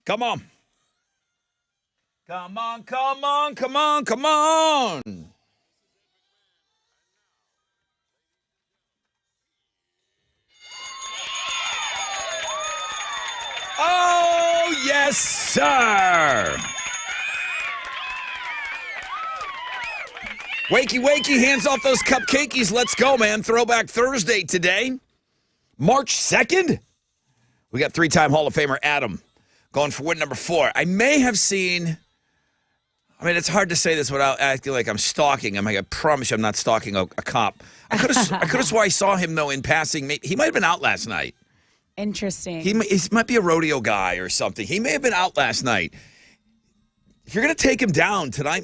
Come on. Come on, come on, come on, come on. Oh, yes, sir. Wakey, wakey, hands off those cupcakeys. Let's go, man. Throwback Thursday today, March 2nd. We got three-time Hall of Famer Adam going for win number 4. I may have seen, I mean, it's hard to say this without acting like I'm stalking him. I promise you I'm not stalking a cop. I could have swore I saw him, though, in passing. He might have been out last night. Interesting. He might be a rodeo guy or something. He may have been out last night. If you're going to take him down, today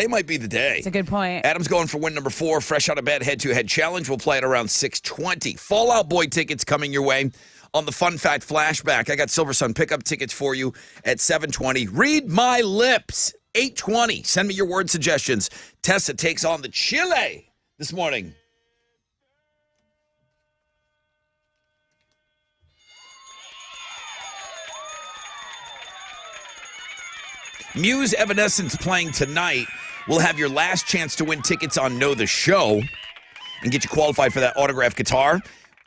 might be the day. That's a good point. Adam's going for win number 4, fresh out of bed, head-to-head challenge. We'll play it around 6:20. Fall Out Boy tickets coming your way on the Fun Fact Flashback. I got Silver Sun pickup tickets for you at 7:20. Read my lips, 8:20. Send me your word suggestions. Tessa takes on the Chile this morning. Muse Evanescence playing tonight. We'll have your last chance to win tickets on Know the Show and get you qualified for that autographed guitar.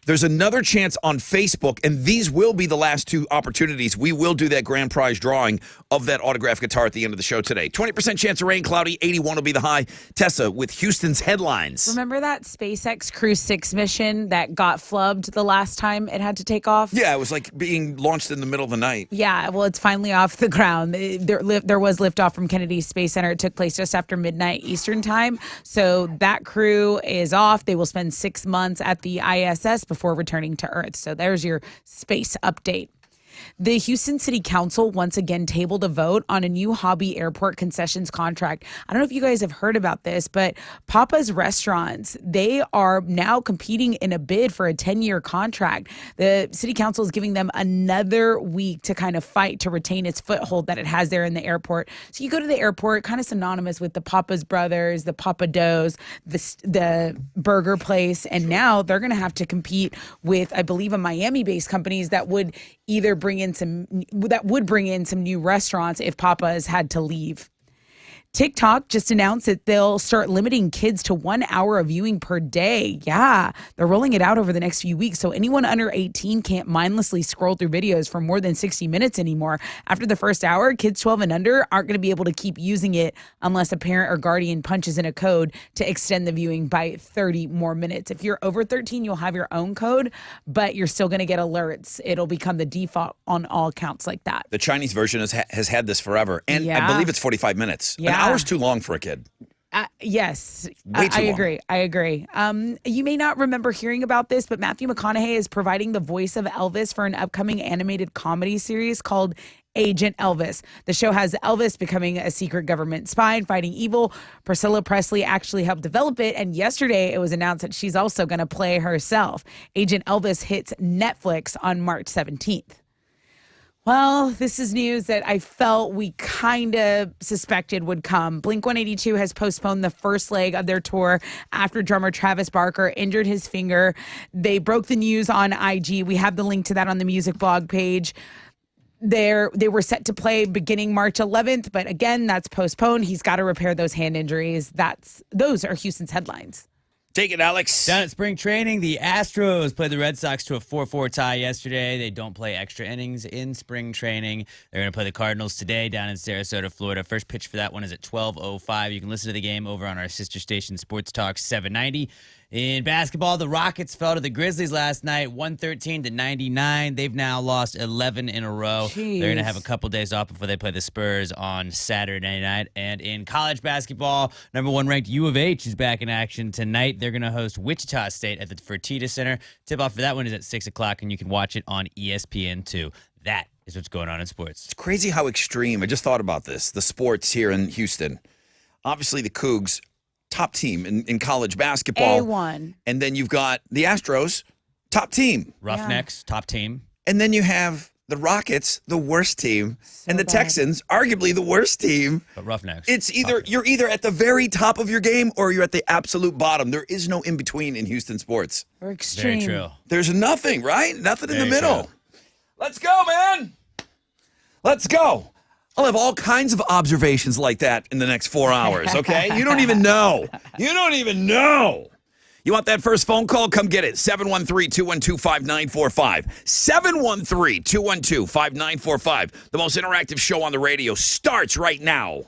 There's another chance on Facebook, and these will be the last 2 opportunities. We will do that grand prize drawing of that autographed guitar at the end of the show today. 20% chance of rain, cloudy, 81 will be the high. Tessa with Houston's headlines. Remember that SpaceX Crew 6 mission that got flubbed the last time it had to take off? Yeah, it was like being launched in the middle of the night. Yeah, well, it's finally off the ground. There was liftoff from Kennedy Space Center. It took place just after midnight Eastern time. So that crew is off. They will spend 6 months at the ISS before returning to Earth. So there's your space update. The Houston City Council once again tabled a vote on a new Hobby Airport concessions contract. I don't know if you guys have heard about this, but Papa's Restaurants, they are now competing in a bid for a 10-year contract. The City Council is giving them another week to kind of fight to retain its foothold that it has there in the airport. So you go to the airport, kind of synonymous with the Papa's Brothers, the Papa Do's, the burger place, and now they're going to have to compete with, I believe, a Miami-based companies that would bring in some new restaurants if Papa's had to leave. TikTok just announced that they'll start limiting kids to 1 hour of viewing per day. Yeah, they're rolling it out over the next few weeks. So anyone under 18 can't mindlessly scroll through videos for more than 60 minutes anymore. After the first hour, kids 12 and under aren't going to be able to keep using it unless a parent or guardian punches in a code to extend the viewing by 30 more minutes. If you're over 13, you'll have your own code, but you're still going to get alerts. It'll become the default on all accounts like that. The Chinese version has had this forever, and I believe it's 45 minutes. Yeah. An hour's too long for a kid. Yes, Way too I long. agree. I agree. You may not remember hearing about this, but Matthew McConaughey is providing the voice of Elvis for an upcoming animated comedy series called Agent Elvis. The show has Elvis becoming a secret government spy and fighting evil. Priscilla Presley actually helped develop it, and yesterday it was announced that she's also going to play herself. Agent Elvis hits Netflix on March 17th. Well, this is news that I felt we kind of suspected would come. Blink-182 has postponed the first leg of their tour after drummer Travis Barker injured his finger. They broke the news on IG. We have the link to that on the music blog page. They were set to play beginning March 11th, but again, that's postponed. He's got to repair those hand injuries. Those are Houston's headlines. Take it, Alex. Down at spring training, the Astros played the Red Sox to a 4-4 tie yesterday. They don't play extra innings in spring training. They're going to play the Cardinals today down in Sarasota, Florida. First pitch for that one is at 12:05. You can listen to the game over on our sister station, Sports Talk 790. In basketball, the Rockets fell to the Grizzlies last night, 113-99. They've now lost 11 in a row. Jeez. They're going to have a couple days off before they play the Spurs on Saturday night. And in college basketball, number 1 ranked U of H is back in action tonight. They're going to host Wichita State at the Fertitta Center. Tip-off for that one is at 6 o'clock, and you can watch it on ESPN2. That is what's going on in sports. It's crazy how extreme. I just thought about this. The sports here in Houston. Obviously, the Cougs, top team in college basketball. A1. And then you've got the Astros, top team. Roughnecks, top team. And then you have the Rockets, the worst team, and the bad. Texans, arguably the worst team. But Roughnecks. It's you're either at the very top of your game or you're at the absolute bottom. There is no in between in Houston sports. We're extreme. Very true. There's nothing, right? Nothing in the Very middle. true. Let's go, man. Let's go. I'll have all kinds of observations like that in the next 4 hours, okay? You don't even know. You don't even know. You want that first phone call? Come get it. 713-212-5945. 713-212-5945. The most interactive show on the radio starts right now.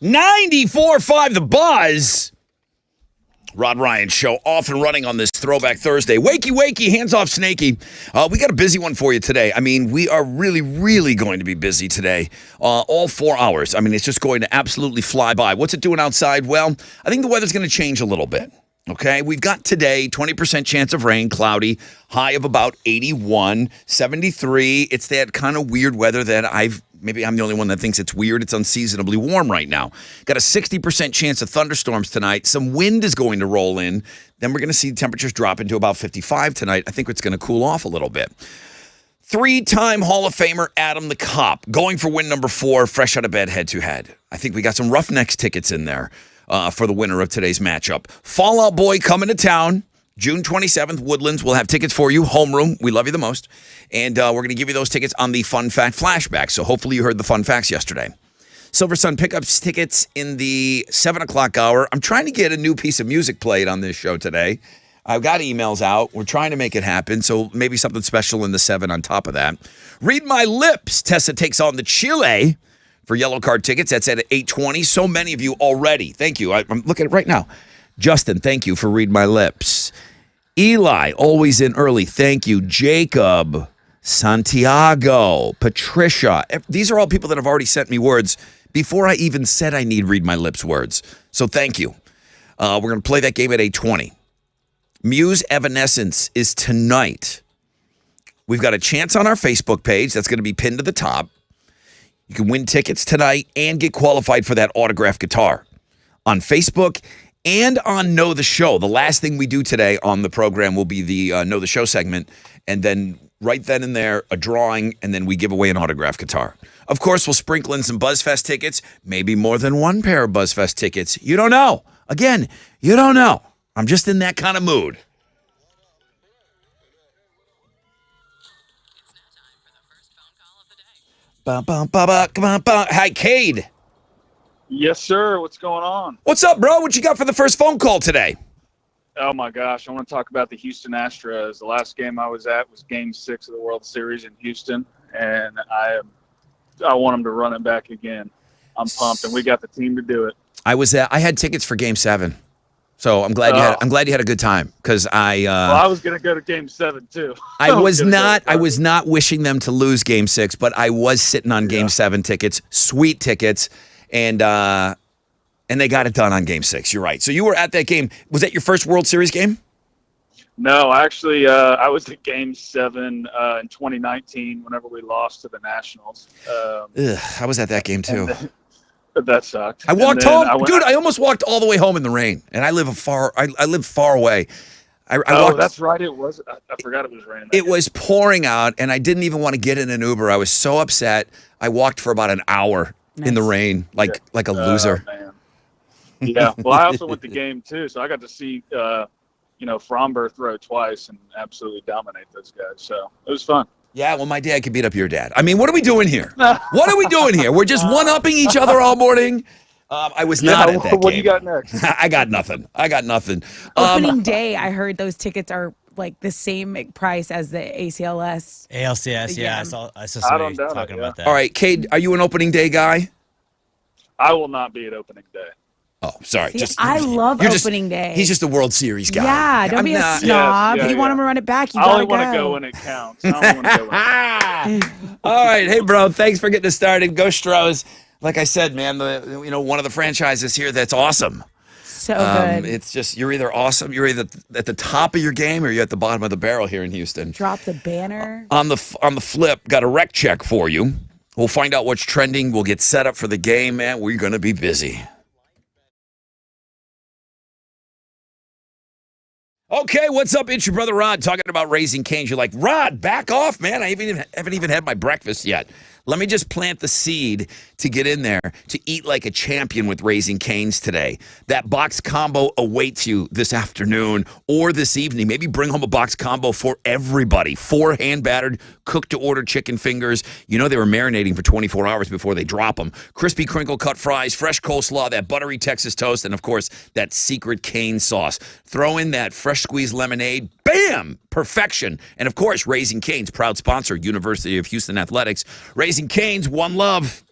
.94.5 The Buzz. Rod Ryan Show, off and running on this Throwback Thursday. Wakey, wakey, hands off, Snakey. We got a busy one for you today. I mean, we are really, really going to be busy today. All 4 hours. I mean, it's just going to absolutely fly by. What's it doing outside? Well, I think the weather's going to change a little bit. Okay, we've got today 20% chance of rain, cloudy, high of about 81, 73. It's that kind of weird weather that maybe I'm the only one that thinks it's weird. It's unseasonably warm right now. Got a 60% chance of thunderstorms tonight. Some wind is going to roll in. Then we're going to see temperatures drop into about 55 tonight. I think it's going to cool off a little bit. Three-time Hall of Famer Adam the Cop going for win number 4, fresh out of bed, head-to-head. I think we got some Roughnecks tickets in there for the winner of today's matchup. Fall Out Boy coming to town. June 27th, Woodlands. We'll have tickets for you. Homeroom. We love you the most. And we're going to give you those tickets on the Fun Fact Flashback. So hopefully you heard the fun facts yesterday. Silver Sun Pickups tickets in the 7 o'clock hour. I'm trying to get a new piece of music played on this show today. I've got emails out. We're trying to make it happen. So maybe something special in the 7 on top of that. Read My Lips. Tessa takes on the Chile for yellow card tickets. That's at 8:20. So many of you already. Thank you. I'm looking at it right now. Justin, thank you for Read My Lips. Eli, always in early. Thank you. Jacob, Santiago, Patricia. These are all people that have already sent me words before I even said I need Read My Lips words. So thank you. We're going to play that game at 8:20. Muse Evanescence is tonight. We've got a chance on our Facebook page that's going to be pinned to the top. You can win tickets tonight and get qualified for that autographed guitar on Facebook and on Know the Show. The last thing we do today on the program will be the Know the Show segment, and then right then and there, a drawing, and then we give away an autographed guitar. Of course, we'll sprinkle in some BuzzFest tickets, maybe more than one pair of BuzzFest tickets. You don't know. Again, you don't know. I'm just in that kind of mood. Hi, Cade. Yes, sir. What's going on? What's up, bro? What you got for the first phone call today? Oh, my gosh. I want to talk about the Houston Astros. The last game I was at was Game 6 of the World Series in Houston, and I want them to run it back again. I'm pumped, and we got the team to do it. I had tickets for Game 7. So I'm glad you had a good time because I was going to go to Game 7 too. I was not wishing them to lose Game 6, but I was sitting on Game 7 tickets, sweet tickets, and they got it done on Game 6. You're right. So you were at that game. Was that your first World Series game? No, actually, I was at Game 7 in 2019 whenever we lost to the Nationals. I was at that game too. That sucked. I walked home, dude. I almost walked all the way home in the rain, and I live far away. That's right. It was. I forgot it was raining. It was pouring out, and I didn't even want to get in an Uber. I was so upset. I walked for about an hour in the rain, like a loser. Man. Yeah. Well, I also went to Game 2, so I got to see Fromber throw twice and absolutely dominate those guys. So it was fun. Yeah, well, my dad could beat up your dad. I mean, what are we doing here? What are we doing here? We're just one-upping each other all morning. I was not at that game. What do you got next? I got nothing. Opening day, I heard those tickets are like the same price as the ACLS. ALCS, yeah. I saw somebody talking about that. All right, Cade, are you an opening day guy? I will not be at opening day. Oh, sorry. See, I love opening day. He's just a World Series guy. Yeah, don't be a snob. If you want him to run it back, you gotta go. I only want to go when it counts. I only want to go when it counts. All right. Hey, bro, thanks for getting us started. Go Stros. Like I said, man, one of the franchises here that's awesome. So good. It's just, you're either awesome, you're either at the top of your game or you're at the bottom of the barrel here in Houston. Drop the banner. On the flip, got a rec check for you. We'll find out what's trending. We'll get set up for the game, man. We're going to be busy. Okay, what's up? It's your brother Rod talking about Raising Cane's. You're like, Rod, back off, man. I haven't even had my breakfast yet. Let me just plant the seed to get in there to eat like a champion with Raising Cane's today. That box combo awaits you this afternoon or this evening. Maybe bring home a box combo for everybody. 4 hand-battered, cooked-to-order chicken fingers. You know they were marinating for 24 hours before they drop them. Crispy crinkle-cut fries, fresh coleslaw, that buttery Texas toast, and, of course, that secret cane sauce. Throw in that fresh-squeezed lemonade. Bam! Perfection. And, of course, Raising Cane's, proud sponsor, University of Houston Athletics. Raising Cane's, one love.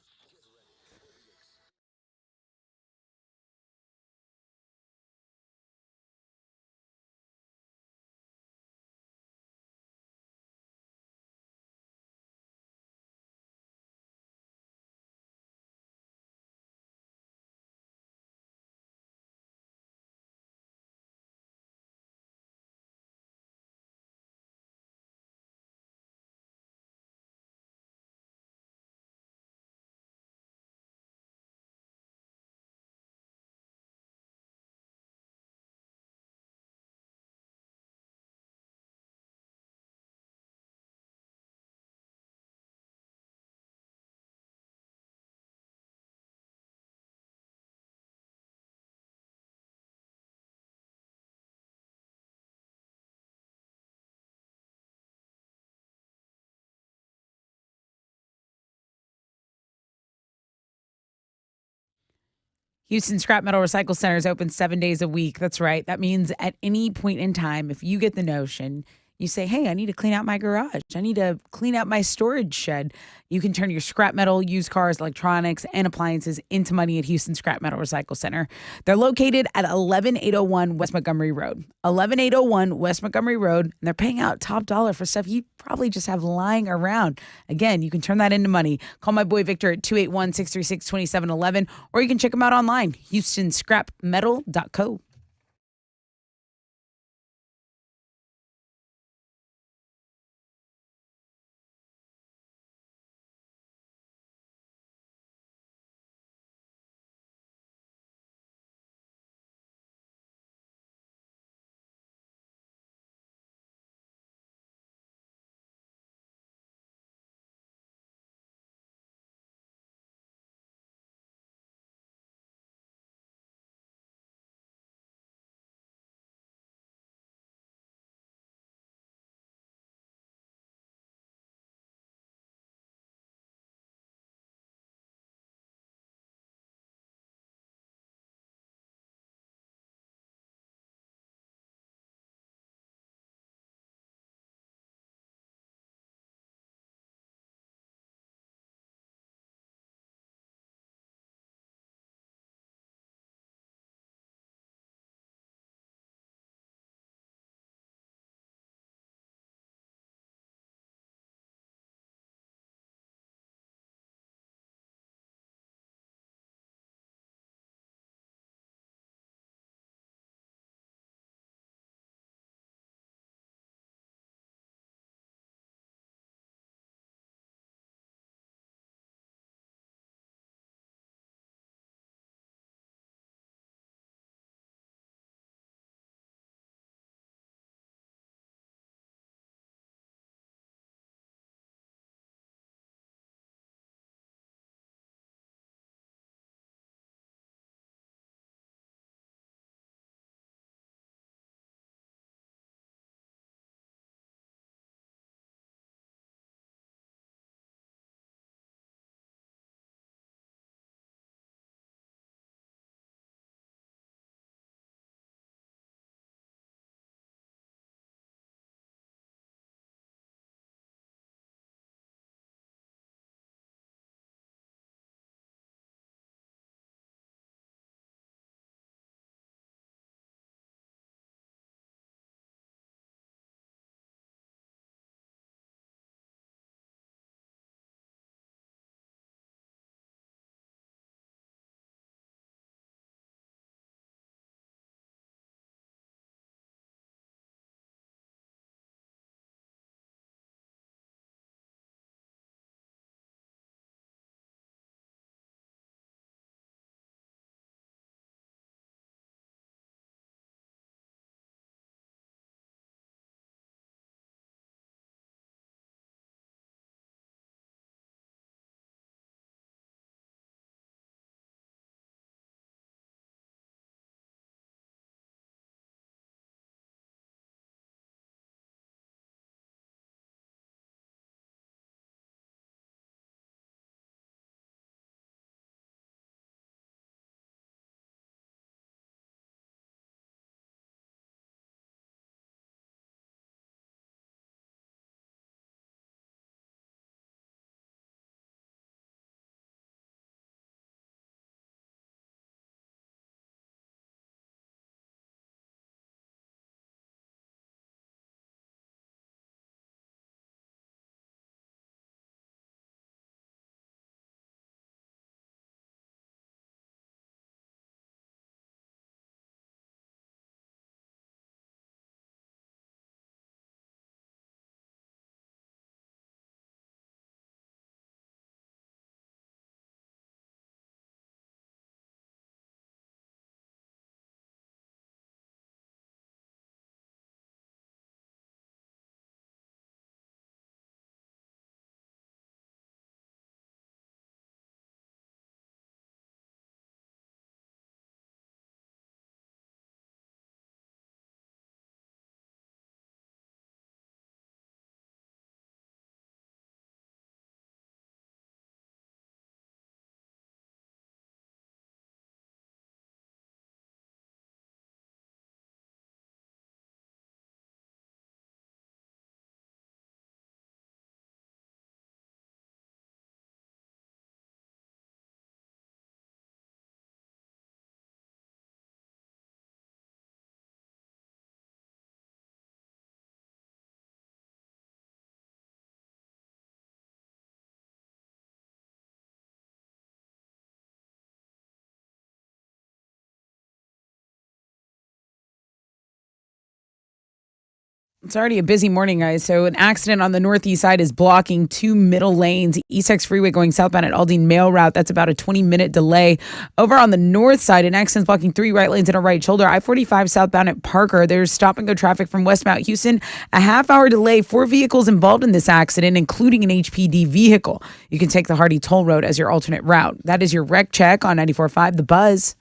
Houston Scrap Metal Recycle Center is open 7 days a week. That's right. That means at any point in time, if you get the notion You say, hey, I need to clean out my garage. I need to clean out my storage shed. You can turn your scrap metal, used cars, electronics, and appliances into money at Houston Scrap Metal Recycle Center. They're located at 11801 West Montgomery Road. 11801 West Montgomery Road. And they're paying out top dollar for stuff you probably just have lying around. Again, you can turn that into money. Call my boy Victor at 281-636-2711, or you can check them out online, houstonscrapmetal.co. It's already a busy morning, guys. So an accident on the northeast side is blocking 2 middle lanes. East X Freeway going southbound at Aldine Mail Route. That's about a 20-minute delay. Over on the north side, an accident's blocking 3 right lanes and a right shoulder. I-45 southbound at Parker. There's stop-and-go traffic from West Mount Houston. A half-hour delay. 4 vehicles involved in this accident, including an HPD vehicle. You can take the Hardy Toll Road as your alternate route. That is your wreck check on 94.5 The Buzz.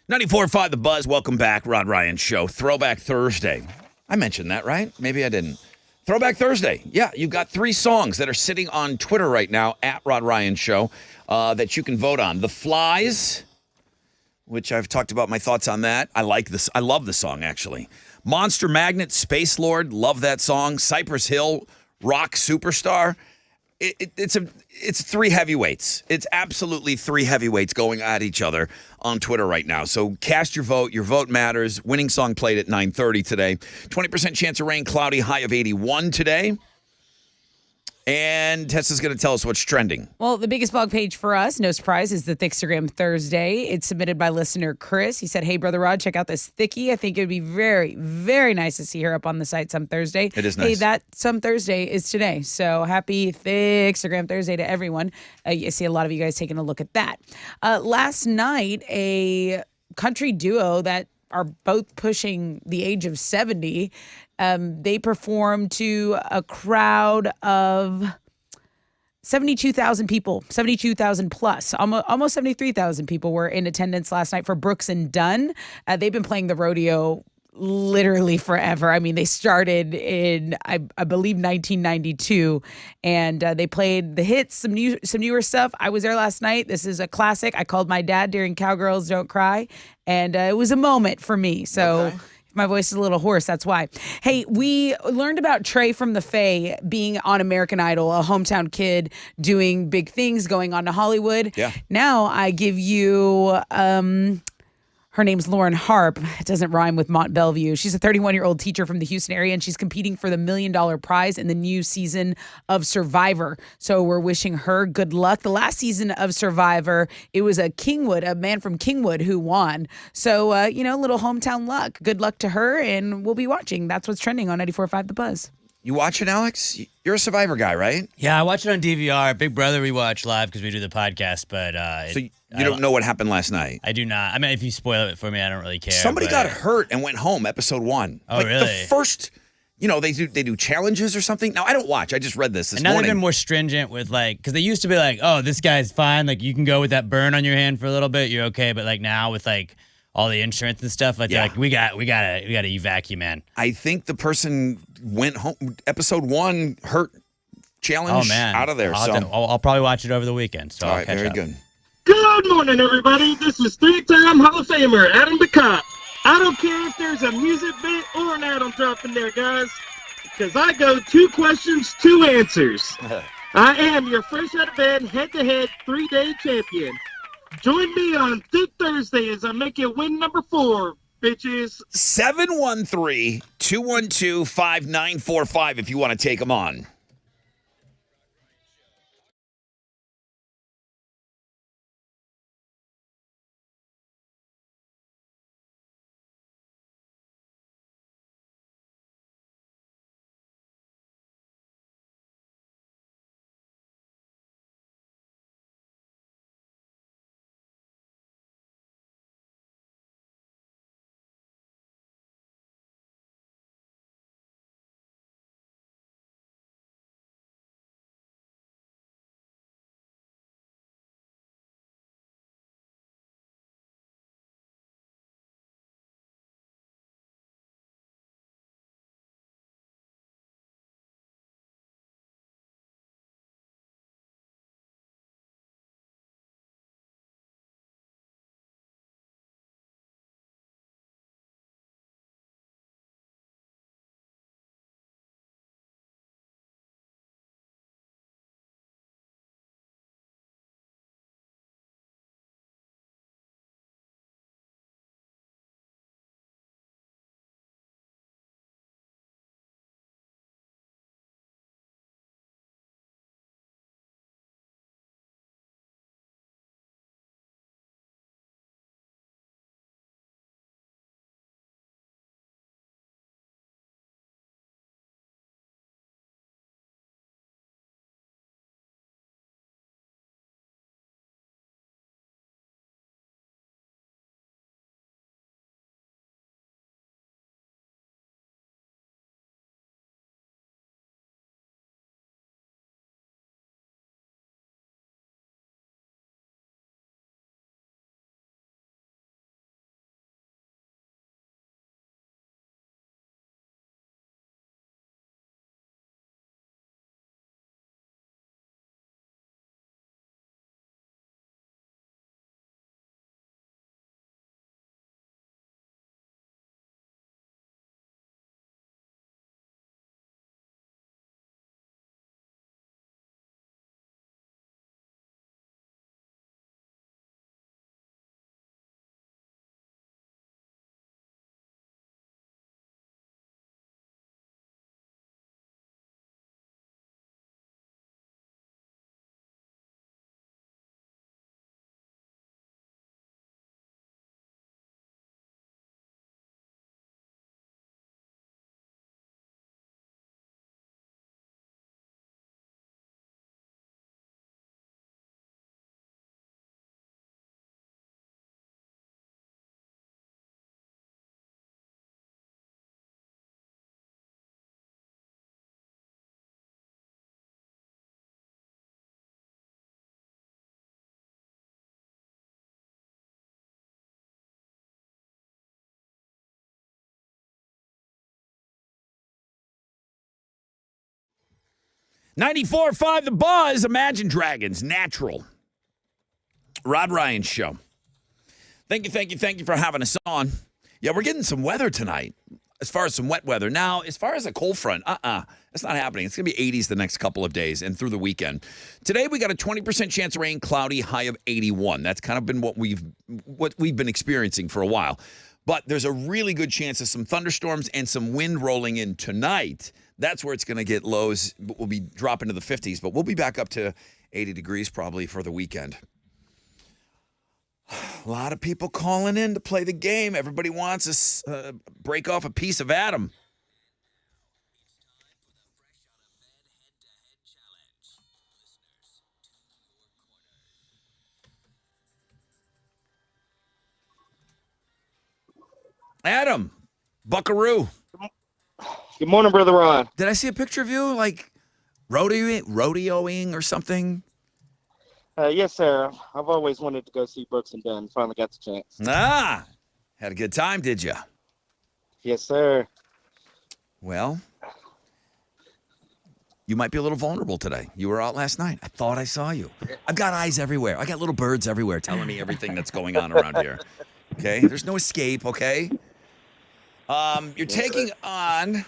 Ninety-four five The Buzz. Welcome back, Rod Ryan Show. Throwback Thursday. I mentioned that, right? Maybe I didn't. Throwback Thursday. Yeah, you've got 3 songs that are sitting on Twitter right now, at Rod Ryan Show, that you can vote on. The Flies, which I've talked about my thoughts on that. I like this. I love the song, actually. Monster Magnet, Space Lord, love that song. Cypress Hill, Rock Superstar. It's 3 heavyweights. It's absolutely 3 heavyweights going at each other on Twitter right now. So cast your vote. Your vote matters. Winning song played at 9:30 today. 20% chance of rain, cloudy, high of 81 today. And Tessa's going to tell us what's trending. Well, the biggest blog page for us, no surprise, is the Thickstagram Thursday. It's submitted by listener Chris. He said, hey, Brother Rod, check out this thickie. I think it would be very, very nice to see her up on the site some Thursday. It is nice. Hey, that some Thursday is today. So happy Thickstagram Thursday to everyone. I see a lot of you guys taking a look at that. Last night, a country duo that are both pushing the age of 70. They performed to a crowd of 72,000 people, 72,000 plus. Almost 73,000 people were in attendance last night for Brooks and Dunn. They've been playing the rodeo literally forever. I mean, they started in, I believe, 1992, and they played the hits, some newer stuff. I was there last night. This is a classic. I called my dad during Cowgirls Don't Cry, and it was a moment for me. So. Okay. My voice is a little hoarse, that's why. Hey, we learned about Trey from the Fae being on American Idol, a hometown kid doing big things, going on to Hollywood. Yeah. Now I give you, her name's Lauren Harp. It doesn't rhyme with Mont Bellevue. She's a 31-year-old teacher from the Houston area, and she's competing for the $1 million prize in the new season of Survivor. So we're wishing her good luck. The last season of Survivor, it was a man from Kingwood who won. So, little hometown luck. Good luck to her, and we'll be watching. That's what's trending on 94.5 The Buzz. You watching, Alex? You're a Survivor guy, right? Yeah, I watch it on DVR. Big Brother, we watch live because we do the podcast. But so you don't know what happened last night? I do not. I mean, if you spoil it for me, I don't really care. Somebody got hurt and went home. Episode 1. Oh, really? The first, they do challenges or something. Now I don't watch. I just read this and now morning. They've been more stringent with because they used to be like, oh, this guy's fine. Like you can go with that burn on your hand for a little bit, you're okay. But now with all the insurance and stuff, they're like, we gotta evac you, man. I think the person went home. Episode 1 hurt challenge out of there. I'll probably watch it over the weekend. So all I'll right, catch very up. good. Good morning, everybody. This is 3-time Hall of Famer Adam DeCott. I don't care if there's a music bit or an ad I'm dropping there, guys, because I go 2 questions, 2 answers. I am your fresh out of bed, head-to-head, 3-day champion. Join me on Thick Thursday as I make you win number 4, bitches. 713-212-5945 if you want to take them on. 94.5 The Buzz, Imagine Dragons, Natural. Rod Ryan Show. Thank you for having us on. Yeah, we're getting some weather tonight, as far as some wet weather. Now, as far as a cold front, that's not happening. It's going to be 80s the next couple of days and through the weekend. Today, we got a 20% chance of rain, cloudy, high of 81. That's kind of been what we've been experiencing for a while. But there's a really good chance of some thunderstorms and some wind rolling in tonight. That's where it's going to get lows. We'll be dropping to the 50s, but we'll be back up to 80 degrees probably for the weekend. A lot of people calling in to play the game. Everybody wants to break off a piece of Adam. Adam, Buckaroo. Good morning, Brother Ron. Did I see a picture of you like rodeoing or something? Yes, sir. I've always wanted to go see Brooks and Dunn. Finally got the chance. Had a good time, did you? Yes, sir. Well, you might be a little vulnerable today. You were out last night. I thought I saw you. I've got eyes everywhere. I got little birds everywhere telling me everything that's going on around here. Okay? There's no escape, okay? You're taking on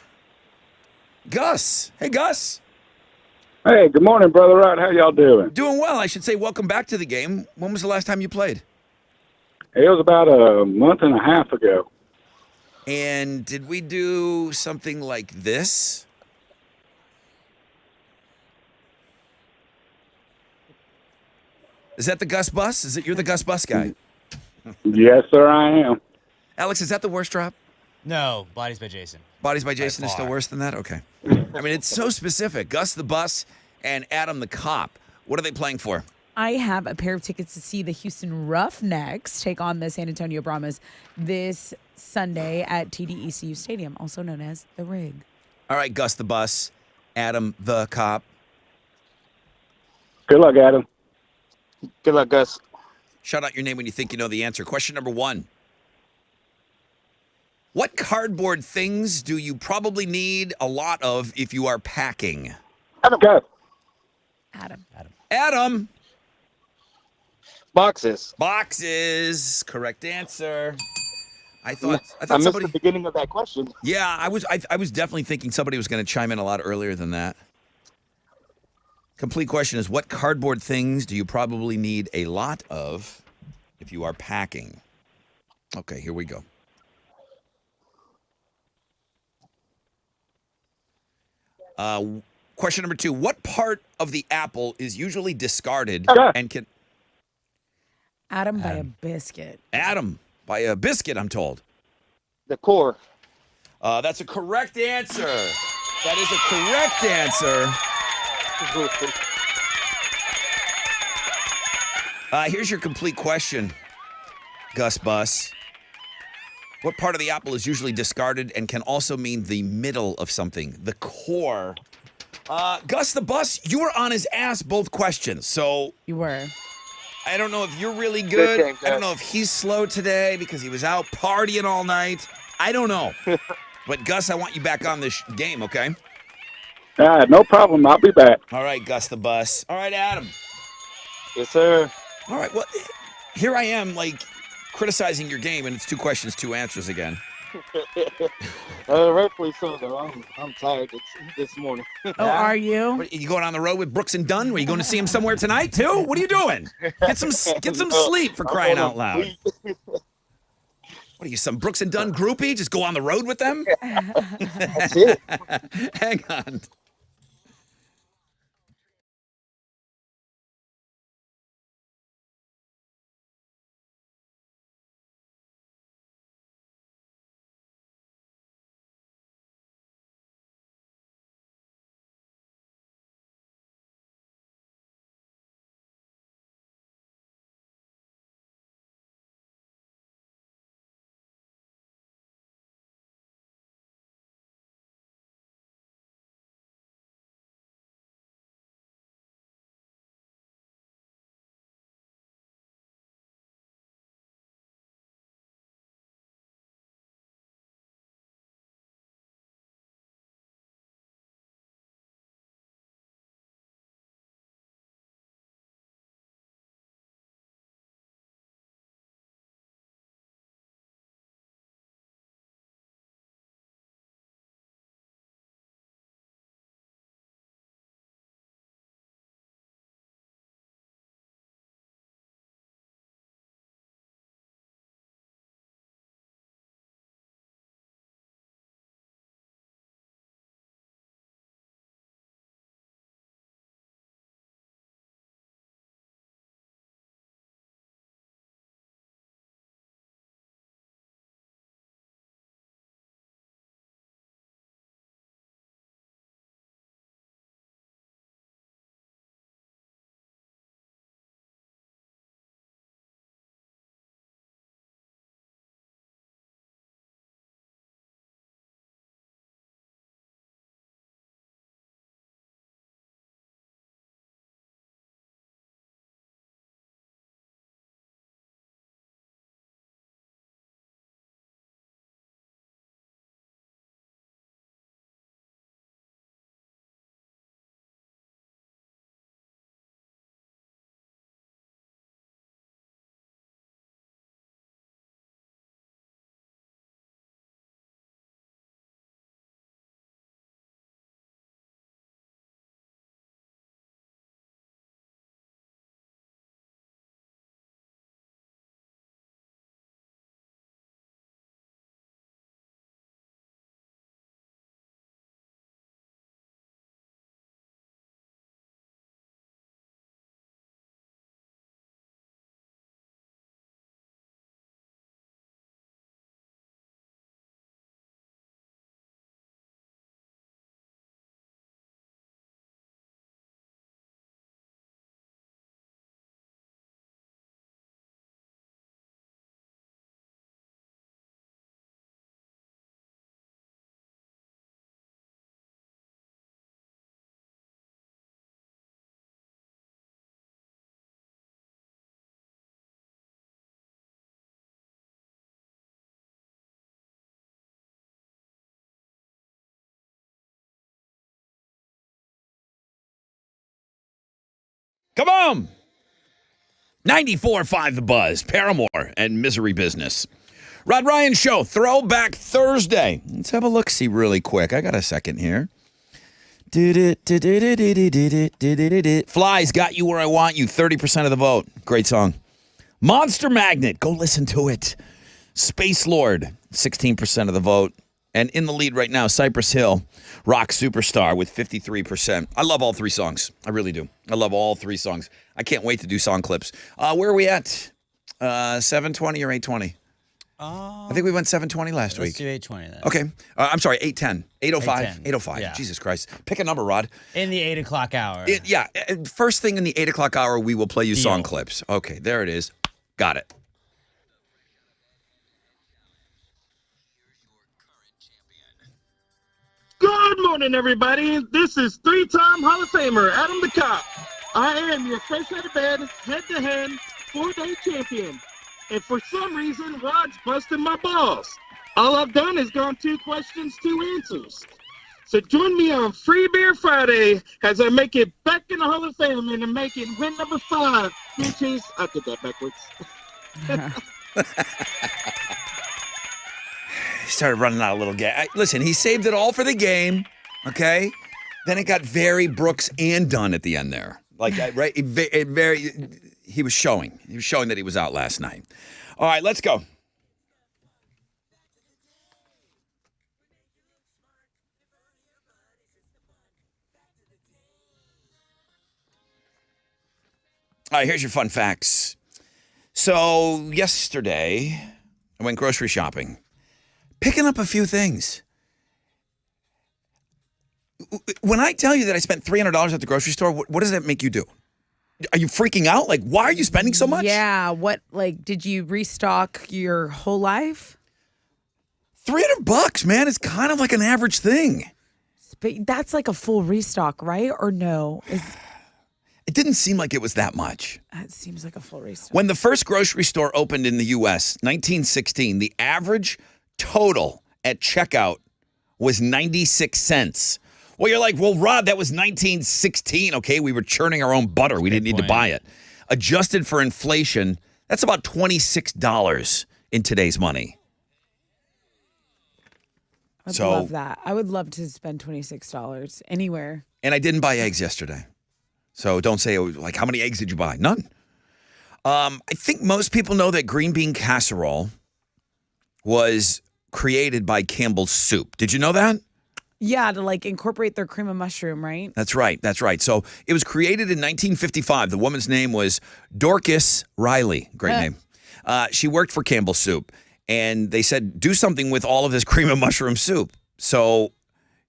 Gus. Hey, Gus. Hey, good morning, Brother Rod. How y'all doing? Doing well. I should say welcome back to the game. When was the last time you played? It was about a month and a half ago. And did we do something like this? Is that the Gus Bus? You're the Gus Bus guy? Yes, sir, I am. Alex, is that the worst drop? No, Bodies by Jason. Bodies by Jason is still far. worse than that? Okay. I mean, it's so specific. Gus the Bus and Adam the Cop. What are they playing for? I have a pair of tickets to see the Houston Roughnecks take on the San Antonio Brahmas this Sunday at TDECU Stadium, also known as The Rig. All right, Gus the Bus, Adam the Cop. Good luck, Adam. Good luck, Gus. Shout out your name when you think you know the answer. Question number 1. What cardboard things do you probably need a lot of if you are packing? Go. Adam. Boxes. Boxes. Correct answer. I thought I missed somebody. the beginning of that question. Yeah, I was definitely thinking somebody was going to chime in a lot earlier than that. Complete question is, what cardboard things do you probably need a lot of if you are packing? Okay, here we go. Question number 2. What part of the apple is usually discarded and can... Adam by a biscuit. Adam, by a biscuit, I'm told. The core. That's a correct answer. That is a correct answer. Here's your complete question, Gus Bus. What part of the apple is usually discarded and can also mean the middle of something, the core? Gus the Bus, you were on his ass both questions, so You were. I don't know if you're really good. game, I don't know if he's slow today because he was out partying all night. I don't know. But, Gus, I want you back on this game, okay? No problem. I'll be back. All right, Gus the Bus. All right, Adam. Yes, sir. All right, well, here I am, like, criticizing your game, and it's 2 questions, 2 answers again. Rightfully so, though. I'm tired this morning. Oh, are you? What, you going on the road with Brooks and Dunn? Are you going to see him somewhere tonight, too? What are you doing? Get some sleep, for crying out loud. What are you, some Brooks and Dunn groupie? Just go on the road with them? That's it. Hang on. Come on. 94.5 The Buzz, Paramore, and Misery Business. Rod Ryan Show, Throwback Thursday. Let's have a look-see really quick. I got a second here. Flies, Got You Where I Want You, 30% of the vote. Great song. Monster Magnet, go listen to it. Space Lord, 16% of the vote. And in the lead right now, Cypress Hill, Rock Superstar with 53%. I love all three songs. I really do. I love all three songs. I can't wait to do song clips. Where are we at? 720 or 820? I think we went 720 last week. Let's do 820 then. Okay. I'm sorry, 810. 805. 810. 805. Yeah. Jesus Christ. Pick a number, Rod. In the 8 o'clock hour. First thing in the 8 o'clock hour, we will play you song Deal. clips. Okay, there it is. Got it. Good morning, everybody. This is three-time Hall of Famer Adam the Cop. I am your fresh out of bed, head-to-head, 4-day champion. And for some reason, Rod's busting my balls. All I've done is gone 2 questions, 2 answers. So join me on Free Beer Friday as I make it back in the Hall of Fame and make it win number 5, which is, I did that backwards. He started running out a little gas. Listen, he saved it all for the game, okay? Then it got very Brooks and Dunn at the end there. Like, right? He was showing. He was showing that he was out last night. All right, let's go. All right, here's your fun facts. So yesterday, I went grocery shopping, picking up a few things. When I tell you that I spent $300 at the grocery store, what does that make you do? Are you freaking out? Like, why are you spending so much? Yeah. What, like, did you restock your whole life? $300, man. It's kind of like an average thing. But that's like a full restock, right? Or no? It didn't seem like it was that much. It seems like a full restock. When the first grocery store opened in the U.S., 1916, the average total at checkout was 96 cents. Well, you're like, well, Rod, that was 1916, okay? We were churning our own butter. We didn't need to buy it. Adjusted for inflation, that's about $26 in today's money. I'd love that. I would love to spend $26 anywhere. And I didn't buy eggs yesterday. So don't say, like, how many eggs did you buy? None. I think most people know that green bean casserole was created by Campbell's Soup. Did you know that? Yeah, to like incorporate their cream of mushroom, right? That's right. That's right. So it was created in 1955. The woman's name was Dorcas Riley. Great name. She worked for Campbell's Soup. And they said, do something with all of this cream of mushroom soup. So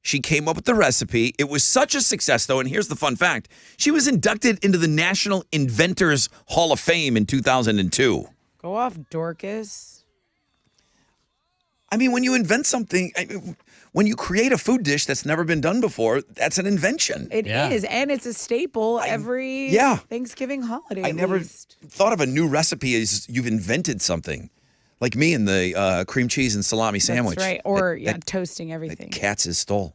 she came up with the recipe. It was such a success, though, and here's the fun fact. She was inducted into the National Inventors Hall of Fame in 2002. Go off, Dorcas. I mean, when you invent something, when you create a food dish that's never been done before, that's an invention. It is, and it's a staple every Thanksgiving holiday. I never thought of a new recipe as you've invented something. Like me and the cream cheese and salami sandwich. That's right. Or toasting everything. Katz's stole.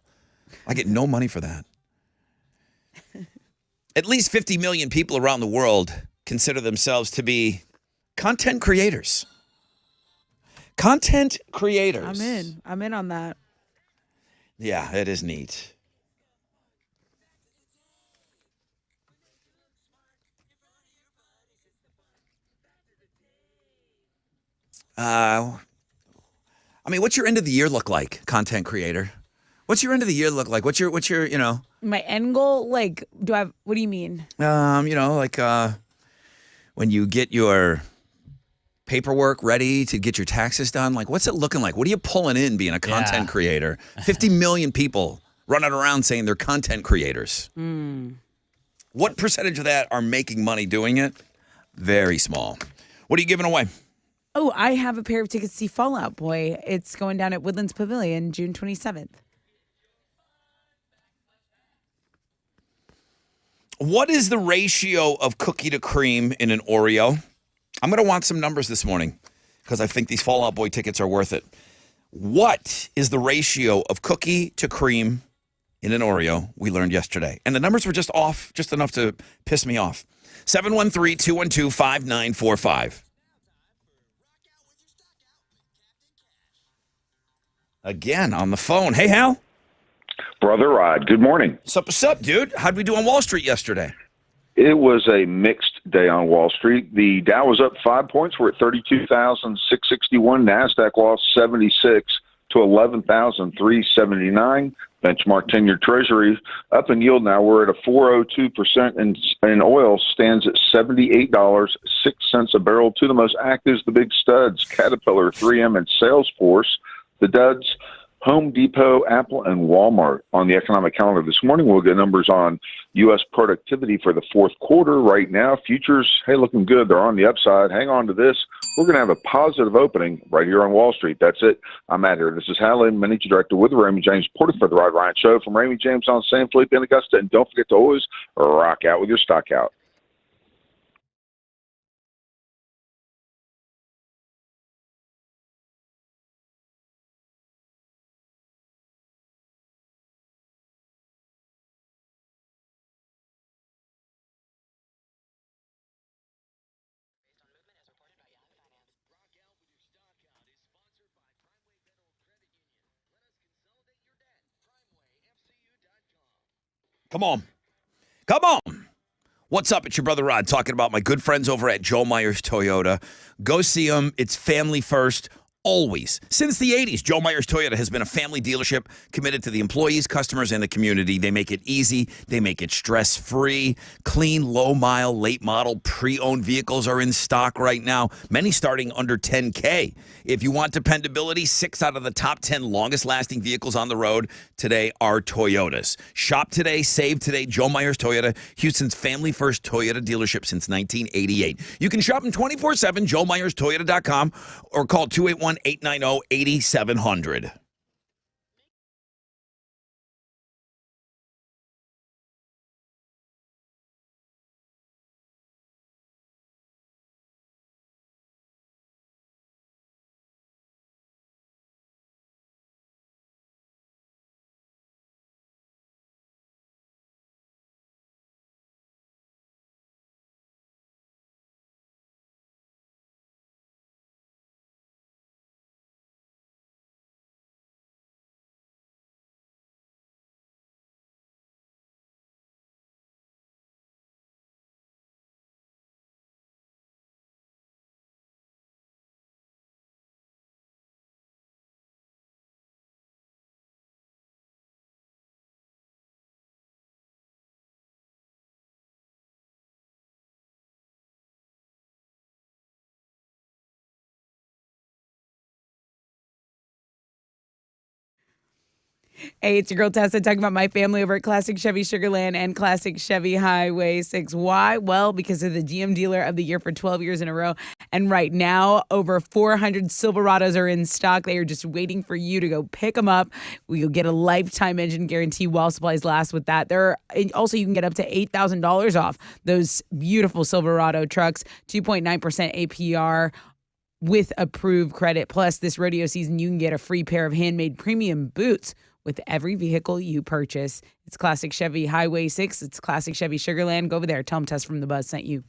I get no money for that. At least 50 million people around the world consider themselves to be content creators. Content creators. I'm in on that. Yeah, it is neat. I mean, what's your end of the year look like, content creator? What's your end of the year look like? What's your, My end goal, like, what do you mean? When you get your paperwork ready to get your taxes done, like, what's it looking like? What are you pulling in being a content creator? 50 million people running around saying they're content creators. What percentage of that are making money doing it? Very small. What are you giving away? Oh, I have a pair of tickets to see Fall Out Boy. It's going down at Woodlands Pavilion, June 27th. What is the ratio of cookie to cream in an Oreo? I'm going to want some numbers this morning because I think these Fall Out Boy tickets are worth it. What is the ratio of cookie to cream in an Oreo, we learned yesterday. And the numbers were just off, just enough to piss me off. 713-212-5945. Again, on the phone. Hey, Hal. Brother Rod, good morning. What's up, dude? How'd we do on Wall Street yesterday? It was a mixed day on Wall Street. The Dow was up 5 points. We're at 32,661. NASDAQ lost 76 to 11,379. Benchmark 10-year Treasury up in yield now. We're at a 4.02%, and oil stands at $78.06 a barrel. Two of the most active is the big studs, Caterpillar, 3M, and Salesforce. The duds, Home Depot, Apple, and Walmart. On the economic calendar this morning, we'll get numbers on U.S. productivity for the fourth quarter. Right now, futures, hey, looking good. They're on the upside. Hang on to this. We're going to have a positive opening right here on Wall Street. That's it. I'm out here. This is Hal Lynn, Manager Director with the Raymond James Porter for the Rod Ryan Show from Raymond James on San Felipe in Augusta. And don't forget to always rock out with your stock out. Come on. Come on. What's up? It's your brother Rod talking about my good friends over at Joe Myers Toyota. Go see them. It's family first. Always. Since the 80s, Joe Myers Toyota has been a family dealership committed to the employees, customers, and the community. They make it easy. They make it stress-free. Clean, low-mile, late-model, pre-owned vehicles are in stock right now, many starting under $10K. If you want dependability, 6 out of the top 10 longest-lasting vehicles on the road today are Toyotas. Shop today, save today. Joe Myers Toyota, Houston's family-first Toyota dealership since 1988. You can shop them 24/7, joemyerstoyota.com, or call 281-890-8700. Hey, it's your girl Tessa talking about my family over at Classic Chevy Sugarland and Classic Chevy Highway 6. Why? Well, because of the GM Dealer of the Year for 12 years in a row. And right now, over 400 Silverados are in stock. They are just waiting for you to go pick them up. You'll get a lifetime engine guarantee while supplies last with that. Also, you can get up to $8,000 off those beautiful Silverado trucks, 2.9% APR. With approved credit. Plus, this rodeo season, you can get a free pair of handmade premium boots with every vehicle you purchase. It's Classic Chevy Highway 6. It's Classic Chevy Sugarland. Go over there. Tell them Tess from the Buzz sent you.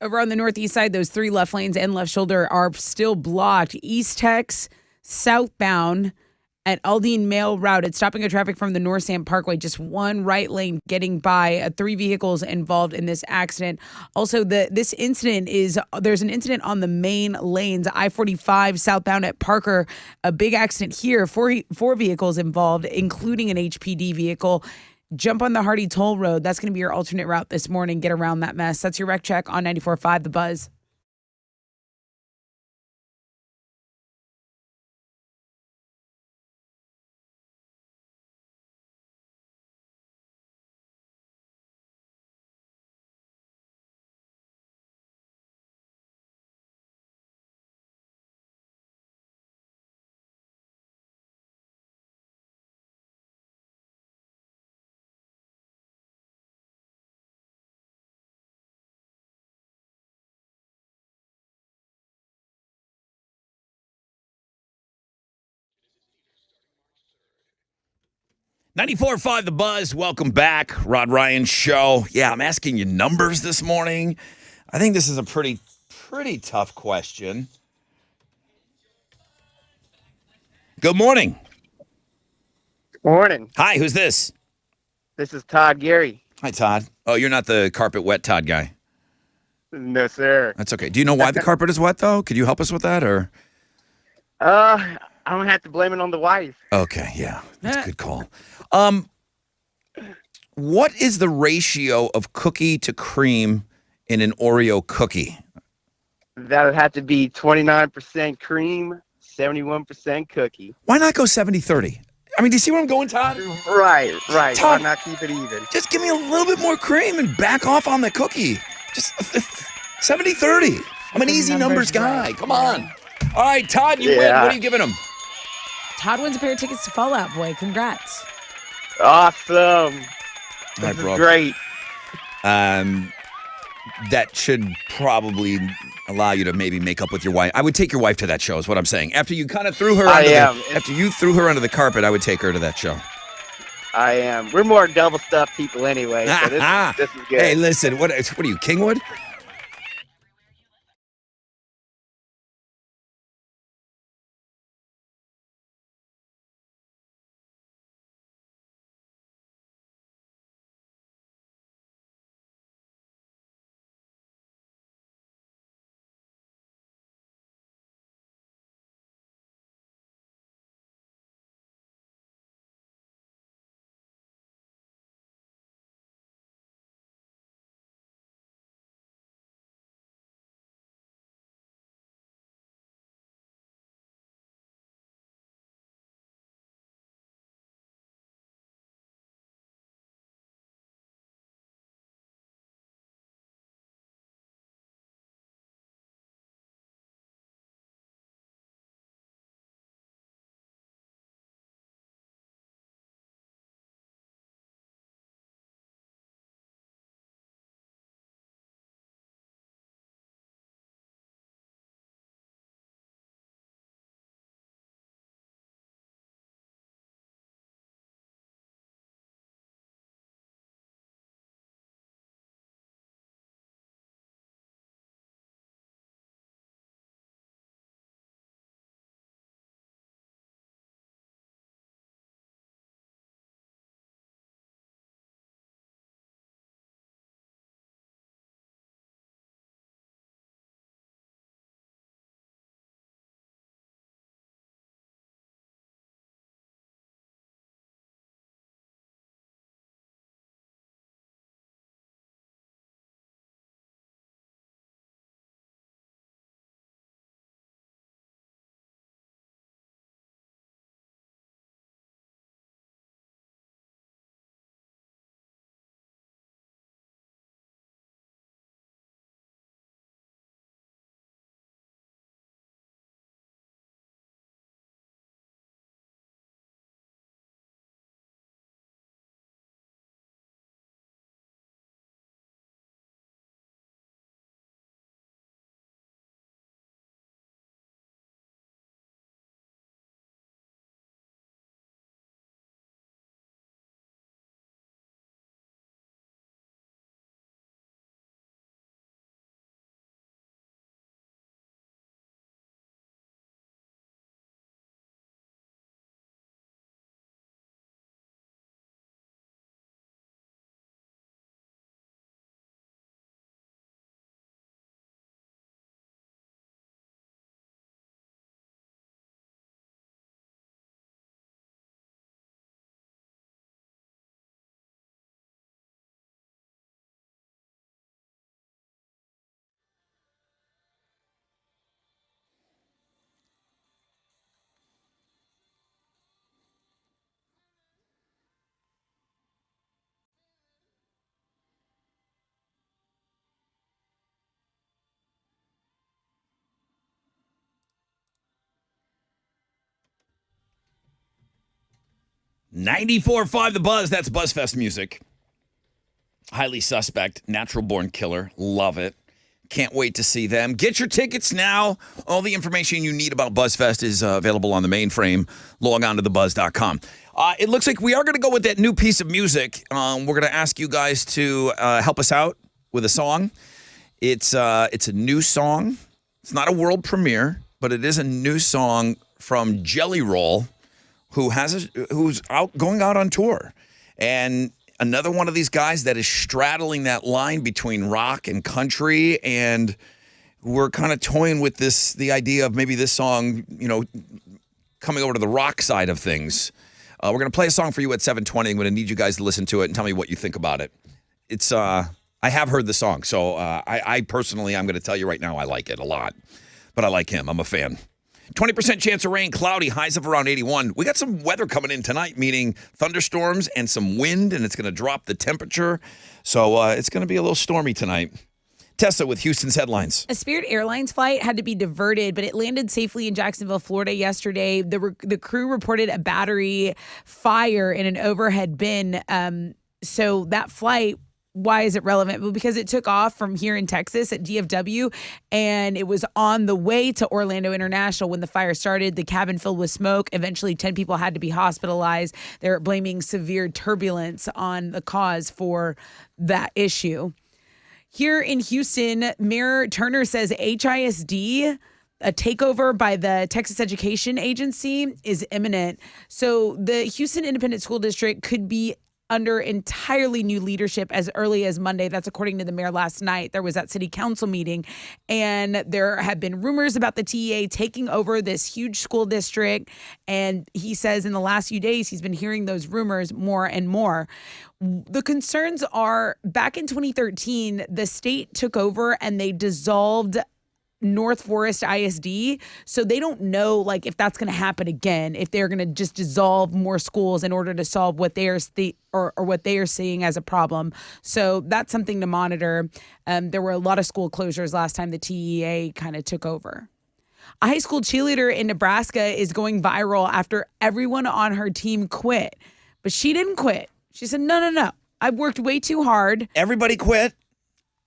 Over on the northeast side, those 3 left lanes and left shoulder are still blocked. East Tex, southbound at Aldine Mail Route. It's stopping a traffic from the North Sam Parkway. Just 1 right lane getting by. 3 vehicles involved in this accident. Also, there's an incident on the main lanes. I-45 southbound at Parker. A big accident here. 4 vehicles involved, including an HPD vehicle. Jump on the Hardy Toll Road. That's going to be your alternate route this morning. Get around that mess. That's your wreck check on 94.5 The Buzz. .94.5 The Buzz. Welcome back. Rod Ryan Show. Yeah, I'm asking you numbers this morning. I think this is a pretty tough question. Good morning. Morning. Hi, who's this? This is Todd Gary. Hi, Todd. Oh, you're not the carpet wet Todd guy. No, sir. That's okay. Do you know why the carpet is wet, though? Could you help us with that, or? I don't have to blame it on the wife. Okay, yeah. That's a good call. What is the ratio of cookie to cream in an Oreo cookie? That would have to be 29% cream, 71% cookie. Why not go 70-30? I mean, do you see where I'm going, Todd? Right. Todd, Why not keep it even? just give me a little bit more cream and back off on the cookie. Just 70-30. I'm an easy numbers guy. Come on. All right, Todd, you win. What are you giving him? Todd wins a pair of tickets to Fall Out Boy. Congrats. Awesome. All right, This bro. is great. That should probably allow you to maybe make up with your wife. I would take your wife to that show, is what I'm saying. After you kind of threw her after you threw her under the carpet, I would take her to that show. I am. We're more double stuffed people anyway, so this is good. Hey, listen, what are you, Kingwood? 94.5 The Buzz. That's BuzzFest music. Highly Suspect, Natural Born Killer. Love it. Can't wait to see them. Get your tickets now. All the information you need about BuzzFest is available on the mainframe. Log on to thebuzz.com. It looks like we are going to go with that new piece of music. We're going to ask you guys to help us out with a song. It's a new song. It's not a world premiere, but it is a new song from Jelly Roll, who's going out on tour. And another one of these guys that is straddling that line between rock and country, and we're kind of toying with the idea of maybe this song, coming over to the rock side of things. We're going to play a song for you at 7:20. I'm going to need you guys to listen to it and tell me what you think about it. It's I have heard the song, so I personally, I'm going to tell you right now, I like it a lot. But I like him. I'm a fan. 20% chance of rain, cloudy, highs of around 81. We got some weather coming in tonight, meaning thunderstorms and some wind, and it's going to drop the temperature. So it's going to be a little stormy tonight. Tessa with Houston's headlines. A Spirit Airlines flight had to be diverted, but it landed safely in Jacksonville, Florida yesterday. The crew reported a battery fire in an overhead bin. So that flight, why is it relevant? Well, because it took off from here in Texas at DFW, and it was on the way to Orlando International when the fire started. The cabin filled with smoke. Eventually, 10 people had to be hospitalized. They're blaming severe turbulence on the cause for that issue. Here in Houston, Mayor Turner says HISD, a takeover by the Texas Education Agency, is imminent. So the Houston Independent School District could be under entirely new leadership as early as Monday. That's according to the mayor last night. There was that city council meeting, and there have been rumors about the TEA taking over this huge school district. And he says in the last few days, he's been hearing those rumors more and more. The concerns are back in 2013, the state took over and they dissolved North Forest ISD. So they don't know if that's going to happen again, if they're going to just dissolve more schools in order to solve what they are what they are seeing as a problem. So that's something to monitor. There were a lot of school closures last time the TEA kind of took over. A high school cheerleader in Nebraska is going viral after everyone on her team quit. But she didn't quit. She said, no. I've worked way too hard. Everybody quit?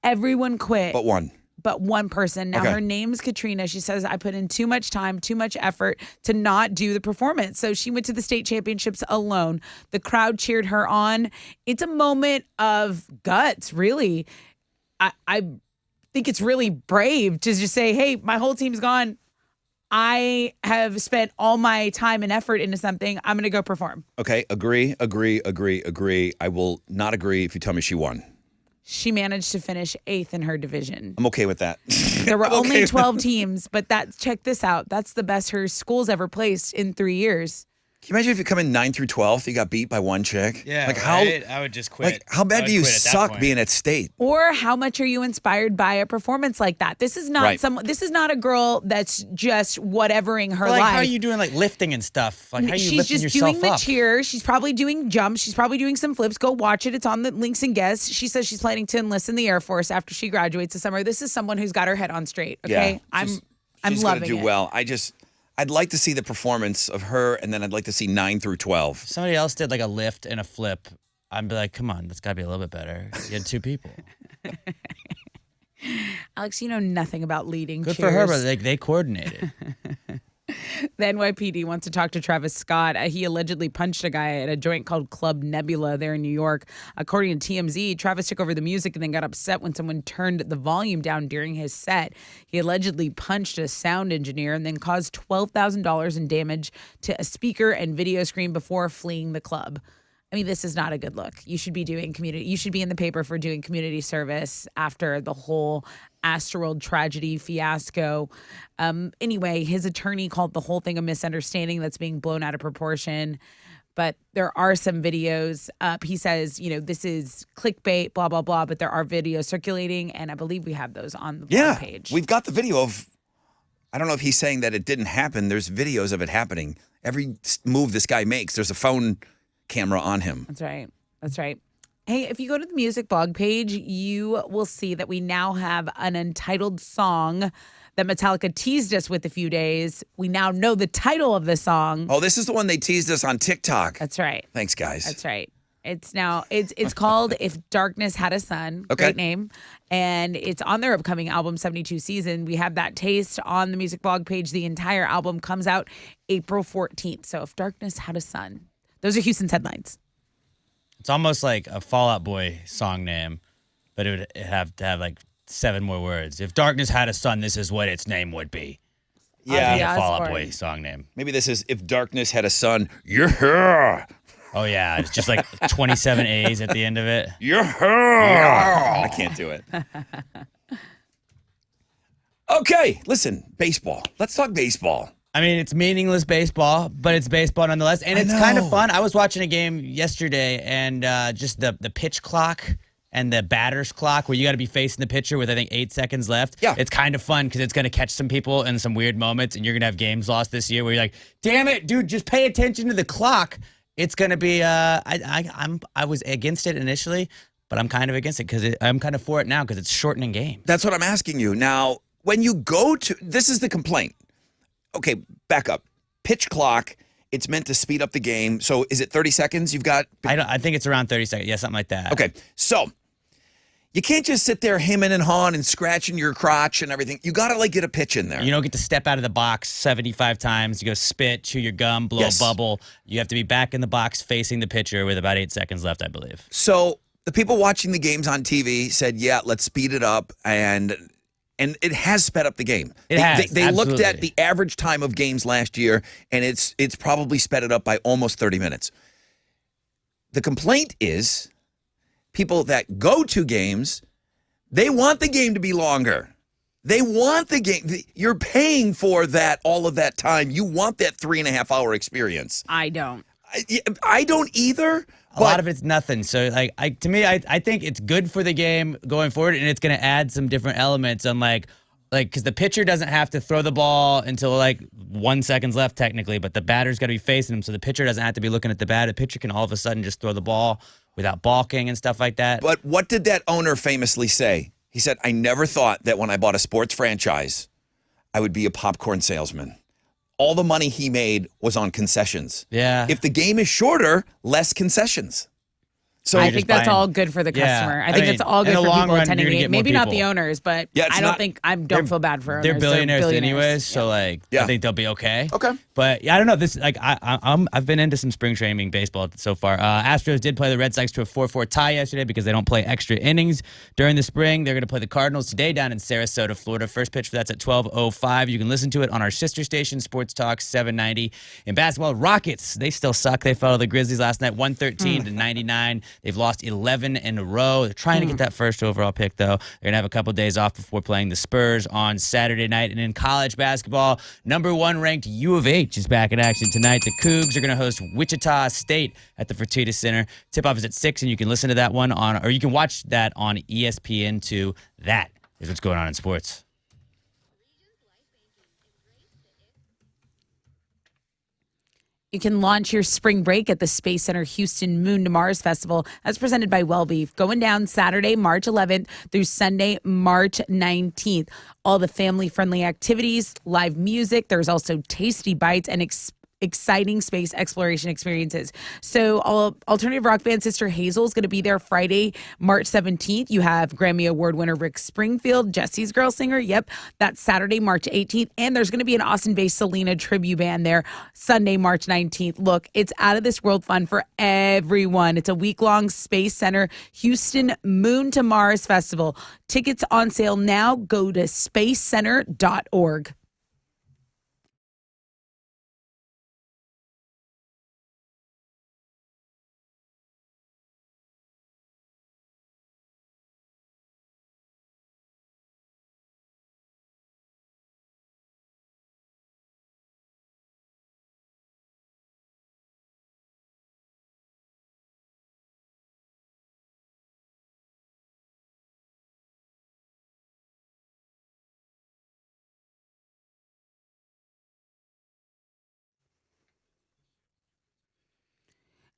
Everyone quit. But one person. Now, Her name's Katrina. She says, I put in too much time, too much effort to not do the performance. So she went to the state championships alone. The crowd cheered her on. It's a moment of guts, really. I think it's really brave to just say, hey, my whole team's gone. I have spent all my time and effort into something. I'm going to go perform. Okay, agree. I will not agree if you tell me she won. She managed to finish 8th in her division. I'm okay with that. There were only 12 teams, but check this out. That's the best her school's ever placed in 3 years. Can you imagine if you come in 9 through 12th, you got beat by one chick? Yeah, I would just quit. How bad do you suck being at state? Or how much are you inspired by a performance like that? This is not This is not a girl that's just whatevering her life. How are you doing lifting and stuff? How are you lifting yourself up? She's just doing the cheer. She's probably doing jumps. She's probably doing some flips. Go watch it. It's on the Links and Guests. She says she's planning to enlist in the Air Force after she graduates this summer. This is someone who's got her head on straight. Okay, yeah, I'm she's loving gonna do it. well. I'd like to see the performance of her, and then I'd like to see 9 through 12. If somebody else did a lift and a flip, I'd be like, come on, that's got to be a little bit better. You had 2 people. Alex, you know nothing about leading Good cheers. for her, but they coordinated. The NYPD wants to talk to Travis Scott. He allegedly punched a guy at a joint called Club Nebula there in New York. According to TMZ, Travis took over the music and then got upset when someone turned the volume down during his set. He allegedly punched a sound engineer and then caused $12,000 in damage to a speaker and video screen before fleeing the club. I mean, this is not a good look. You should be doing you should be in the paper for doing community service after the whole Astroworld tragedy fiasco. Anyway, his attorney called the whole thing a misunderstanding that's being blown out of proportion. But there are some videos up. He says, this is clickbait, blah, blah, blah. But there are videos circulating, and I believe we have those on the blog page. We've got the video of, I don't know if he's saying that it didn't happen. There's videos of it happening. Every move this guy makes, there's a phone camera on him. That's right. Hey, if you go to the music blog page, you will see that we now have an Untitled song that Metallica teased us with a few days. We now know the title of the song. Oh, this is the one they teased us on TikTok. That's right. Thanks, guys. That's right. It's called If Darkness Had a Sun. Okay. Great name. And it's on their upcoming album 72 Season. We have that taste on the music blog page. The entire album comes out April 14th. So If Darkness Had a Sun. Those are Houston's headlines. It's almost like a Fall Out Boy song name, but it would have to have like 7 more words. If darkness had a sun, this is what its name would be. Yeah. Ozzy A Fall Out Osbourne. Boy song name. Maybe this is If Darkness Had a Sun. Yeah. Oh yeah, it's just like 27 A's at the end of it. Yeah. I can't do it. Okay, listen, baseball. Let's talk baseball. I mean, it's meaningless baseball, but it's baseball nonetheless, and it's kind of fun. I was watching a game yesterday, and just the pitch clock and the batter's clock, where you got to be facing the pitcher with I think 8 seconds left. Yeah, it's kind of fun because it's going to catch some people in some weird moments, and you're going to have games lost this year where you're like, "Damn it, dude, just pay attention to the clock." It's going to be. I was against it initially, but I'm kind of against it because I'm kind of for it now because it's shortening games. That's what I'm asking you now. When you go to, this is the complaint. Okay, back up. Pitch clock. It's meant to speed up the game. So is it 30 seconds? You've got. I think it's around 30 seconds. Yeah, something like that. Okay, so you can't just sit there hemming and hawing and scratching your crotch and everything. You got to like get a pitch in there. You don't get to step out of the box 75 times. You go spit, chew your gum, blow a bubble. You have to be back in the box facing the pitcher with about 8 seconds left, I believe. So the people watching the games on TV said, yeah, let's speed it up. And it has sped up the game. They looked at the average time of games last year, and it's probably sped it up by almost 30 minutes. The complaint is people that go to games, they want the game to be longer. They want the game. You're paying for that, all of that time. You want that 3.5 hour experience. I don't. I don't either. A lot of it's nothing. So, to me, I think it's good for the game going forward, and it's going to add some different elements on because the pitcher doesn't have to throw the ball until 1 second left technically, but the batter's got to be facing him, so the pitcher doesn't have to be looking at the bat. The pitcher can all of a sudden just throw the ball without balking and stuff like that. But what did that owner famously say? He said, I never thought that when I bought a sports franchise, I would be a popcorn salesman. All the money he made was on concessions. Yeah. If the game is shorter, less concessions. So I think that's all good for the customer. I think it's all good for people attending the game. Maybe not the owners, but I don't feel bad for owners. They're billionaires anyways, so I think they'll be okay. Okay. But I don't know. This I've been into some spring training baseball so far. Astros did play the Red Sox to a 4-4 tie yesterday because they don't play extra innings during the spring. They're going to play the Cardinals today down in Sarasota, Florida. First pitch for that's at 12:05. You can listen to it on our sister station, Sports Talk 790. In basketball, Rockets, they still suck. They fell to the Grizzlies last night, 113-99. They've lost 11 in a row. They're trying to get that first overall pick, though. They're going to have a couple days off before playing the Spurs on Saturday night. And in college basketball, number 1 ranked U of H is back in action tonight. The Cougs are going to host Wichita State at the Fertitta Center. Tip-off is at 6, and you can listen to that one or you can watch that on ESPN2. That is what's going on in sports. You can launch your spring break at the Space Center Houston Moon to Mars Festival. That's presented by Well Beef. Going down Saturday, March 11th through Sunday, March 19th. All the family-friendly activities, live music. There's also tasty bites and exciting space exploration experiences. So alternative rock band Sister Hazel is going to be there Friday, March 17th. You have Grammy Award winner Rick Springfield, Jesse's Girl Singer. Yep, that's Saturday, March 18th. And there's going to be an Austin-based Selena tribute band there Sunday, March 19th. Look, it's out of this world fun for everyone. It's a week-long Space Center Houston Moon to Mars Festival. Tickets on sale now. Go to spacecenter.org.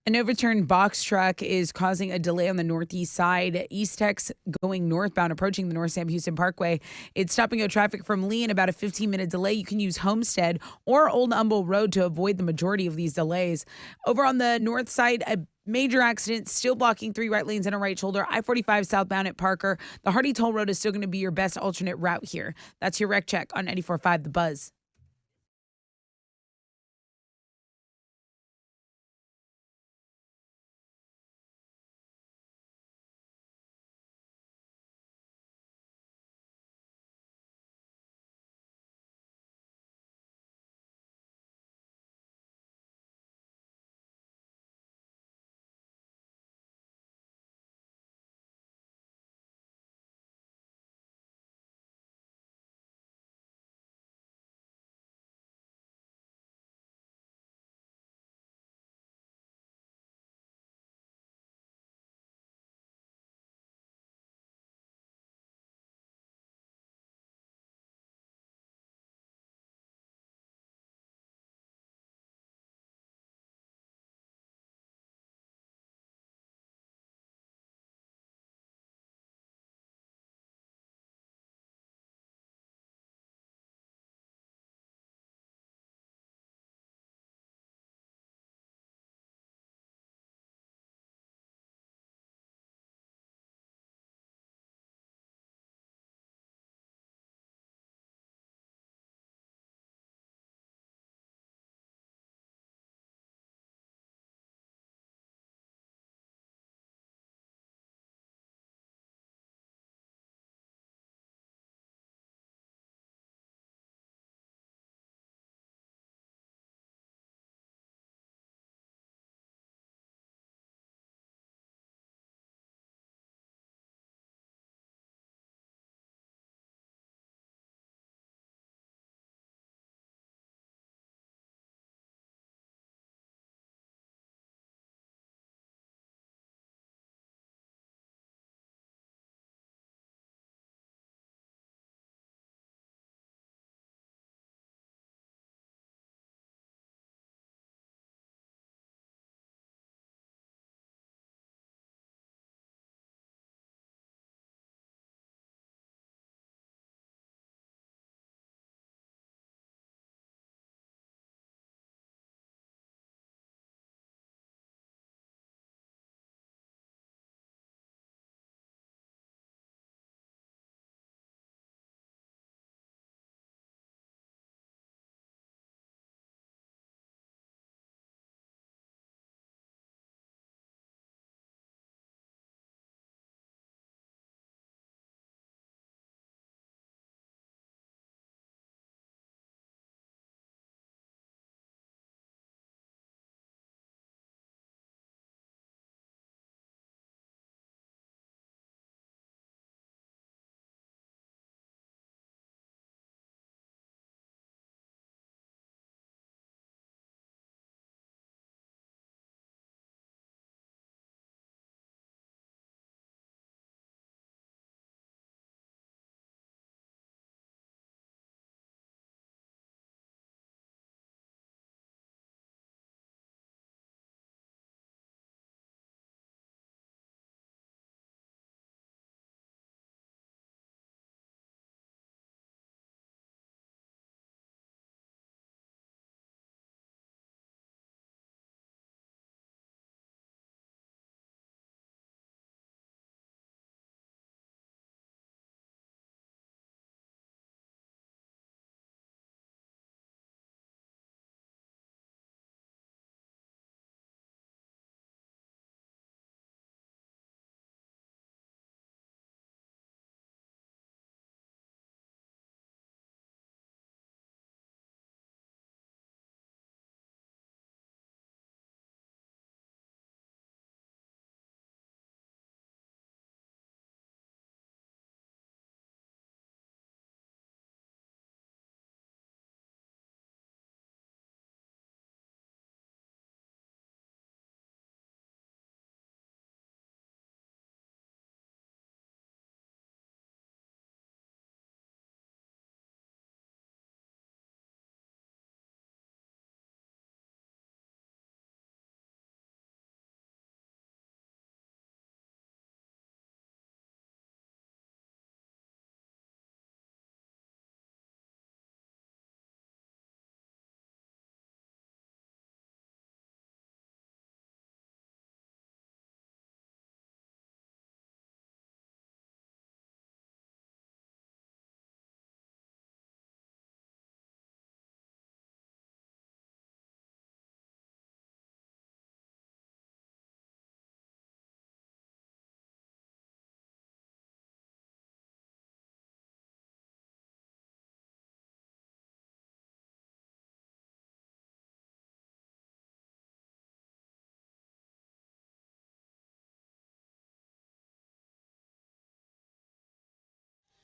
An overturned box truck is causing a delay on the northeast side. East Tex going northbound, approaching the North Sam Houston Parkway. It's stopping traffic from Lee in about a 15-minute delay. You can use Homestead or Old Humble Road to avoid the majority of these delays. Over on the north side, a major accident still blocking 3 right lanes and a right shoulder. I-45 southbound at Parker. The Hardy Toll Road is still going to be your best alternate route here. That's your wreck check on 94.5 The Buzz.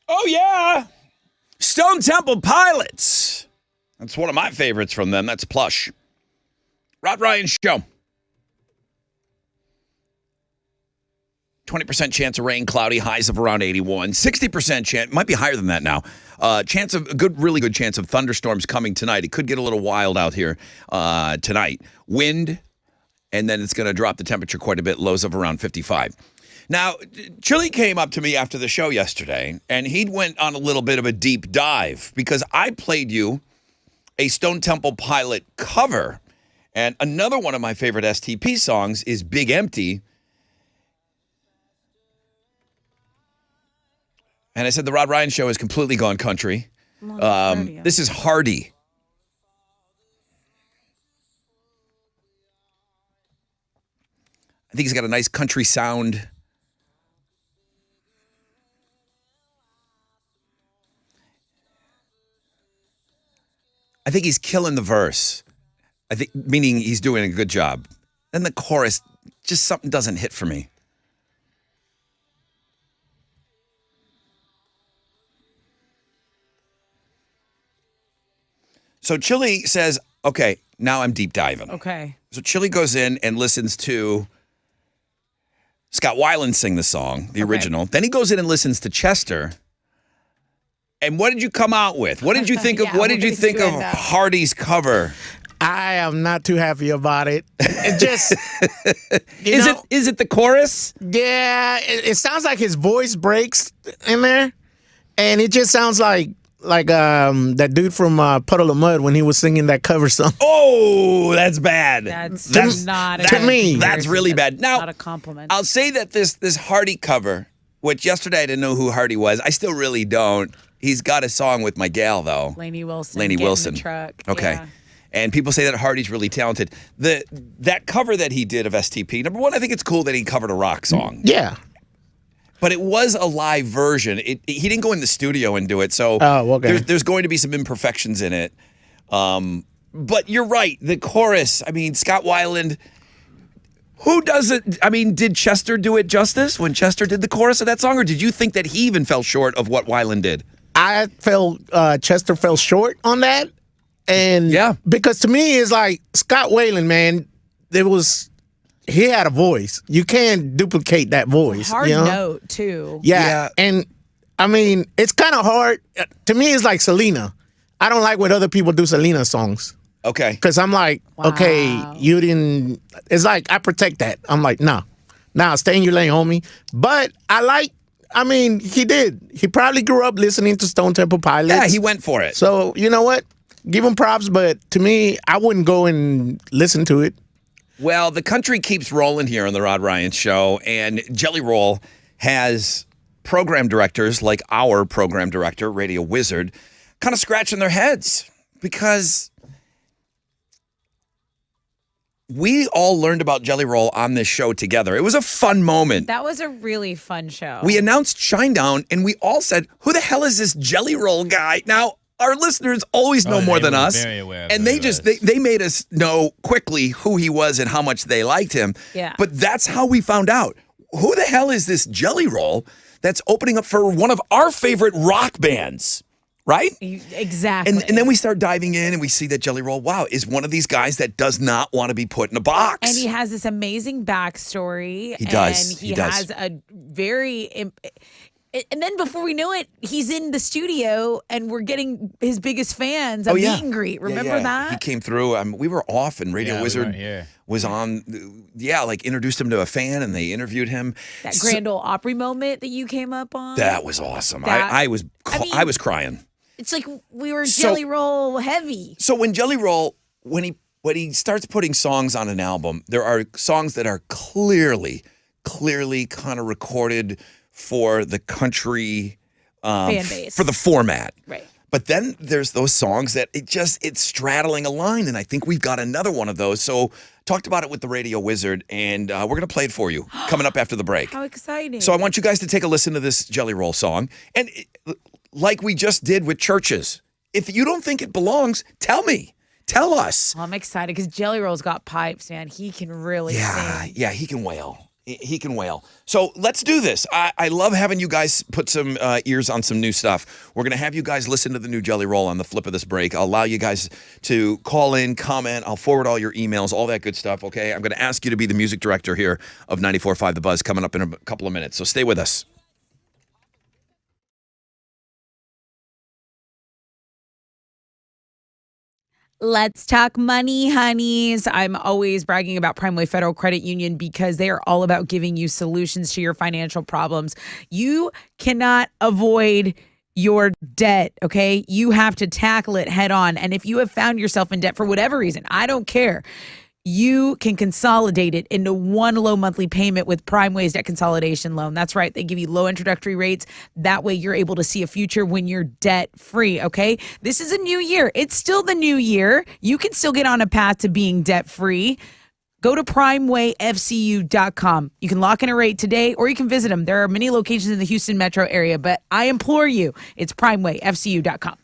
Oh, yeah. Stone Temple Pilots. That's one of my favorites from them. That's Plush. Rod Ryan Show. 20% chance of rain, cloudy, highs of around 81. 60% chance, might be higher than that now. Really good chance of thunderstorms coming tonight. It could get a little wild out here tonight. Wind, and then it's going to drop the temperature quite a bit, lows of around 55. Now, Chili came up to me after the show yesterday, and he went on a little bit of a deep dive because I played you a Stone Temple Pilot cover, and another one of my favorite STP songs is Big Empty. And I said the Rod Ryan Show has completely gone country. This is Hardy. I think he's got a nice country sound. I think he's killing the verse. Meaning he's doing a good job. Then the chorus, just something doesn't hit for me. So Chili says, okay, now I'm deep diving. Okay. So Chili goes in and listens to Scott Weiland sing the song, the original. Then he goes in and listens to Chester. And what did you come out with? What did you think of Hardy's cover? I am not too happy about it. It just Is it the chorus? Yeah, it sounds like his voice breaks in there. And it just sounds like that dude from Puddle of Mud when he was singing that cover song. Oh, that's bad. That's not to me. That's really bad. Now, not a compliment. I'll say that this Hardy cover, which yesterday I didn't know who Hardy was. I still really don't. He's got a song with my gal though. Lainey Wilson. Lainey Get in Wilson. the truck. Okay. Yeah. And people say that Hardy's really talented. That cover that he did of STP, number one, I think it's cool that he covered a rock song. Yeah. But it was a live version. He didn't go in the studio and do it, so there's going to be some imperfections in it. But you're right. The chorus, I mean, Scott Weiland, who does it? I mean, did Chester do it justice when Chester did the chorus of that song, or did you think that he even fell short of what Weiland did? I felt Chester fell short on that. And because to me, it's like Scott Weiland, man, he had a voice. You can't duplicate that voice. Hard note, too. Yeah. And, I mean, it's kind of hard. To me, it's like Selena. I don't like when other people do Selena songs. Okay. Because I'm like, okay, you didn't. It's like, I protect that. I'm like, nah, stay in your lane, homie. But he did. He probably grew up listening to Stone Temple Pilots. Yeah, he went for it. So, you know what? Give him props. But to me, I wouldn't go and listen to it. Well, the country keeps rolling here on the Rod Ryan Show, and Jelly Roll has program directors like our program director, Radio Wizard, kind of scratching their heads because we all learned about Jelly Roll on this show together. It was a fun moment. That was a really fun show. We announced Shinedown, and we all said, who the hell is this Jelly Roll guy? Now, our listeners always know more than us. Very aware of and who they made us know quickly who he was and how much they liked him. Yeah. But that's how we found out. Who the hell is this Jelly Roll that's opening up for one of our favorite rock bands? Right? Exactly. And then we start diving in and we see that Jelly Roll, is one of these guys that does not want to be put in a box. And he has this amazing backstory. He does. And he has a very... And then before we know it, he's in the studio and we're getting his biggest fans, meet and greet. Remember that? He came through. We were off and Radio Wizard was on. Introduced him to a fan and they interviewed him. That Grand Ole Opry moment that you came up on. That was awesome. I was crying. It's like we were Jelly Roll heavy. So when Jelly Roll, when he starts putting songs on an album, there are songs that are clearly kind of recorded for the country fan base, for the format. Right. But then there's those songs that it's straddling a line, and I think we've got another one of those. So talked about it with the Radio Wizard, and we're going to play it for you coming up after the break. How exciting. So I want you guys to take a listen to this Jelly Roll song. And like we just did with Churches, if you don't think it belongs, tell me. Tell us. Well, I'm excited because Jelly Roll's got pipes, man. He can really sing. Yeah, he can wail. He can wail. So let's do this. I love having you guys put some ears on some new stuff. We're going to have you guys listen to the new Jelly Roll on the flip of this break. I'll allow you guys to call in, comment. I'll forward all your emails, all that good stuff, okay? I'm going to ask you to be the music director here of 94.5 The Buzz coming up in a couple of minutes. So stay with us. Let's talk money, honeys. I'm always bragging about Primeway Federal Credit Union because they are all about giving you solutions to your financial problems. You cannot avoid your debt, okay? You have to tackle it head on. And if you have found yourself in debt for whatever reason, I don't care. You can consolidate it into one low monthly payment with Primeway's debt consolidation loan. That's right. They give you low introductory rates. That way you're able to see a future when you're debt free. Okay. This is a new year. It's still the new year. You can still get on a path to being debt free. Go to primewayfcu.com. You can lock in a rate today or you can visit them. There are many locations in the Houston metro area, but I implore you, it's primewayfcu.com.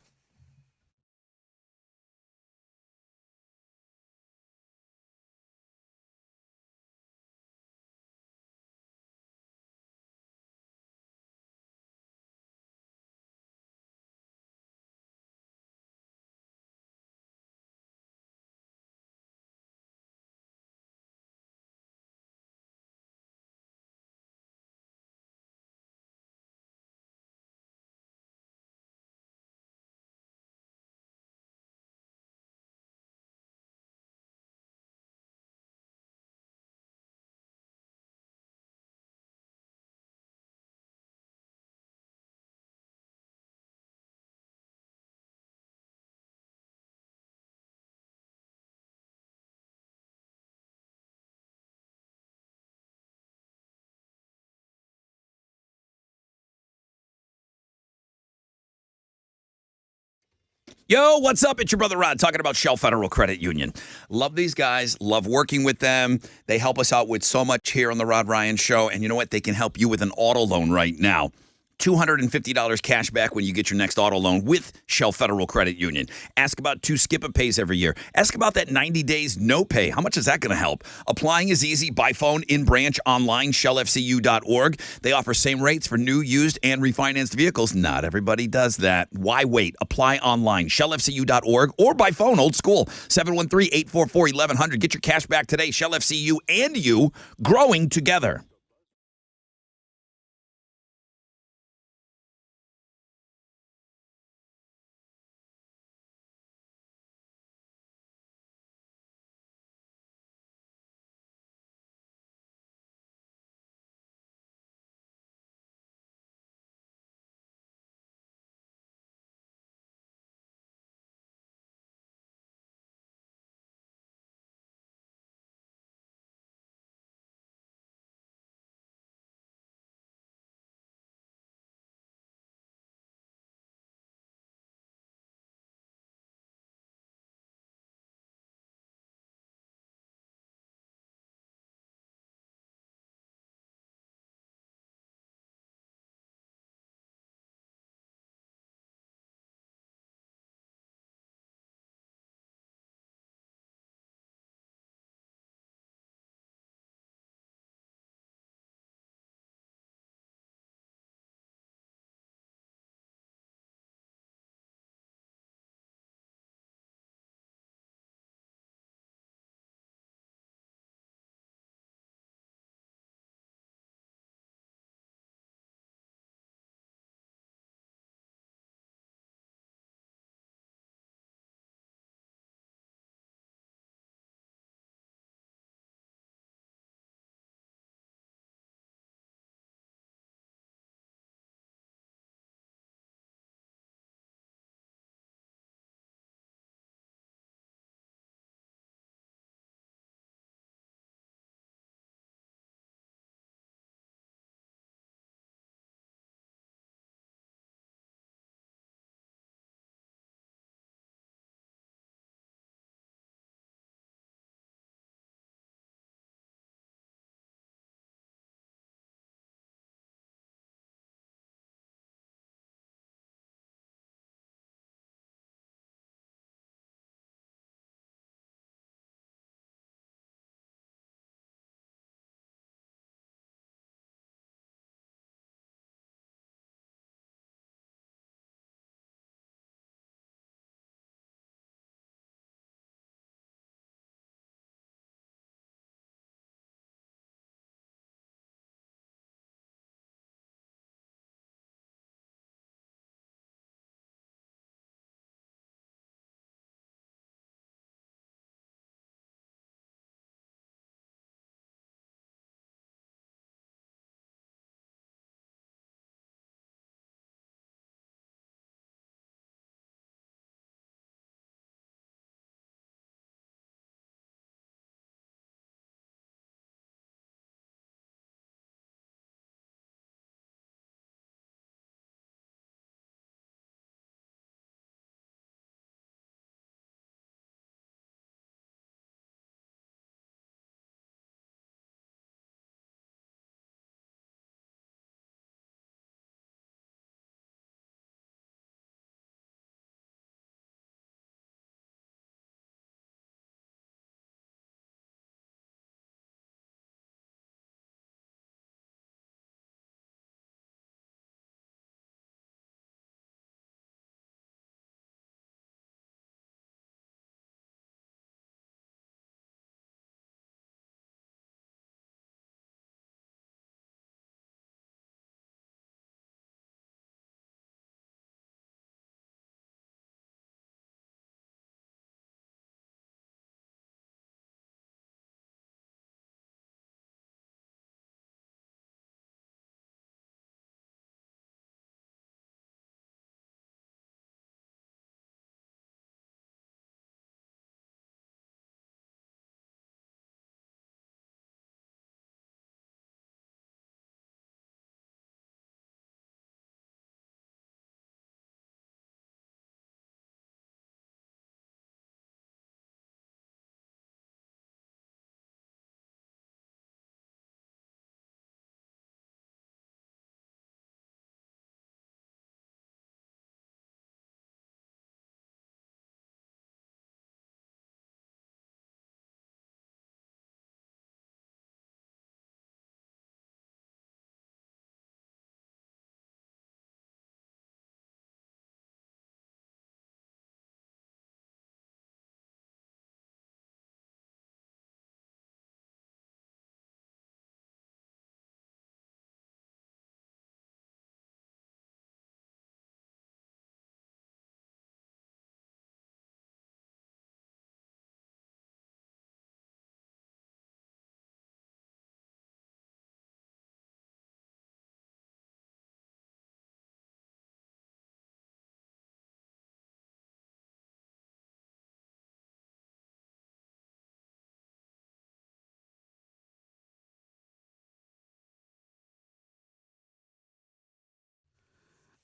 Yo, what's up? It's your brother Rod talking about Shell Federal Credit Union. Love these guys. Love working with them. They help us out with so much here on the Rod Ryan Show. And you know what? They can help you with an auto loan right now. $250 cash back when you get your next auto loan with Shell Federal Credit Union. Ask about 2 skip-a-pays every year. Ask about that 90 days no pay. How much is that going to help? Applying is easy. By phone, in branch, online, shellfcu.org. They offer same rates for new, used, and refinanced vehicles. Not everybody does that. Why wait? Apply online, shellfcu.org, or by phone, old school, 713-844-1100. Get your cash back today. Shell FCU and you growing together.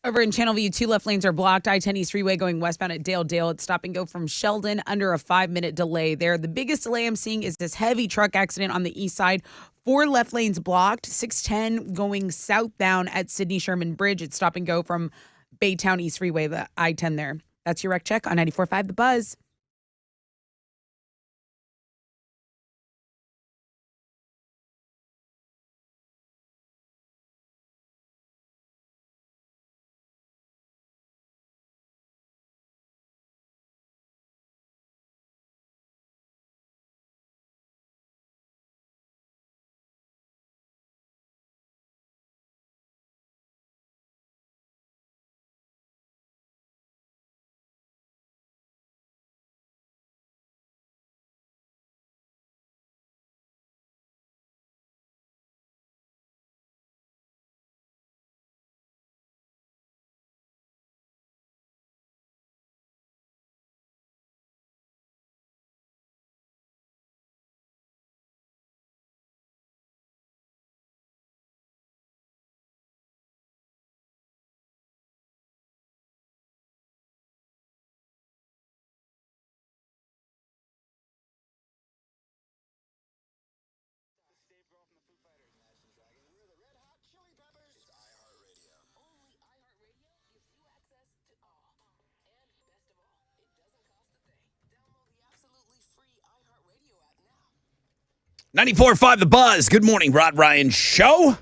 Over in Channelview, 2 left lanes are blocked. I-10 East Freeway going westbound at Dale. It's stop and go from Sheldon, under a 5-minute delay there. The biggest delay I'm seeing is this heavy truck accident on the east side. 4 left lanes blocked. 610 going southbound at Sidney Sherman Bridge. It's stop and go from Baytown East Freeway, the I-10 there. That's your Rec Check on 94.5 The Buzz. Now. 94.5 The Buzz. Good morning, Rod Ryan Show.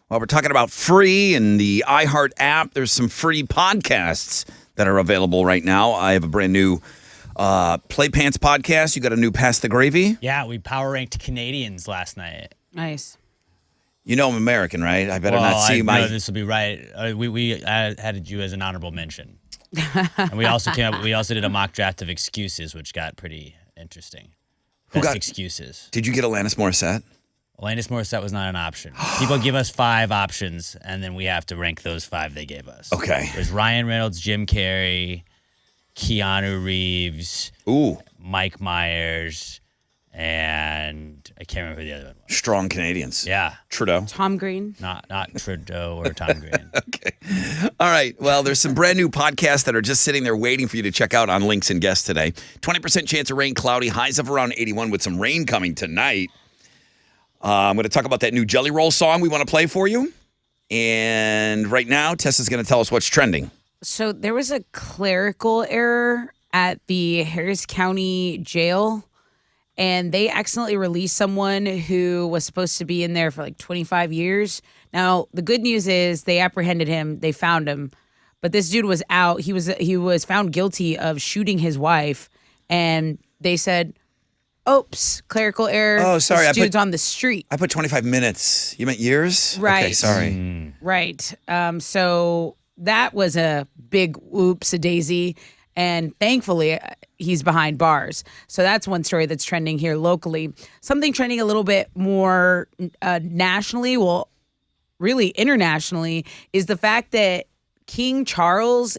Well, we're talking about free and the iHeart app. There's some free podcasts that are available right now. I have a brand new Play Pants podcast. You got a new Pass the Gravy? Yeah, we power ranked Canadians last night. Nice. You know I'm American, right? I better not see my... No, this will be right. We added you as an honorable mention. And we also did a mock draft of excuses, which got pretty interesting. Best excuses. Did you get Alanis Morissette? Alanis Morissette was not an option. People give us 5 options, and then we have to rank those 5 they gave us. Okay. There's Ryan Reynolds, Jim Carrey, Keanu Reeves, Mike Myers, and I can't remember who the other one was. Strong Canadians. Yeah. Trudeau. Tom Green. Not Trudeau or Tom Green. Okay. All right. Well, there's some brand new podcasts that are just sitting there waiting for you to check out on Links and Guests today. 20% chance of rain, cloudy, highs of around 81 with some rain coming tonight. I'm going to talk about that new Jelly Roll song we want to play for you. And right now, Tessa's going to tell us what's trending. So there was a clerical error at the Harris County Jail, and they accidentally released someone who was supposed to be in there for like 25 years. Now, the good news is they apprehended him. They found him. But this dude was out. He was found guilty of shooting his wife, and they said, oops, clerical error. Oh, sorry. This dude's on the street. I put 25 minutes. You meant years? Right. Okay, sorry. Right. So that was a big oops-a-daisy. And thankfully, he's behind bars. So that's one story that's trending here locally. Something trending a little bit more nationally, well, really internationally, is the fact that King Charles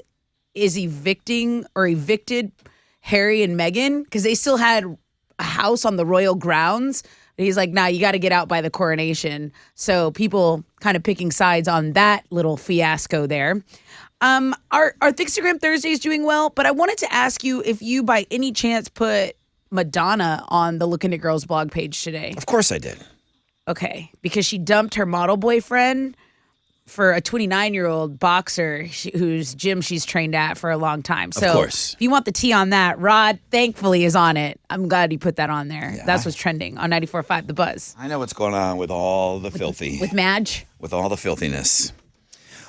is evicted Harry and Meghan because they still had a house on the royal grounds. He's like, nah, you got to get out by the coronation. So people kind of picking sides on that little fiasco there. Our Thickstagram Thursday is doing well, but I wanted to ask you if you by any chance put Madonna on the Looking at Girls blog page today. Of course I did. Okay, because she dumped her model boyfriend for a 29-year-old boxer whose gym she's trained at for a long time. So of course. If you want the tea on that, Rod thankfully is on it. I'm glad he put that on there. Yeah. That's what's trending on 94.5 The Buzz. I know what's going on with all the filthy. With Madge? With all the filthiness.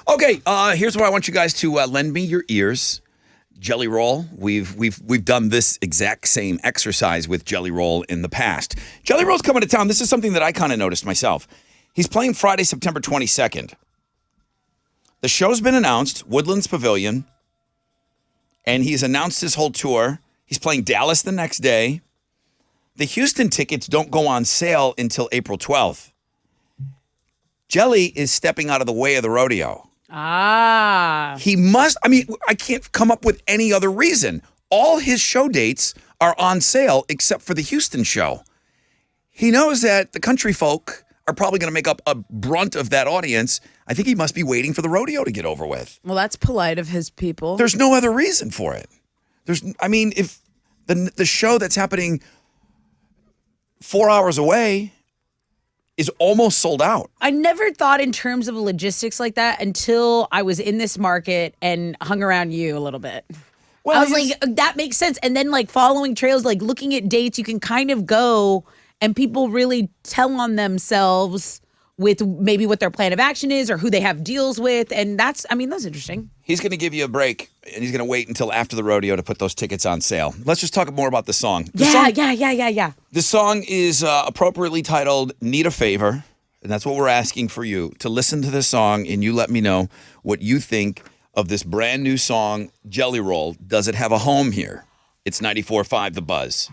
Okay, here's what I want you guys to lend me your ears. Jelly Roll. We've done this exact same exercise with Jelly Roll in the past. Jelly Roll's coming to town. This is something that I kind of noticed myself. He's playing Friday, September 22nd. The show's been announced, Woodlands Pavilion, and he's announced his whole tour. He's playing Dallas the next day. The Houston tickets don't go on sale until April 12th. Jelly is stepping out of the way of the rodeo. He must, I can't come up with any other reason. All his show dates are on sale except for the Houston show. He knows that the country folk are probably going to make up a brunt of that audience. I think he must be waiting for the rodeo to get over with. Well, that's polite of his people. There's no other reason for it. If the show that's happening 4 hours away is almost sold out. I never thought in terms of logistics like that until I was in this market and hung around you a little bit. Well, I was like, that makes sense. And then like following trails, like looking at dates, you can kind of go and people really tell on themselves with maybe what their plan of action is or who they have deals with. And that's interesting. He's going to give you a break, and he's going to wait until after the rodeo to put those tickets on sale. Let's just talk more about the song. Yeah. The song is appropriately titled Need a Favor, and that's what we're asking for you, to listen to this song, and you let me know what you think of this brand new song, Jelly Roll. Does it have a home here? It's 94.5 The Buzz.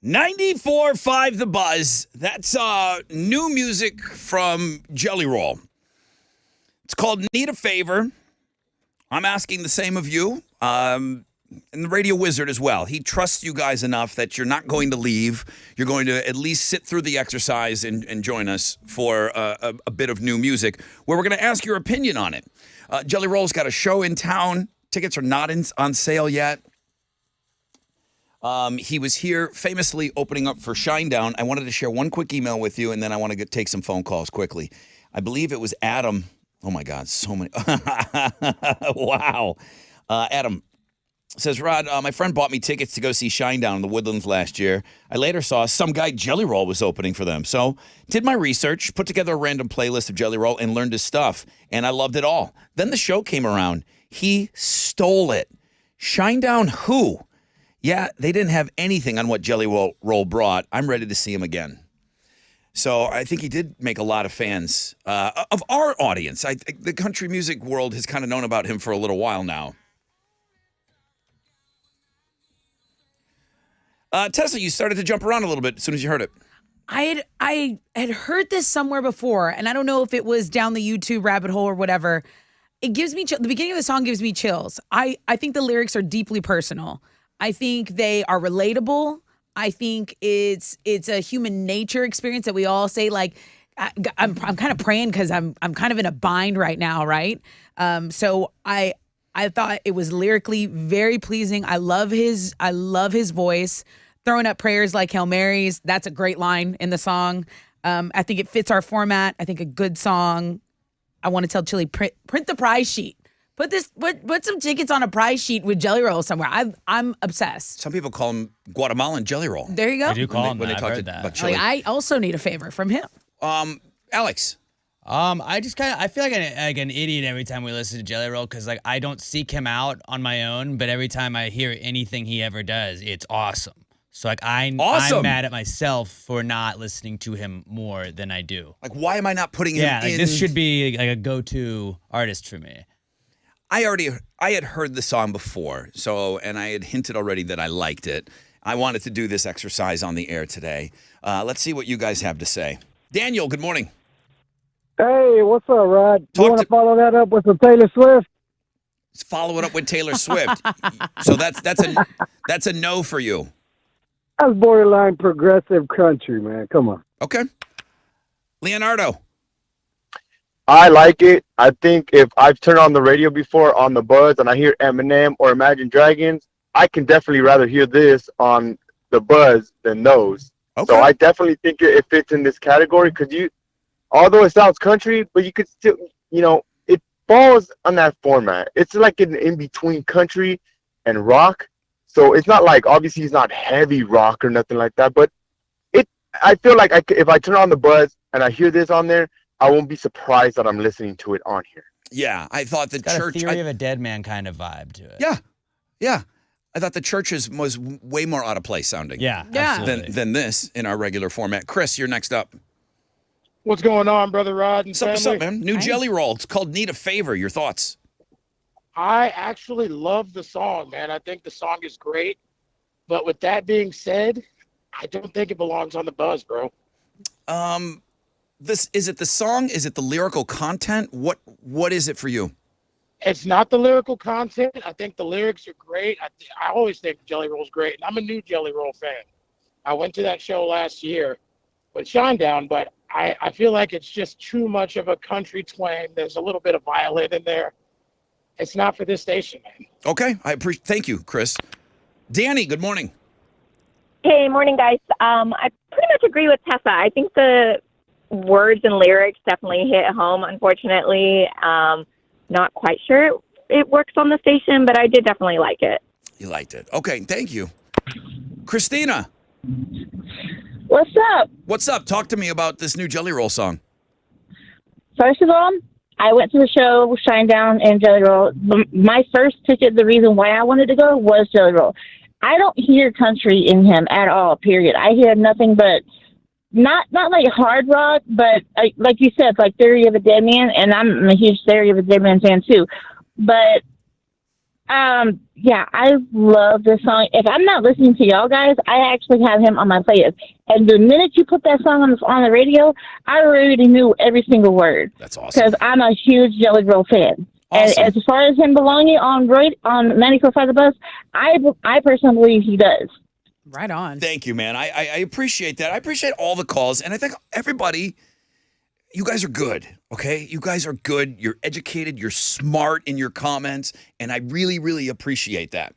$94.5 The Buzz. That's new music from Jelly Roll. It's called Need a Favor. I'm asking the same of you. And the Radio Wizard as well. He trusts you guys enough that you're not going to leave. You're going to at least sit through the exercise and join us for a bit of new music where we're going to ask your opinion on it. Jelly Roll's got a show in town. Tickets are not on sale yet. He was here famously opening up for Shinedown. I wanted to share one quick email with you, and then I want to take some phone calls quickly. I believe it was Adam. Oh, my God, so many. Wow. Adam says, Rod, my friend bought me tickets to go see Shinedown in the Woodlands last year. I later saw some guy Jelly Roll was opening for them. So did my research, put together a random playlist of Jelly Roll, and learned his stuff. And I loved it all. Then the show came around. He stole it. Shinedown who? Yeah, they didn't have anything on what Jelly Roll brought. I'm ready to see him again. So I think he did make a lot of fans of our audience. I think the country music world has kind of known about him for a little while now. Tessa, you started to jump around a little bit as soon as you heard it. I had heard this somewhere before, and I don't know if it was down the YouTube rabbit hole or whatever. It gives me the beginning of the song gives me chills. I think the lyrics are deeply personal. I think they are relatable. I think it's a human nature experience that we all say, like, I'm kind of praying because I'm kind of in a bind right now, right? So I thought it was lyrically very pleasing. I love his voice. Throwing up prayers like Hail Marys, that's a great line in the song. I think it fits our format. I think a good song. I want to tell Chili, print the prize sheet. Put some tickets on a prize sheet with Jelly Roll somewhere. I'm obsessed. Some people call him Guatemalan Jelly Roll. There you go. I do call him when that. they I've talk heard that. about Chili. Like, I also need a favor from him. Alex. I just I feel like an idiot every time we listen to Jelly Roll because like I don't seek him out on my own, but every time I hear anything he ever does, it's awesome. So like I'm mad at myself for not listening to him more than I do. Like, why am I not putting him Yeah, like in? this should be like a go-to artist for me. I had heard the song before, and I had hinted already that I liked it. I wanted to do this exercise on the air today. Let's see what you guys have to say. Daniel, good morning. Hey, what's up, Rod? Talk You want to- to follow that up with some Taylor Swift? Let's follow it up with Taylor Swift. So that's a no for you. That's borderline progressive country, man. Come on. Okay. Leonardo. I like it. I think if I've turned on the radio before on the Buzz and I hear Eminem or Imagine Dragons, I can definitely rather hear this on the Buzz than those. Okay. So I definitely think it fits in this category because although it sounds country, but you could still, it falls on that format. It's like an in-between country and rock. So it's not like, obviously it's not heavy rock or nothing like that, but I feel like if I turn on the Buzz and I hear this on there, I won't be surprised that I'm listening to it on here. Yeah, I thought the Got church. a Theory of a Dead Man kind of vibe to it. Yeah. I thought the church was way more out of place sounding. Yeah. Than this in our regular format. Chris, you're next up. What's going on, Brother Rod and What's family? up, man? New Jelly Roll. It's called Need a Favor. Your thoughts? I actually love the song, man. I think the song is great. But with that being said, I don't think it belongs on the Buzz, bro. Is it the song? Is it the lyrical content? What is it for you? It's not the lyrical content. I think the lyrics are great. I always think Jelly Roll's great. And I'm a new Jelly Roll fan. I went to that show last year with Shinedown, but I feel like it's just too much of a country twang. There's a little bit of violin in there. It's not for this station, man. Okay. Thank you, Chris. Danny, good morning. Hey, morning, guys. I pretty much agree with Tessa. I think the words and lyrics definitely hit home. Unfortunately, not quite sure it works on the station, but I did definitely like it. You liked it. Okay, thank you. Christina. What's up? What's up? Talk to me about this new Jelly Roll song. First of all, I went to the show, Shinedown and Jelly Roll. My first ticket, the reason why I wanted to go was Jelly Roll. I don't hear country in him at all, period. I hear nothing but, not like hard rock, but like you said, like Theory of a Dead Man, and I'm a huge Theory of a Dead Man fan too. But, yeah, I love this song. If I'm not listening to y'all guys, I actually have him on my playlist. And the minute you put that song on the radio, I already knew every single word. That's awesome. Because I'm a huge Jelly Roll fan. Awesome. And as far as him belonging on 94.5 The Buzz, I personally believe he does. Right on. Thank you, man. I appreciate that. I appreciate all the calls, and I think everybody, you guys are good, okay? You guys are good. You're educated. You're smart in your comments, and I really, really appreciate that.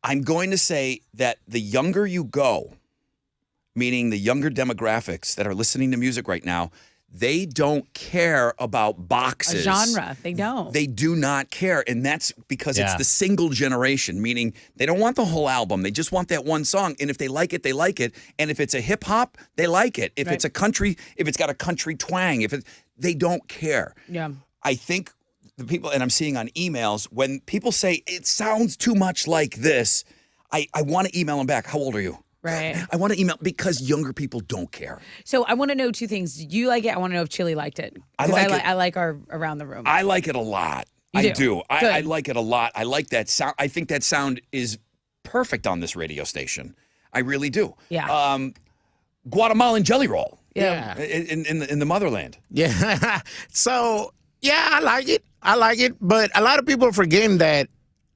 I'm going to say that the younger you go, meaning the younger demographics that are listening to music right now, they don't care about boxes. A genre. They don't. They do not care. And that's because it's Yeah. the single generation, meaning they don't want the whole album. They just want that one song. And if they like it, they like it. And if it's a hip hop, they like it. If Right. it's a country, if it's got a country twang, they don't care. Yeah. I think the people, and I'm seeing on emails, when people say it sounds too much like this, I want to email them back. How old are you? Right. I want to email because younger people don't care. So I want to know two things. Did you like it? I want to know if Chili liked it. I 'Cause like it. I like our around the room. I like it a lot. You I do? do. I Good. like it a lot. I like that sound. I think that sound is perfect on this radio station. I really do. Yeah. Guatemalan jelly roll. Yeah. In the motherland. Yeah. So, yeah, I like it. I like it. But a lot of people are forgetting that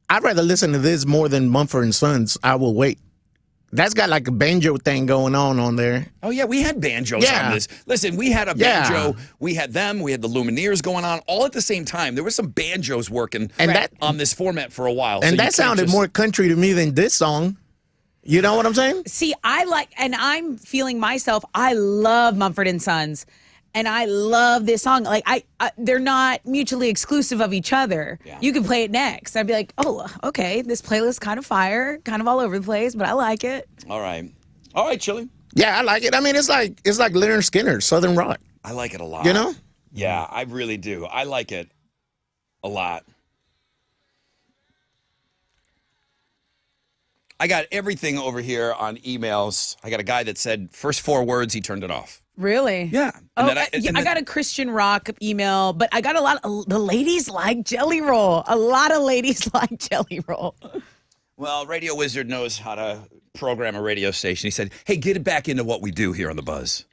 I'd rather listen to this more than Mumford & Sons. I Will Wait. That's got like a banjo thing going on there. Oh, yeah, we had banjos on this. Listen, we had a banjo. We had them. We had the Lumineers going on all at the same time. There were some banjos working on this format for a while. And that sounded more country to me than this song. You know what I'm saying? See, and I'm feeling myself. I love Mumford & Sons, and I love this song. Like, they're not mutually exclusive of each other. Yeah. You can play it next. I'd be like, oh, okay, this playlist kind of fire, kind of all over the place, but I like it. All right, Chili. Yeah, I like it. I mean, it's like Leonard Skinner, Southern rock. I like it a lot. You know? Yeah, I really do. I like it a lot. I got everything over here on emails. I got a guy that said first 4 words, he turned it off. Really? Yeah. I got a Christian rock email, but I got a lot of the ladies like Jelly Roll. A lot of ladies like Jelly Roll. Well, Radio Wizard knows how to program a radio station. He said, hey, get it back into what we do here on The Buzz.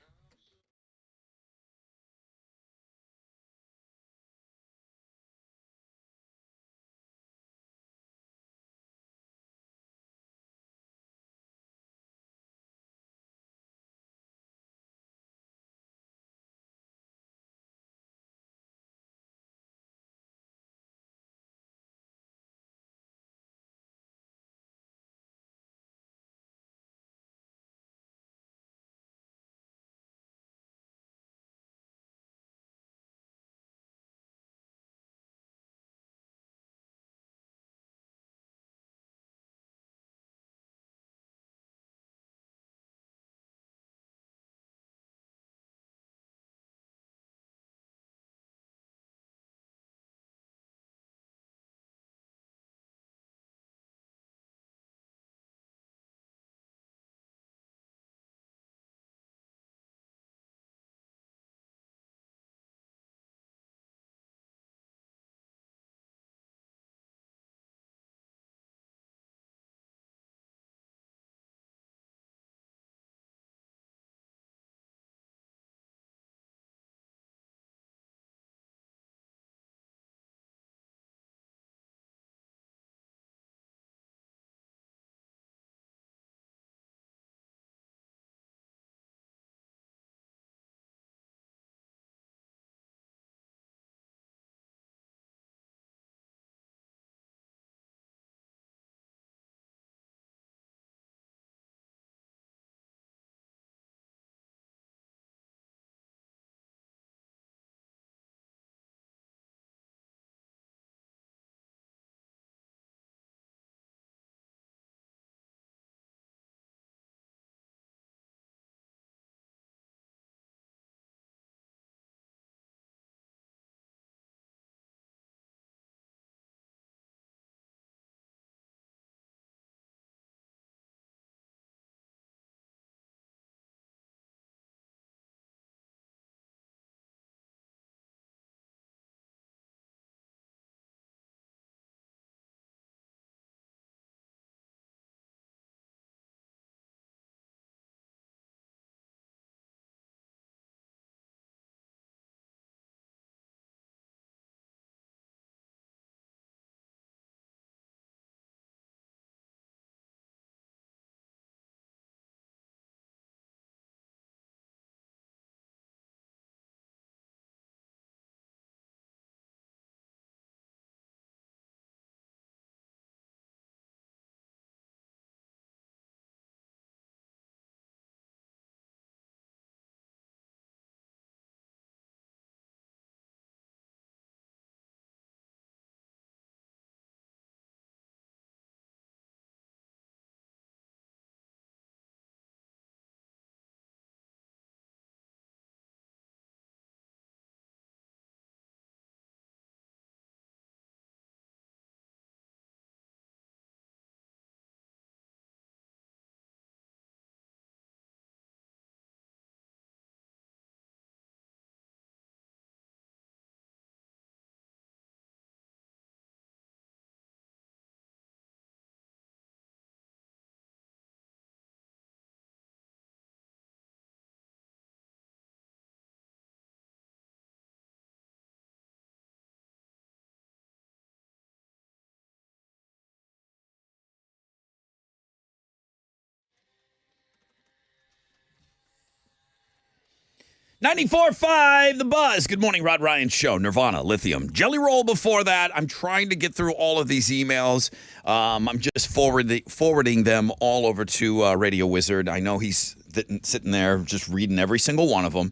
94.5 The Buzz. Good morning, Rod Ryan Show. Nirvana, Lithium. Jelly Roll before that. I'm trying to get through all of these emails. I'm just forwarding them all over to Radio Wizard. I know he's sitting there just reading every single one of them.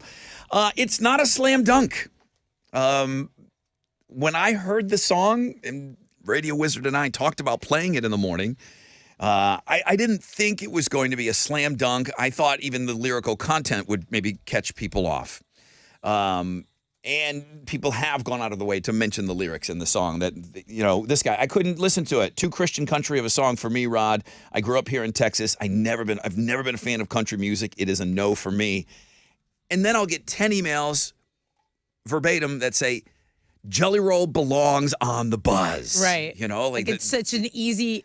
It's not a slam dunk. When I heard the song, and Radio Wizard and I talked about playing it in the morning, I didn't think it was going to be a slam dunk. I thought even the lyrical content would maybe catch people off. And people have gone out of the way to mention the lyrics in the song that, this guy, I couldn't listen to it. Too Christian country of a song for me, Rod. I grew up here in Texas. I've never been a fan of country music. It is a no for me. And then I'll get 10 emails verbatim that say, Jelly Roll belongs on the Buzz. Right. It's such an easy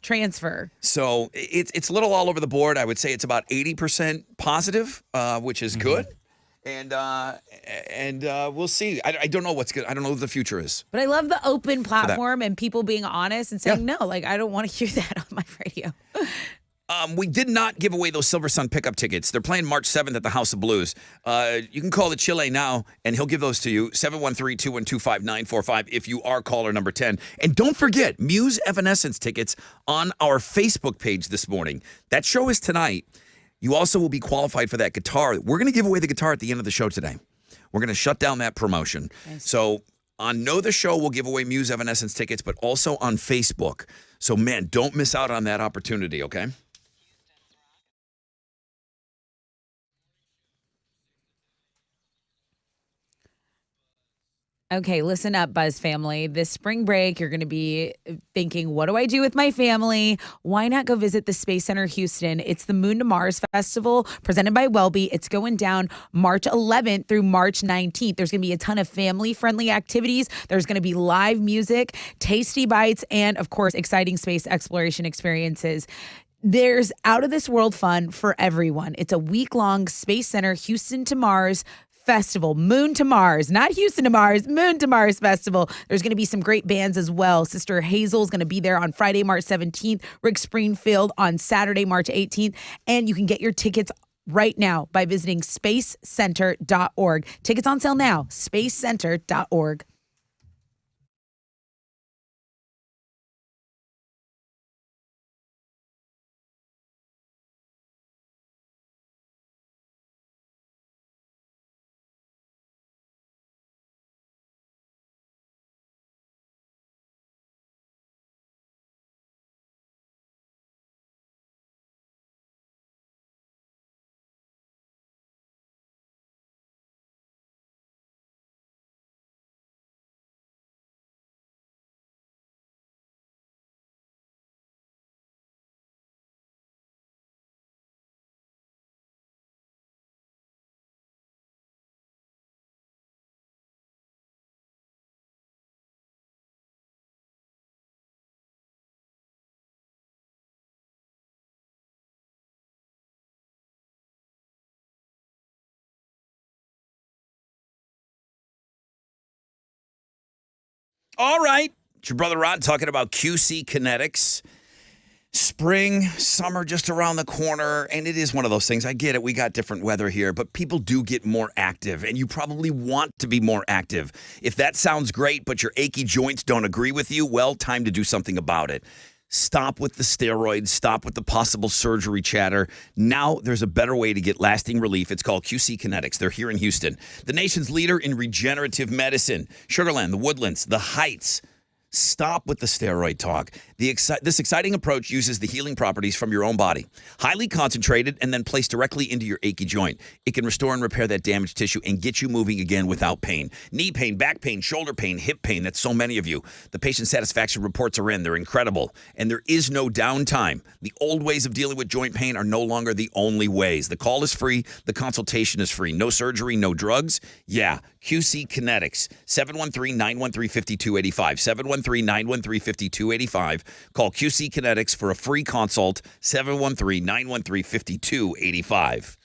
transfer. So it's a little all over the board. I would say it's about 80% positive, which is good. And we'll see. I don't know what's good. I don't know what the future is. But I love the open platform and people being honest and saying, no, I don't want to hear that on my radio. We did not give away those Silver Sun pickup tickets. They're playing March 7th at the House of Blues. You can call the Chile now, and he'll give those to you, 713-212-5945 if you are caller number 10. And don't forget, Muse Evanescence tickets on our Facebook page this morning. That show is tonight. You also will be qualified for that guitar. We're going to give away the guitar at the end of the show today. We're going to shut down that promotion. Nice. So on Know the Show, we'll give away Muse Evanescence tickets, but also on Facebook. So, man, don't miss out on that opportunity, okay? Okay, listen up, Buzz family. This spring break, you're going to be thinking, what do I do with my family? Why not go visit the Space Center Houston? It's the Moon to Mars Festival presented by Welby. It's going down March 11th through March 19th. There's going to be a ton of family-friendly activities. There's going to be live music, tasty bites, and, of course, exciting space exploration experiences. There's out-of-this-world fun for everyone. It's a week-long Space Center Houston to Mars Festival, Moon to Mars, not Houston to Mars, Moon to Mars Festival. There's going to be some great bands as well. Sister Hazel's going to be there on Friday, March 17th, Rick Springfield on Saturday, March 18th, and you can get your tickets right now by visiting spacecenter.org. Tickets on sale now, spacecenter.org. All right. It's your brother Rod talking about QC Kinetics. Spring, summer just around the corner, and it is one of those things. I get it. We got different weather here, but people do get more active, and you probably want to be more active. If that sounds great, but your achy joints don't agree with you, well, time to do something about it. Stop with the steroids. Stop with the possible surgery chatter. Now there's a better way to get lasting relief. It's called QC Kinetics. They're here in Houston. The nation's leader in regenerative medicine. Sugarland, the Woodlands, the Heights. Stop with the steroid talk. This exciting approach uses the healing properties from your own body, highly concentrated and then placed directly into your achy joint. It can restore and repair that damaged tissue and get you moving again without pain. Knee pain, back pain, shoulder pain, hip pain. That's so many of you. The patient satisfaction reports are in. They're incredible. And there is no downtime. The old ways of dealing with joint pain are no longer the only ways. The call is free. The consultation is free. No surgery, no drugs. Yeah. QC Kinetics, 713-913-5285, 713-913-5285. Call QC Kinetics for a free consult, 713-913-5285.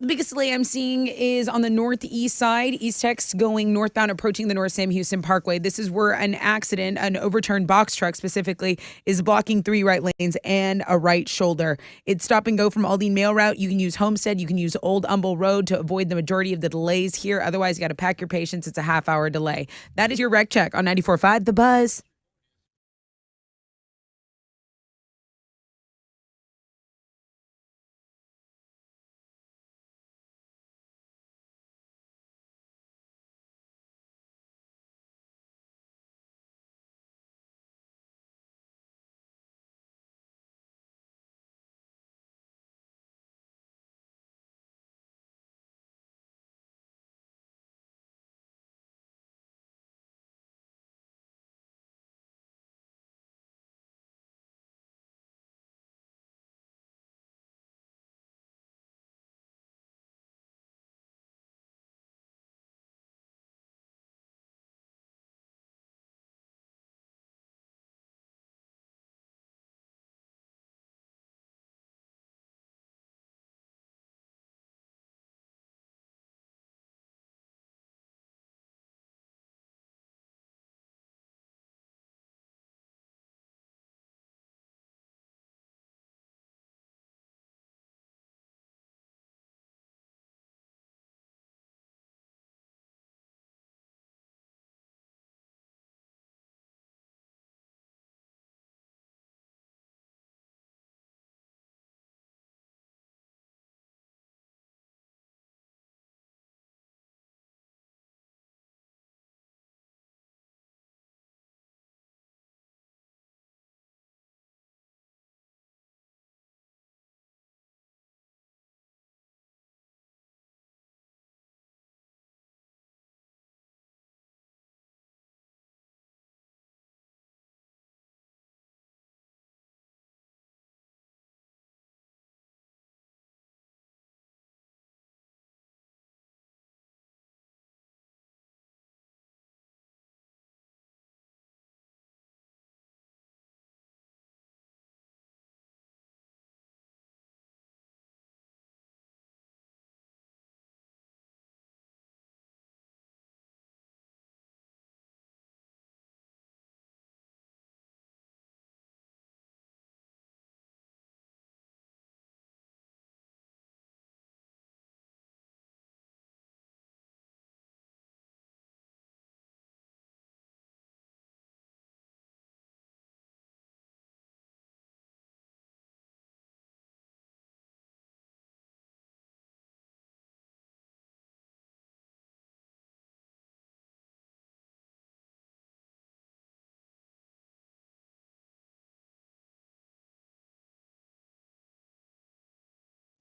The biggest delay I'm seeing is on the northeast side, East Tex going northbound, approaching the North Sam Houston Parkway. This is where an accident, an overturned box truck specifically, is blocking 3 right lanes and a right shoulder. It's stop and go from Aldine Mail Route. You can use Homestead. You can use Old Humble Road to avoid the majority of the delays here. Otherwise, you got to pack your patience. It's a half-hour delay. That is your wreck check on 94.5 The Buzz.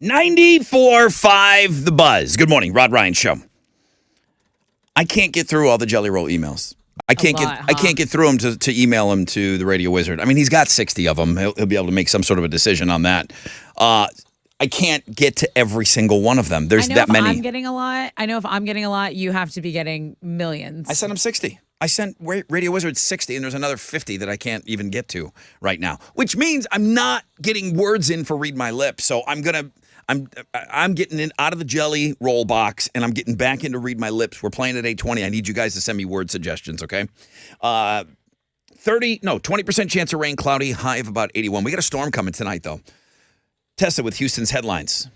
$94.5 The Buzz. Good morning, Rod Ryan Show. I can't get through all the Jelly Roll emails. I can't get through them to email him to the Radio Wizard. I mean, he's got 60 of them. He'll be able to make some sort of a decision on that. I can't get to every single one of them. There's that many. I'm getting a lot. I know if I'm getting a lot, you have to be getting millions. I sent him 60. I sent Radio Wizard 60, and there's another 50 that I can't even get to right now, which means I'm not getting words in for Read My Lips. So I'm getting in out of the Jelly Roll box, and I'm getting back into Read My Lips. We're playing at 8:20. I need you guys to send me word suggestions, okay? 20% chance of rain, cloudy, high of about 81. We got a storm coming tonight, though. Tessa with Houston's headlines.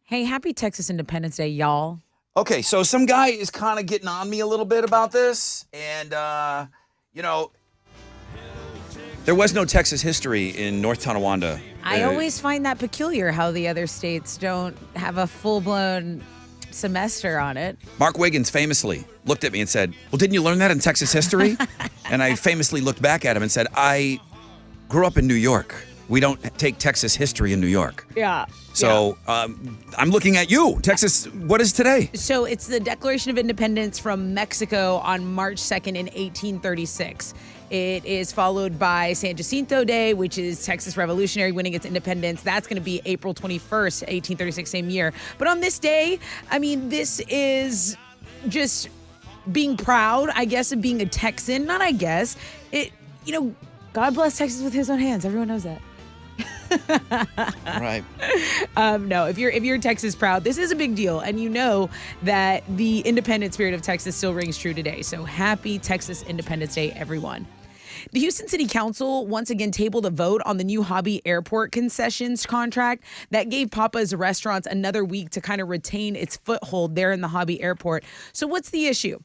Hey, happy Texas Independence Day, y'all. Okay, so some guy is kind of getting on me a little bit about this, and, there was no Texas history in North Tonawanda. I always find that peculiar how the other states don't have a full-blown semester on it. Mark Wiggins famously looked at me and said, well, didn't you learn that in Texas history? And I famously looked back at him and said, I grew up in New York. We don't take Texas history in New York. Yeah. So I'm looking at you. Texas, what is today? So it's the Declaration of Independence from Mexico on March 2nd in 1836. It is followed by San Jacinto Day, which is Texas Revolutionary winning its independence. That's going to be April 21st, 1836, same year. But on this day, I mean, this is just being proud, I guess, of being a Texan. Not I guess. God bless Texas with his own hands. Everyone knows that. Right. No, if you're Texas proud, this is a big deal, and you know that the independent spirit of Texas still rings true today. So happy Texas Independence Day, everyone. The Houston City Council once again tabled a vote on the new Hobby Airport concessions contract that gave Papa's Restaurants another week to kind of retain its foothold there in the Hobby Airport. So what's the issue?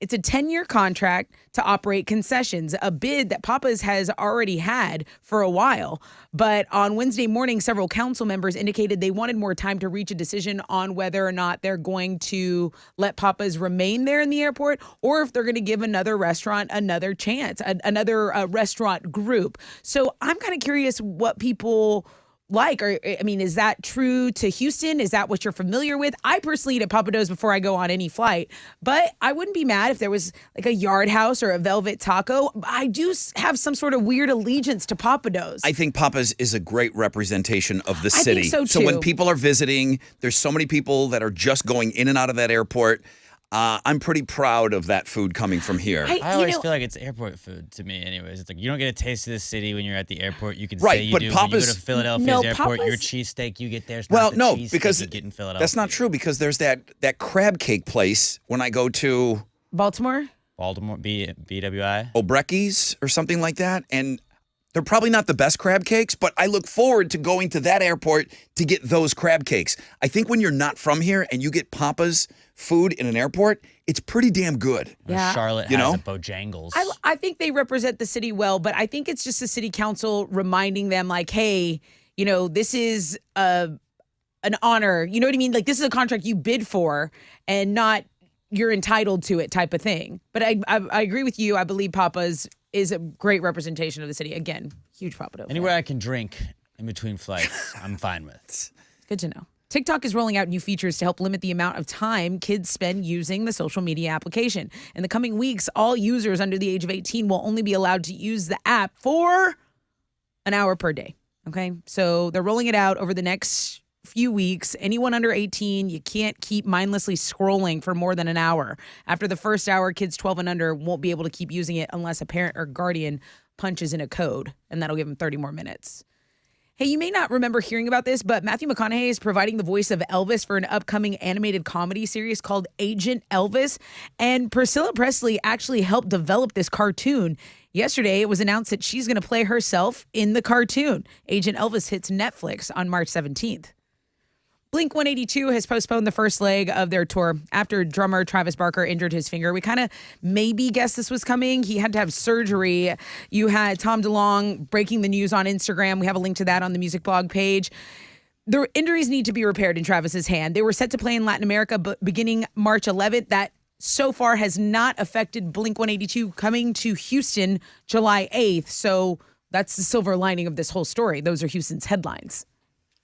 It's a 10-year contract to operate concessions, a bid that Papa's has already had for a while. But on Wednesday morning, several council members indicated they wanted more time to reach a decision on whether or not they're going to let Papa's remain there in the airport or if they're going to give another restaurant another chance, another restaurant group. So I'm kind of curious what people like. Or, I mean, is that true to Houston? Is that what you're familiar with? I personally eat at Papa Do's before I go on any flight, but I wouldn't be mad if there was like a Yard House or a Velvet Taco. I do have some sort of weird allegiance to Papa Do's. I think Papa's is a great representation of the city. I think so, So too. when people are visiting, there's so many people that are just going in and out of that airport. I'm pretty proud of that food coming from here. I always feel like it's airport food to me anyways. It's like you don't get a taste of the city when you're at the airport. You can Right, say you but do. Papa's- when you go to Philadelphia's airport, your cheesesteak you get there is not the cheesesteak you get in Philadelphia. that's not true because there's that crab cake place when I go to Baltimore, BWI, Obreki's or something like that, and they're probably not the best crab cakes, but I look forward to going to that airport to get those crab cakes. I think when you're not from here and you get food in an airport, it's pretty damn good. Yeah. Charlotte has a Bojangles. I think they represent the city well, but I think it's just the city council reminding them like, hey, this is an honor. You know what I mean? Like this is a contract you bid for and not you're entitled to it type of thing. But I agree with you. I believe Papa's is a great representation of the city. Again, huge Papa Dough fan. Anywhere I can drink in between flights, I'm fine with. Good to know. TikTok is rolling out new features to help limit the amount of time kids spend using the social media application. In the coming weeks, all users under the age of 18 will only be allowed to use the app for an hour per day. Okay? So they're rolling it out over the next few weeks. Anyone under 18, you can't keep mindlessly scrolling for more than an hour. After the first hour, kids 12 and under won't be able to keep using it unless a parent or guardian punches in a code, and that'll give them 30 more minutes. Hey, you may not remember hearing about this, but Matthew McConaughey is providing the voice of Elvis for an upcoming animated comedy series called Agent Elvis. And Priscilla Presley actually helped develop this cartoon. Yesterday, it was announced that she's going to play herself in the cartoon. Agent Elvis hits Netflix on March 17th. Blink-182 has postponed the first leg of their tour after drummer Travis Barker injured his finger. We kind of maybe guessed this was coming. He had to have surgery. You had Tom DeLonge breaking the news on Instagram. We have a link to that on the music blog page. The injuries need to be repaired in Travis's hand. They were set to play in Latin America but beginning March 11th. That so far has not affected Blink-182 coming to Houston July 8th. So that's the silver lining of this whole story. Those are Houston's headlines.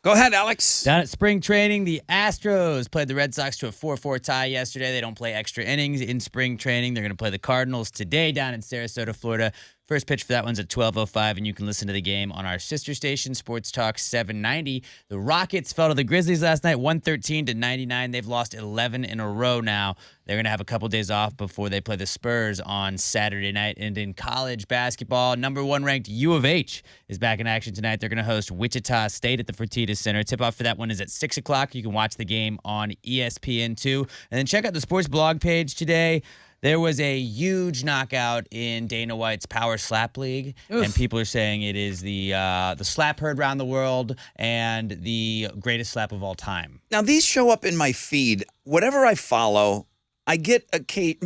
Go ahead, Alex. Down at spring training, the Astros played the Red Sox to a 4-4 tie yesterday. They don't play extra innings in spring training. They're going to play the Cardinals today down in Sarasota, Florida. First pitch for that one's at 12:05, and you can listen to the game on our sister station, Sports Talk 790. The Rockets fell to the Grizzlies last night, 113-99. They've lost 11 in a row now. They're going to have a couple days off before they play the Spurs on Saturday night. And in college basketball, number 1 ranked U of H is back in action tonight. They're going to host Wichita State at the Fertitta Center. Tip-off for that one is at 6 o'clock. You can watch the game on ESPN2. And then check out the sports blog page today. There was a huge knockout in Dana White's Power Slap League, and people are saying it is the slap heard around the world and the greatest slap of all time. Now, these show up in my feed. Whatever I follow, I get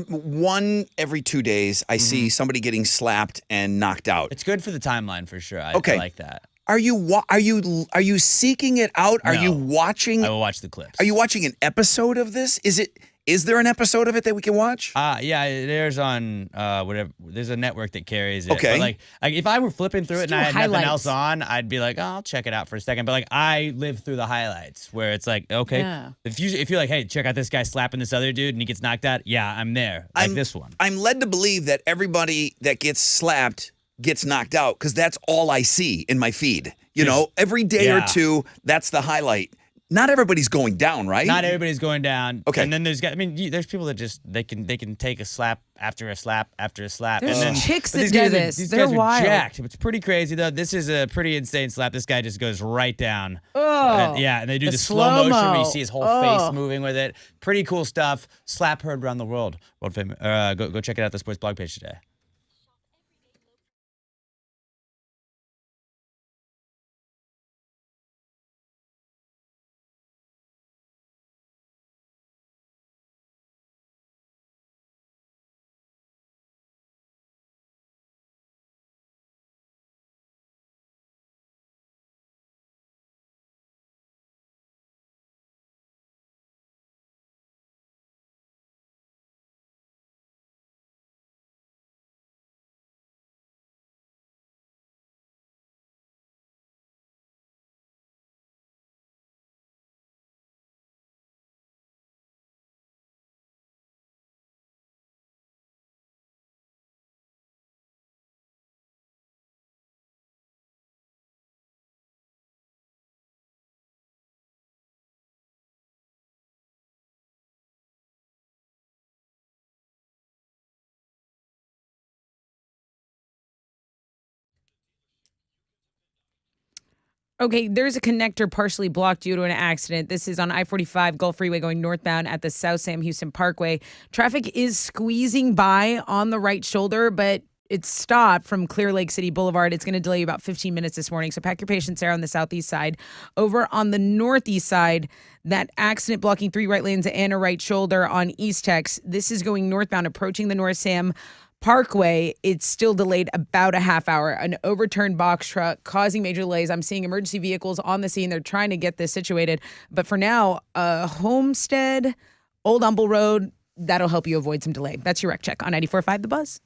one every 2 days. I see somebody getting slapped and knocked out. It's good for the timeline for sure. I like that. Are you seeking it out? Are you watching? I will watch the clips. Are you watching an episode of this? Is there an episode of it that we can watch? Yeah, there's on whatever. There's a network that carries it. Okay. But like if I were flipping through it and I had highlights. nothing else on, I'd be like, I'll check it out for a second. But like I live through the highlights where it's like, okay, Yeah. if you're like, hey, check out this guy slapping this other dude and he gets knocked out. Yeah, I'm there. Like this one. I'm led to believe that everybody that gets slapped gets knocked out because that's all I see in my feed. You know, every day or two, that's the highlight. Not everybody's going down, right? Not everybody's going down. Okay. And then there's people that just they can take a slap after a slap after a slap. There's and then chicks but that these do guys this. These They're guys are wild. jacked. It's pretty crazy though. This is a pretty insane slap. This guy just goes right down. Oh. Yeah, and they do The the slow motion where slow-mo. you see his whole Oh. face moving with it. Pretty cool stuff. Slap heard around the world. World famous. Go check it out. The sports blog page today. Okay, there's a connector partially blocked due to an accident. This is on I-45 Gulf Freeway going northbound at the South Sam Houston Parkway. Traffic is squeezing by on the right shoulder, but it's stopped from Clear Lake City Boulevard. It's going to delay you about 15 minutes this morning. So pack your patience there on the southeast side. Over on the northeast side, that accident blocking 3 right lanes and a right shoulder on East Tex. This is going northbound, approaching the North Sam Parkway. It's still delayed about a half hour. An overturned box truck causing major delays. I'm seeing emergency vehicles on the scene. They're trying to get this situated. But for now, Homestead, Old Humble Road, that'll help you avoid some delay. That's your wreck check on 94.5 The Buzz.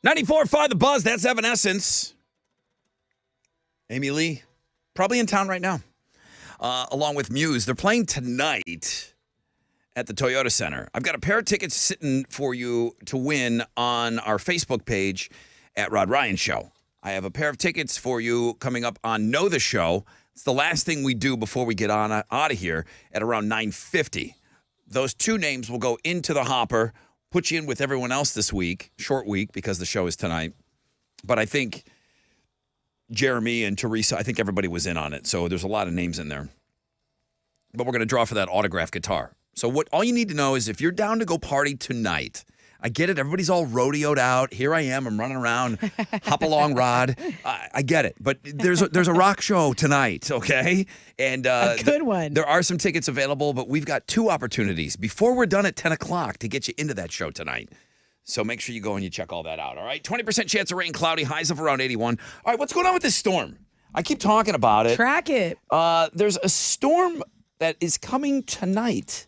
94.5 The Buzz. That's Evanescence. Amy Lee, probably in town right now, along with Muse. They're playing tonight at the Toyota Center. I've got a pair of tickets sitting for you to win on our Facebook page at Rod Ryan Show. I have a pair of tickets for you coming up on Know the Show. It's the last thing we do before we get out of here at around 9:50. Those two names will go into the hopper, put you in with everyone else this week. Short week because the show is tonight. But I think Jeremy and Teresa, I think everybody was in on it. So there's a lot of names in there. But we're going to draw for that autographed guitar. So all you need to know is if you're down to go party tonight, I get it. Everybody's all rodeoed out. Here I am. I'm running around. Hop along, Rod. I get it. But there's a rock show tonight, okay? And a good one. There are some tickets available, but we've got two opportunities before we're done at 10 o'clock to get you into that show tonight. So make sure you go and you check all that out, all right? 20% chance of rain, cloudy, highs of around 81. All right, what's going on with this storm? I keep talking about it. Track it. There's a storm that is coming tonight.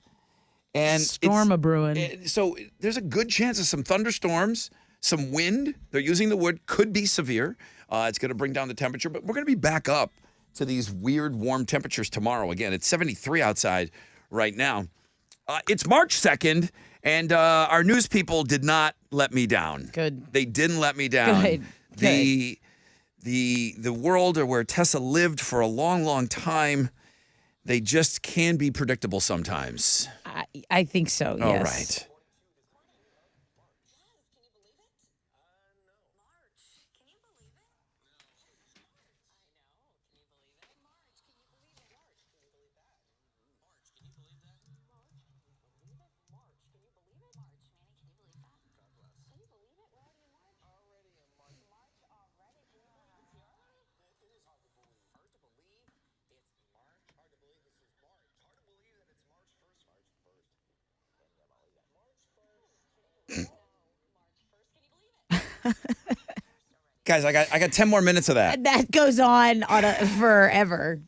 And Storm a brewing. So there's a good chance of some thunderstorms, some wind. They're using the wood. Could be severe. It's going to bring down the temperature, but we're going to be back up to these weird warm temperatures tomorrow. Again, it's 73 outside right now. It's March 2nd, and our news people did not let me down. Good. They didn't let me down. Good. The world where Tessa lived for a long, long time, they just can be predictable sometimes. I think so, yes. All right. Guys, I got 10 more minutes of that. That goes on forever.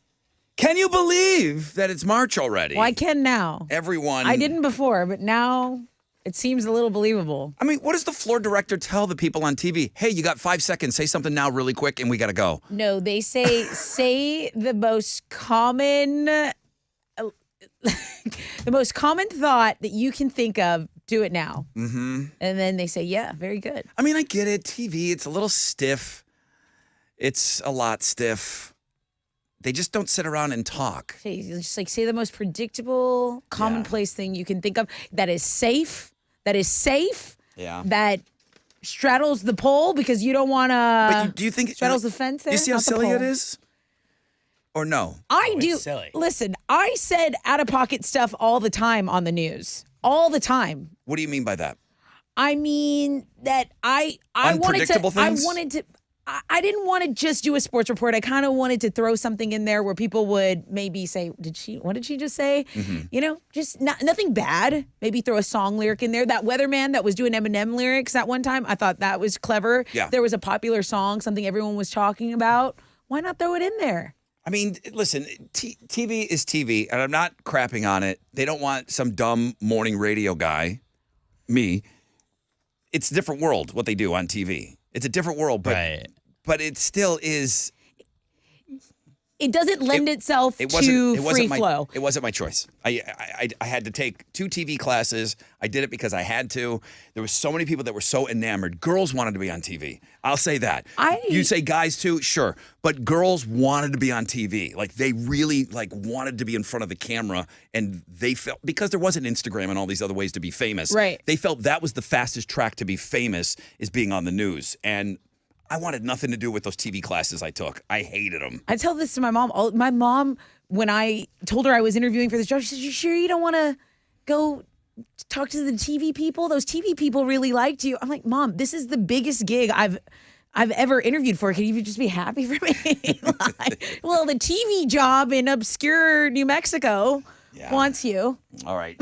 Can you believe that it's March already? Well, I can now. Everyone. I didn't before, but now it seems a little believable. I mean, what does the floor director tell the people on TV? Hey, you got 5 seconds. Say something now really quick and we got to go. No, they say the most common the most common thought that you can think of. Do it now. Mm-hmm. And then they say, yeah, very good. I mean, I get it. TV, it's a little stiff. It's a lot stiff. They just don't sit around and talk. Hey, just like say the most predictable, commonplace thing you can think of that is safe. Yeah. That straddles the pole because you don't want to. But do you think straddles the fence there? You see how Not the silly it pole. is? Or no? I do. it's silly. Listen, I said out of pocket stuff all the time on the news. All the time. What do you mean by that? I mean that I Unpredictable things? I didn't want to just do a sports report. I kind of wanted to throw something in there where people would maybe say, what did she just say? Mm-hmm. You know, just nothing bad. Maybe throw a song lyric in there. That weatherman that was doing Eminem lyrics at one time, I thought that was clever. Yeah. There was a popular song, something everyone was talking about. Why not throw it in there? I mean, listen, TV is TV, and I'm not crapping on it. They don't want some dumb morning radio guy, me. It's a different world, what they do on TV. It's a different world, but it still is. It doesn't lend itself to free flow. It wasn't my choice. I had to take 2 TV classes. I did it because I had to. There were so many people that were so enamored. Girls wanted to be on TV. I'll say that. You say guys too? Sure. But girls wanted to be on TV. Like they really wanted to be in front of the camera, and they felt, because there wasn't Instagram and all these other ways to be famous. Right. They felt that was the fastest track to be famous, is being on the news. And I wanted nothing to do with those TV classes I took. I hated them. I tell this to my mom. My mom, when I told her I was interviewing for this job, she said, "You sure you don't want to go talk to the TV people? Those TV people really liked you." I'm like, "Mom, this is the biggest gig I've ever interviewed for. Can you just be happy for me?" Well, the TV job in obscure New Mexico wants you. All right.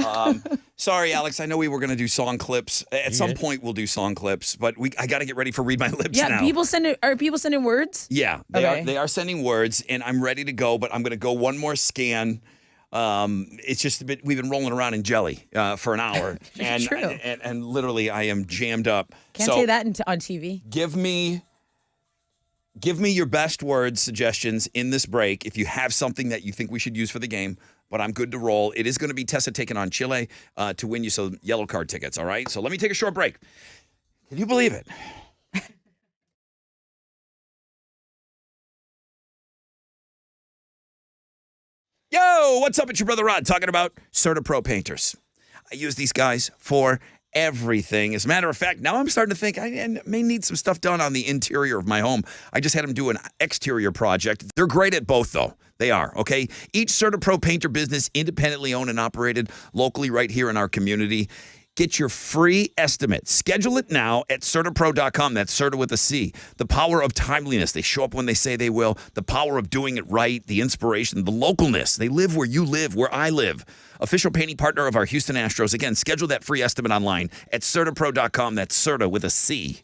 Sorry, Alex. I know we were going to do song clips. At some point, we'll do song clips, but I got to get ready for Read My Lips now. Are people sending words? Yeah, they are sending words, and I'm ready to go, but I'm going to go one more scan It's just a bit. We've been rolling around in jelly for an hour, and, True. and literally I am jammed up. Can't say that on TV. Give me your best words suggestions in this break if you have something that you think we should use for the game. But I'm good to roll. It is going to be Tessa taking on Chile to win you some yellow card tickets. All right. So let me take a short break. Can you believe it? Yo, what's up? It's your brother Rod talking about CertaPro painters. I use these guys for everything. As a matter of fact, now I'm starting to think I may need some stuff done on the interior of my home. I just had them do an exterior project. They're great at both, though. They are, okay? Each CertaPro painter business, independently owned and operated locally right here in our community. Get your free estimate. Schedule it now at CertaPro.com. That's Certa with a C. The power of timeliness. They show up when they say they will. The power of doing it right. The inspiration. The localness. They live where you live, where I live. Official painting partner of our Houston Astros. Again, schedule that free estimate online at CertaPro.com. That's Certa with a C.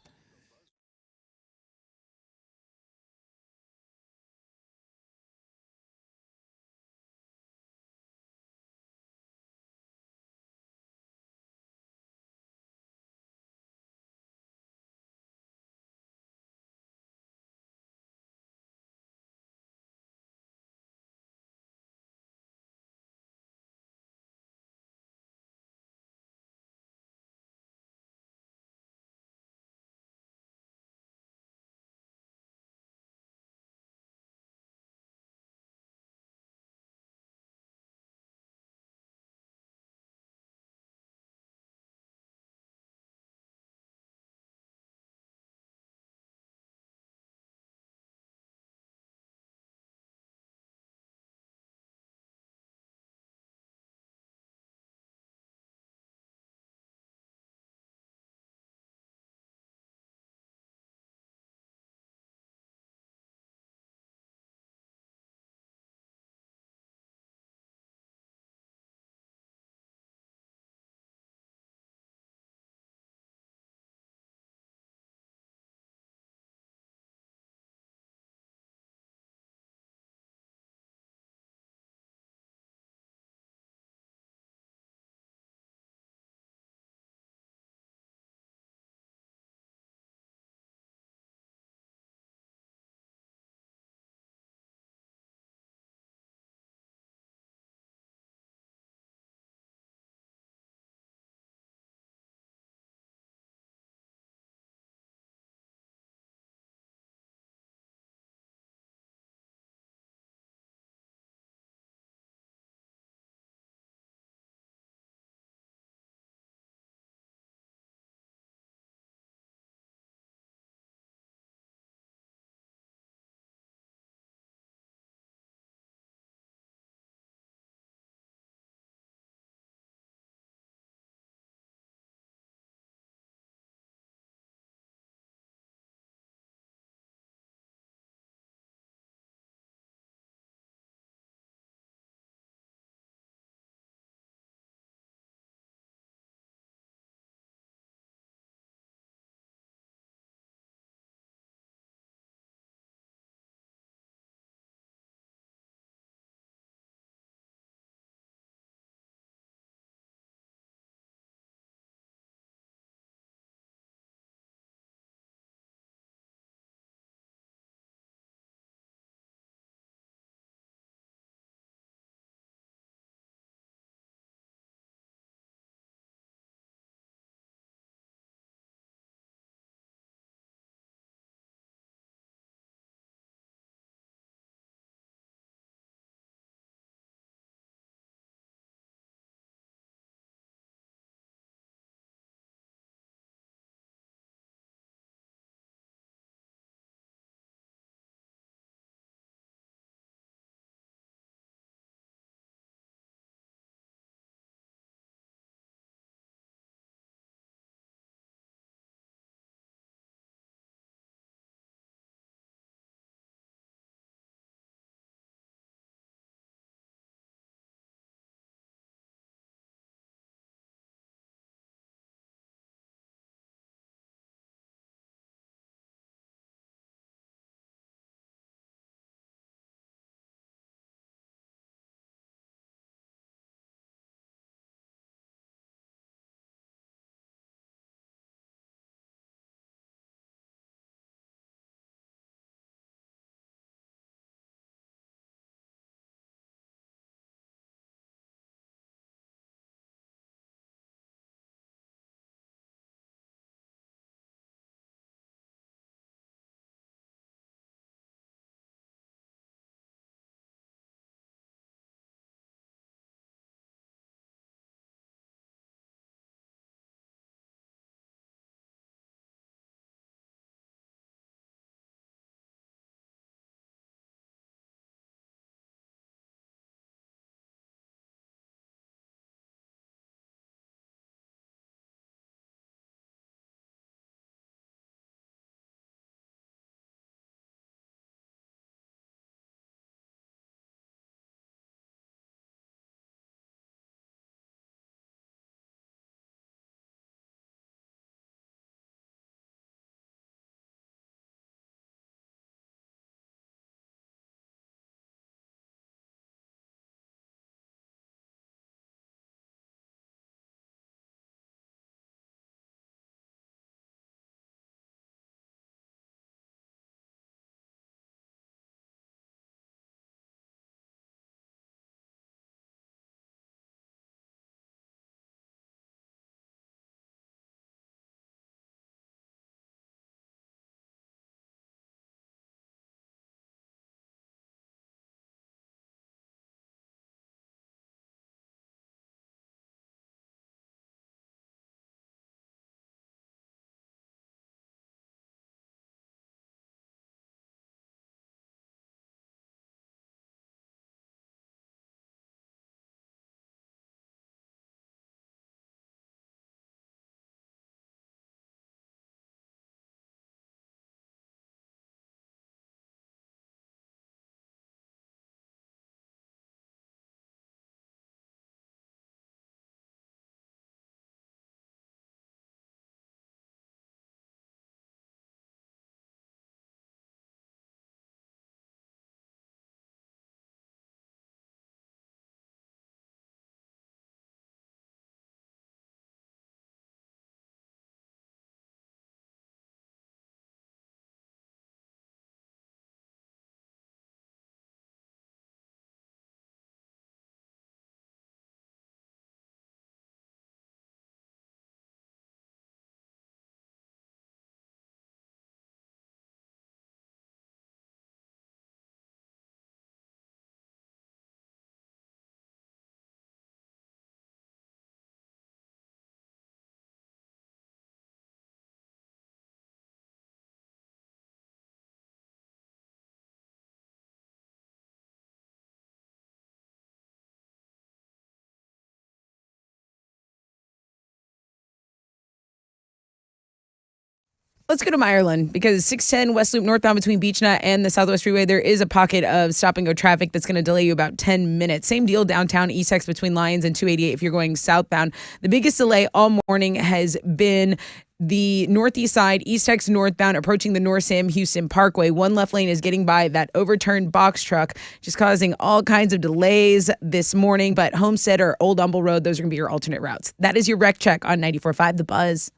Let's go to Ireland because 610 West Loop northbound between Beechnut and the Southwest Freeway, there is a pocket of stop-and-go traffic that's going to delay you about 10 minutes. Same deal downtown East between Lyons and 288 if you're going southbound. The biggest delay all morning has been the northeast side, East Tex northbound, approaching the North Sam Houston Parkway. One left lane is getting by that overturned box truck, just causing all kinds of delays this morning. But Homestead or Old Humble Road, those are going to be your alternate routes. That is your wreck check on 94.5 The Buzz.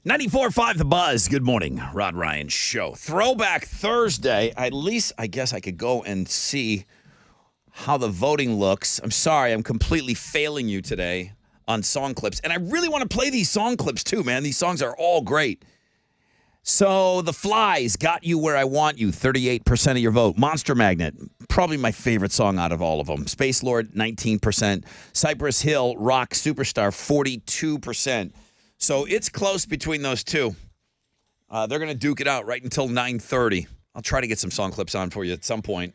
.94.5 The Buzz. Good morning, Rod Ryan Show. Throwback Thursday. At least I guess I could go and see how the voting looks. I'm sorry, I'm completely failing you today on song clips. And I really want to play these song clips too, man. These songs are all great. So The Flies, Got You Where I Want You, 38% of your vote. Monster Magnet, probably my favorite song out of all of them. Space Lord, 19%. Cypress Hill, Rock Superstar, 42%. So it's close between those two. They're going to duke it out right until 9:30. I'll try to get some song clips on for you at some point.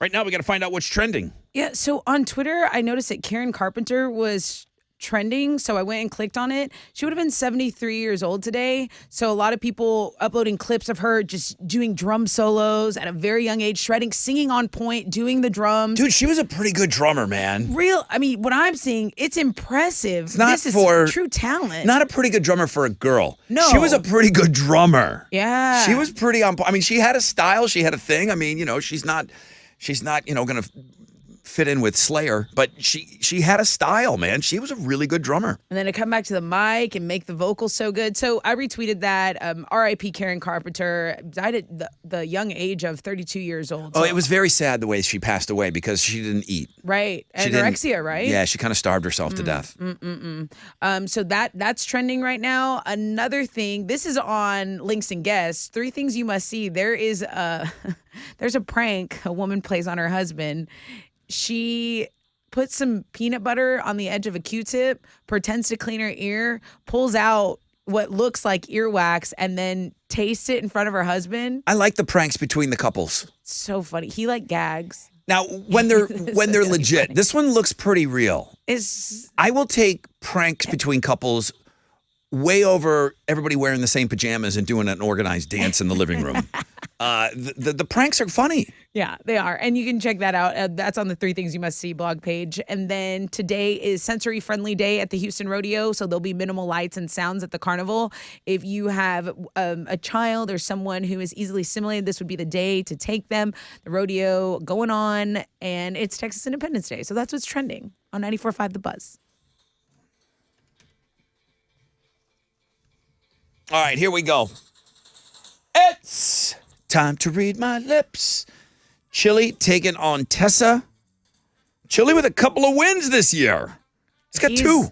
Right now, we got to find out what's trending. Yeah, so on Twitter, I noticed that Karen Carpenter was trending, so I went and clicked on it. She would have been 73 years old today, so a lot of people uploading clips of her just doing drum solos at a very young age, shredding, singing on point, doing the drums. Dude, she was a pretty good drummer, man. What I'm seeing, it's impressive. This is true talent. Not a pretty good drummer for a girl. No. She was a pretty good drummer. Yeah. She was pretty on point. I mean, she had a style, she had a thing. I mean, she's not, going to fit in with Slayer, but she had a style, man. She was a really good drummer. And then to come back to the mic and make the vocals so good. So I retweeted that. R.I.P. Karen Carpenter died at the young age of 32 years old. Oh, it was very sad the way she passed away because she didn't eat. Right. Anorexia, right? Yeah, she kind of starved herself to death. So that's trending right now. Another thing, this is on Links and Guests. 3 things you must see. There's a prank a woman plays on her husband. She puts some peanut butter on the edge of a Q-tip, pretends to clean her ear, pulls out what looks like earwax, and then tastes it in front of her husband. I like the pranks between the couples. So funny. He gags. Now, when they're legit, this one looks pretty real. I will take pranks between couples way over everybody wearing the same pajamas and doing an organized dance in the living room. The pranks are funny. Yeah, they are. And you can check that out. That's on the 3 Things You Must See blog page. And then today is Sensory Friendly Day at the Houston Rodeo. So there'll be minimal lights and sounds at the carnival. If you have a child or someone who is easily stimulated, this would be the day to take them. The rodeo going on. And it's Texas Independence Day. So that's what's trending on 94.5 The Buzz. All right, here we go. It's time to read my lips. Chili taking on Tessa. Chili with a couple of wins this year. He's got 2.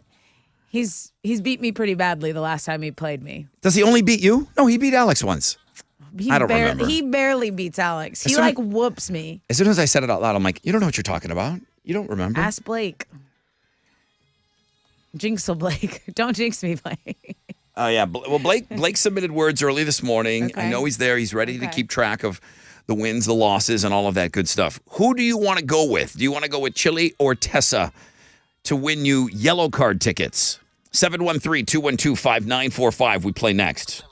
He's beat me pretty badly the last time he played me. Does he only beat you? No, he beat Alex once. I don't remember. He barely beats Alex. He whoops me. As soon as I said it out loud, I'm like, you don't know what you're talking about. You don't remember. Ask Blake. Jinxel Blake. Don't jinx me, Blake. Oh, yeah. Well, Blake submitted words early this morning. Okay. I know he's there. He's ready to keep track of the wins, the losses, and all of that good stuff. Who do you want to go with? Do you want to go with Chili or Tessa? to win you yellow card tickets. 713-212-5945. We play next.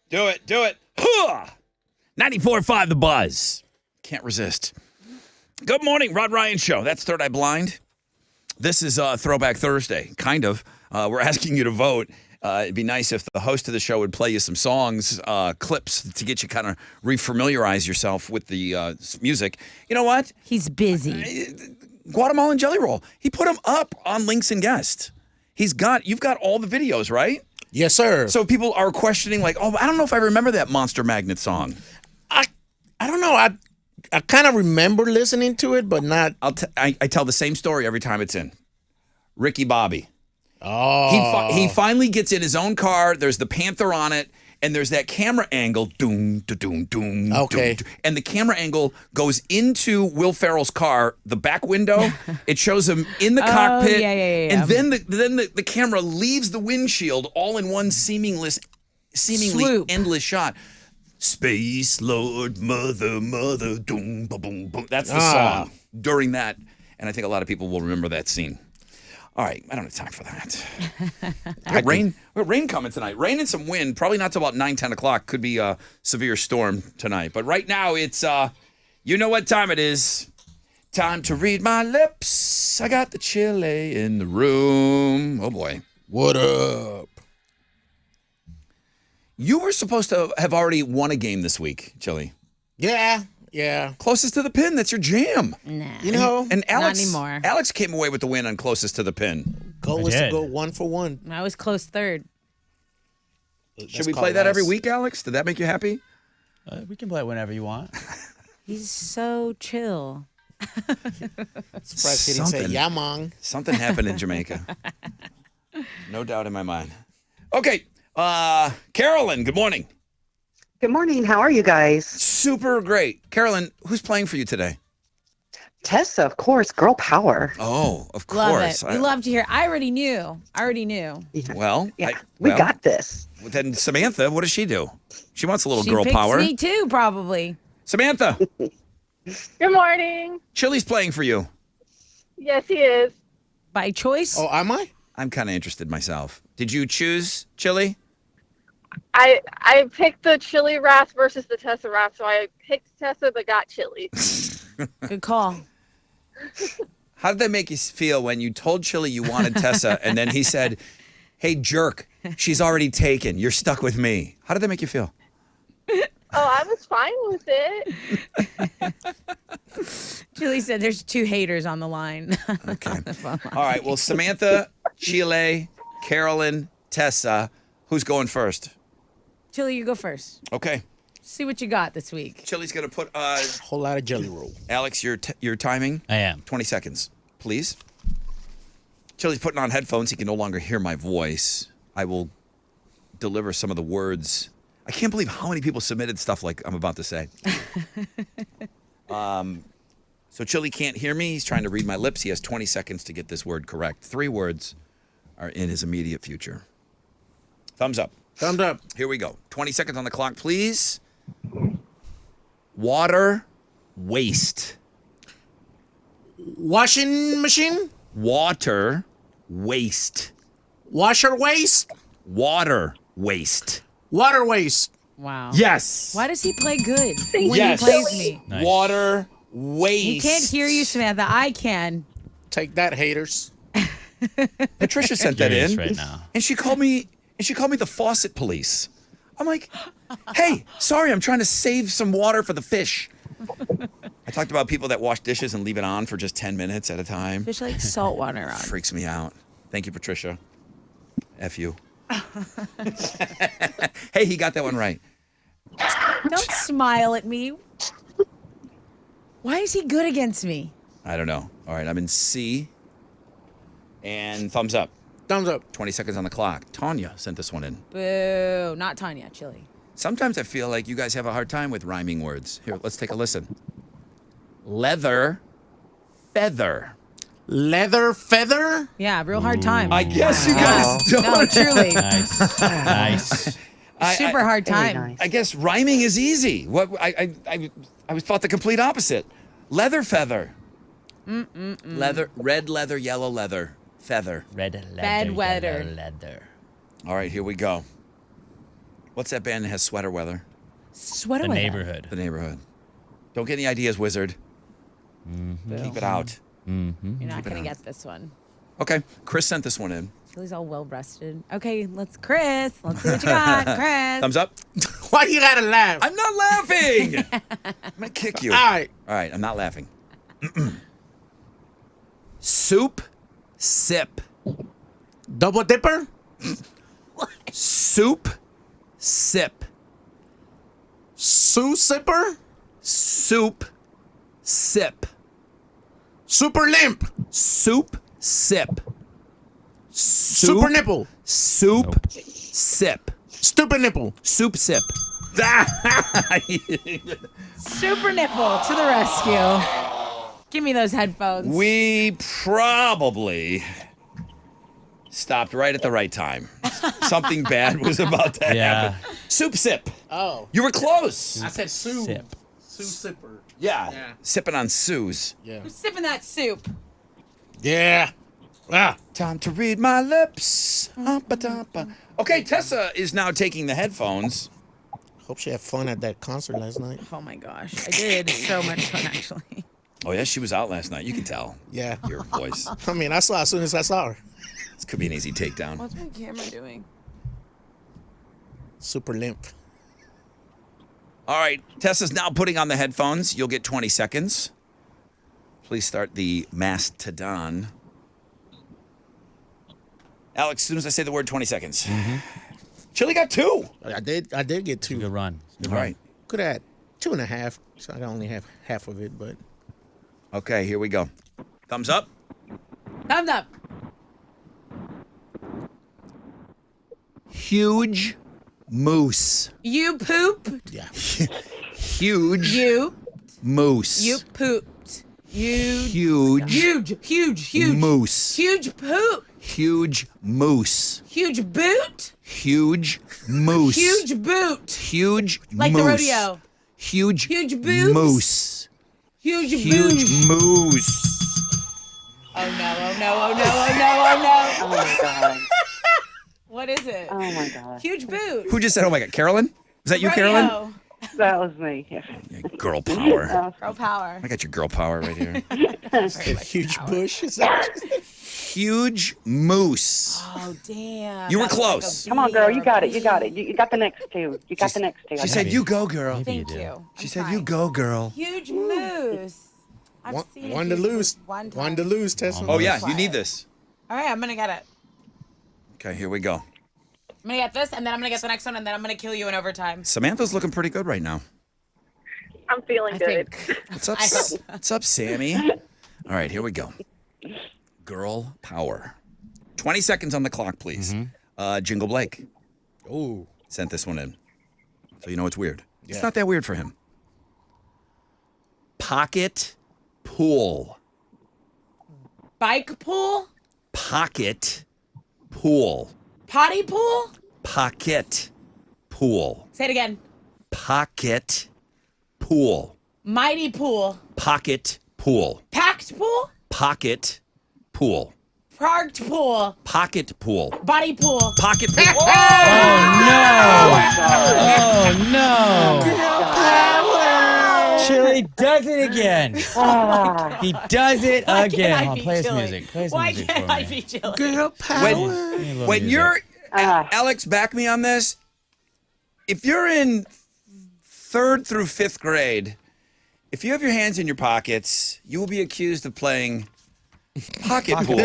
Do it. Do it. 94.5 The Buzz. Can't resist. Good morning, Rod Ryan Show. That's Third Eye Blind. This is Throwback Thursday, kind of. We're asking you to vote. It'd be nice if the host of the show would play you some songs, clips, to get you kind of refamiliarize yourself with the music. You know what? He's busy. Guatemalan Jelly Roll. He put them up on Links and Guest. You've got all the videos, right? Yes, sir. So people are questioning, like, oh, I don't know if I remember that Monster Magnet song. I don't know. I kind of remember listening to it, but not. I tell the same story every time it's in. Ricky Bobby. Oh. He finally gets in his own car. There's the Panther on it, and there's that camera angle. Doom, doom, doom. Okay. Doom, and the camera angle goes into Will Ferrell's car, the back window. It shows him in the cockpit. Yeah. And then the camera leaves the windshield all in one seemingly Swoop. endless shot. Space Lord, mother, boom, boom, boom. That's the song during that. And I think a lot of people will remember that scene. All right, I don't have time for that. We got rain coming tonight. Rain and some wind, probably not till about 9, 10 o'clock. Could be a severe storm tonight. But right now, it's, you know what time it is. Time to read my lips. I got the chili in the room. Oh, boy. What up? You were supposed to have already won a game this week, Chili. Yeah. Closest to the pin, that's your jam. Nah. You know, And Alex, Not anymore. Alex came away with the win on closest to the pin. goal is to go 1 for 1. I was close third. Should we play that every week, Alex? Did that make you happy? We can play it whenever you want. He's so chill. Surprised he didn't say, yeah, man. Something happened in Jamaica. No doubt in my mind. Okay, Carolyn, good morning. Good morning. How are you guys? Super great. Carolyn, who's playing for you today? Tessa, of course. Girl power. Oh, of Love course. it. We love to hear. I already knew. Well, we got this. Then Samantha, what does she do? She wants a little She girl picks power. me too, probably. Samantha, Good morning. Chili's playing for you. Yes, he is. By choice? Oh, am I? I'm kind of interested myself. Did you choose Chili? I picked the Chili Wrath versus the Tessa Wrath, so I picked Tessa but got Chili. Good call. How did that make you feel when you told Chili you wanted Tessa and then he said, hey, jerk, she's already taken. You're stuck with me. How did that make you feel? Oh, I was fine with it. Julie said there's 2 haters on the line. Okay. All right. Well, Samantha, Chile, Carolyn, Tessa, who's going first? Chili, you go first. Okay. See what you got this week. Chili's going to put whole lot of jelly roll. Alex, your timing? I am. 20 seconds, please. Chili's putting on headphones. He can no longer hear my voice. I will deliver some of the words. I can't believe how many people submitted stuff like I'm about to say. So Chili can't hear me. He's trying to read my lips. He has 20 seconds to get this word correct. 3 words are in his immediate future. Thumbs up. Thumbs up. Here we go. 20 seconds on the clock, please. Water waste. Washing machine? Water waste. Washer waste? Water waste. Water waste. Wow. Yes. Why does he play good when Yes. he plays me? Nice. Water waste. He can't hear you, Samantha. I can. Take that, haters. Patricia sent that Furious in, right now. and she called me the faucet police. I'm like, hey, sorry, I'm trying to save some water for the fish. I talked about people that wash dishes and leave it on for just 10 minutes at a time. Fish like salt water on. Freaks me out. Thank you, Patricia. F you. Hey, he got that one right. Don't smile at me. Why is he good against me? I don't know. All right, I'm in C. And thumbs up. Thumbs up. 20 seconds on the clock. Tanya sent this one in. Boo. Not Tanya, Chili. Sometimes I feel like you guys have a hard time with rhyming words. Here, let's take a listen. Leather, feather. Leather feather? Yeah, real hard time. I guess you guys don't. No, truly. Nice. Nice. Super hard time. I guess rhyming is easy. What I thought the complete opposite. Leather feather. Leather, red leather, yellow leather, feather. Red leather. Bad weather. Yellow leather. All right, here we go. What's that band that has sweater weather? Sweater The weather. neighborhood. The Neighborhood. Don't get any ideas, Wizard. Keep it out. You're not going to get this one. Okay, Chris sent this one in. Chili's all well rested. Okay, Chris. Let's see what you got, Chris. Thumbs up. Why you gotta laugh? I'm not laughing. I'm gonna kick you. All right. All right, I'm not laughing. Soup, sip. Double dipper? Soup, sip. Sue sipper? Soup, sip. Super limp? Soup, sip. Super nipple? Soup, sip. Stupid nipple? Soup, sip. Super nipple to the rescue. Give me those headphones. We probably stopped right at the right time. Something bad was about to happen. Soup, sip. Oh. You were close. I said Sue. Sip. Sue sipper. Yeah. Sipping on Sue's. Yeah. Who's sipping that soup? Yeah. Time to read my lips. Okay, Tessa is now taking the headphones. Hope she had fun at that concert last night. Oh my gosh, I did so much fun actually. Oh, yeah, she was out last night. You can tell. Yeah. Your voice. I mean, I saw as soon as I saw her. This could be an easy takedown. What's my camera doing? Super limp. All right, Tessa's now putting on the headphones. You'll get 20 seconds. Please start the mastodon. Alex, as soon as I say the word, 20 seconds. Chili got 2. I did get 2. Good run. Good All run. right. Could have had 2.5. So I only have half of it, but Okay, here we go. Thumbs up. Thumbs up. Huge moose. You pooped. yeah. Huge You. moose. You pooped. You. Huge Huge. moose. Huge poop. Huge moose. Huge boot. Huge moose. Huge boot. Huge Like moose. the rodeo. Huge Huge boobs. moose. Huge Huge boot. moose. Oh no, oh no, oh no, oh no, oh no. Oh my god. What is it? Oh my god. Huge boot. Who just said, oh my God, Carolyn? Is that you, Carolyn? Rodeo. That was me. Yeah. Girl power. Girl power. I got your girl power right here. Huge bush. Is that Huge moose. Oh damn. You were That was like a close. Come on, girl. You got it. You bee. got it. You got the next two. You got the next two. She said, you go, girl. Maybe Thank you. you. She said, you go, girl. Huge moose. I've one, seen a one to huge lose? moose one time. One to lose, Tessa. Oh, yeah, you need this. All right, I'm gonna get it. Okay, here we go. I'm gonna get this, and then I'm gonna get the next one, and then I'm gonna kill you in overtime. Samantha's looking pretty good right now. I'm feeling I good. think. What's up, I hope. what's up, Sammy? All right, here we go. Girl power. 20 seconds on the clock, please. Jingle Blake Oh. sent this one in. So you know it's weird. Yeah. It's not that weird for him. Pocket pool. Bike pool, Pocket pool. potty pool. Pocket pool. Say it again. Pocket pool. Mighty pool, Pocket pool. packed pool, Pocket pool. parked pool, Pocket pool. body pool. Pocket pool. Oh no! Chili does it again. He does it Why again. can't I Hold on, be play his Chili? music. Play his Why music can't for I me. be Chili? Girl power. Give me a little When music. you're Alex, back me on this. If you're in 3rd through 5th grade, if you have your hands in your pockets, you will be accused of playing pocket pool.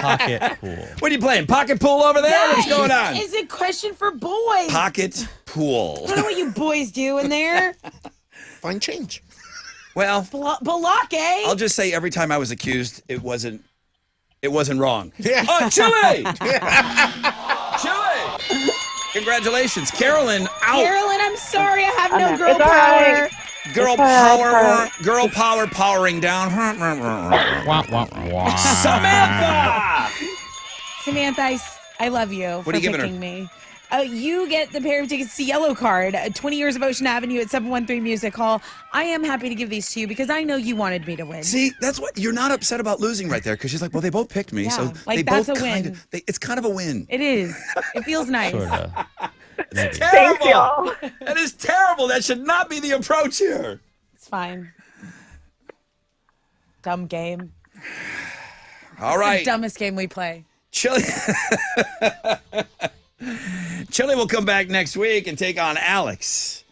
pocket pool. What are you playing? Pocket pool over there? What's going on? It's a question for boys. Pocket pool. I don't know what you boys do in there. Find change. Well, Balake. I'll just say every time I was accused, it wasn't wrong. Yeah. Oh, Chili! Chili! Congratulations. Carolyn out. Carolyn, I'm sorry, I have no girl It's all power. right. Girl It's all right, power, girl power powering down. Samantha! Samantha, I love you for are you giving her? picking me. You get the pair of tickets to Yellow Card, 20 Years of Ocean Avenue at 713 Music Hall. I am happy to give these to you because I know you wanted me to win. See, that's what you're not upset about losing right there because she's like, well, they both picked me, Yeah, so like, they that's both a win. kind of. It's kind of a win. It is. It feels nice. Sorta. Maybe. Terrible. y'all. That is terrible. That should not be the approach here. It's fine. Dumb game. All It's right, the dumbest game we play. Chili. Chili will come back next week and take on Alex.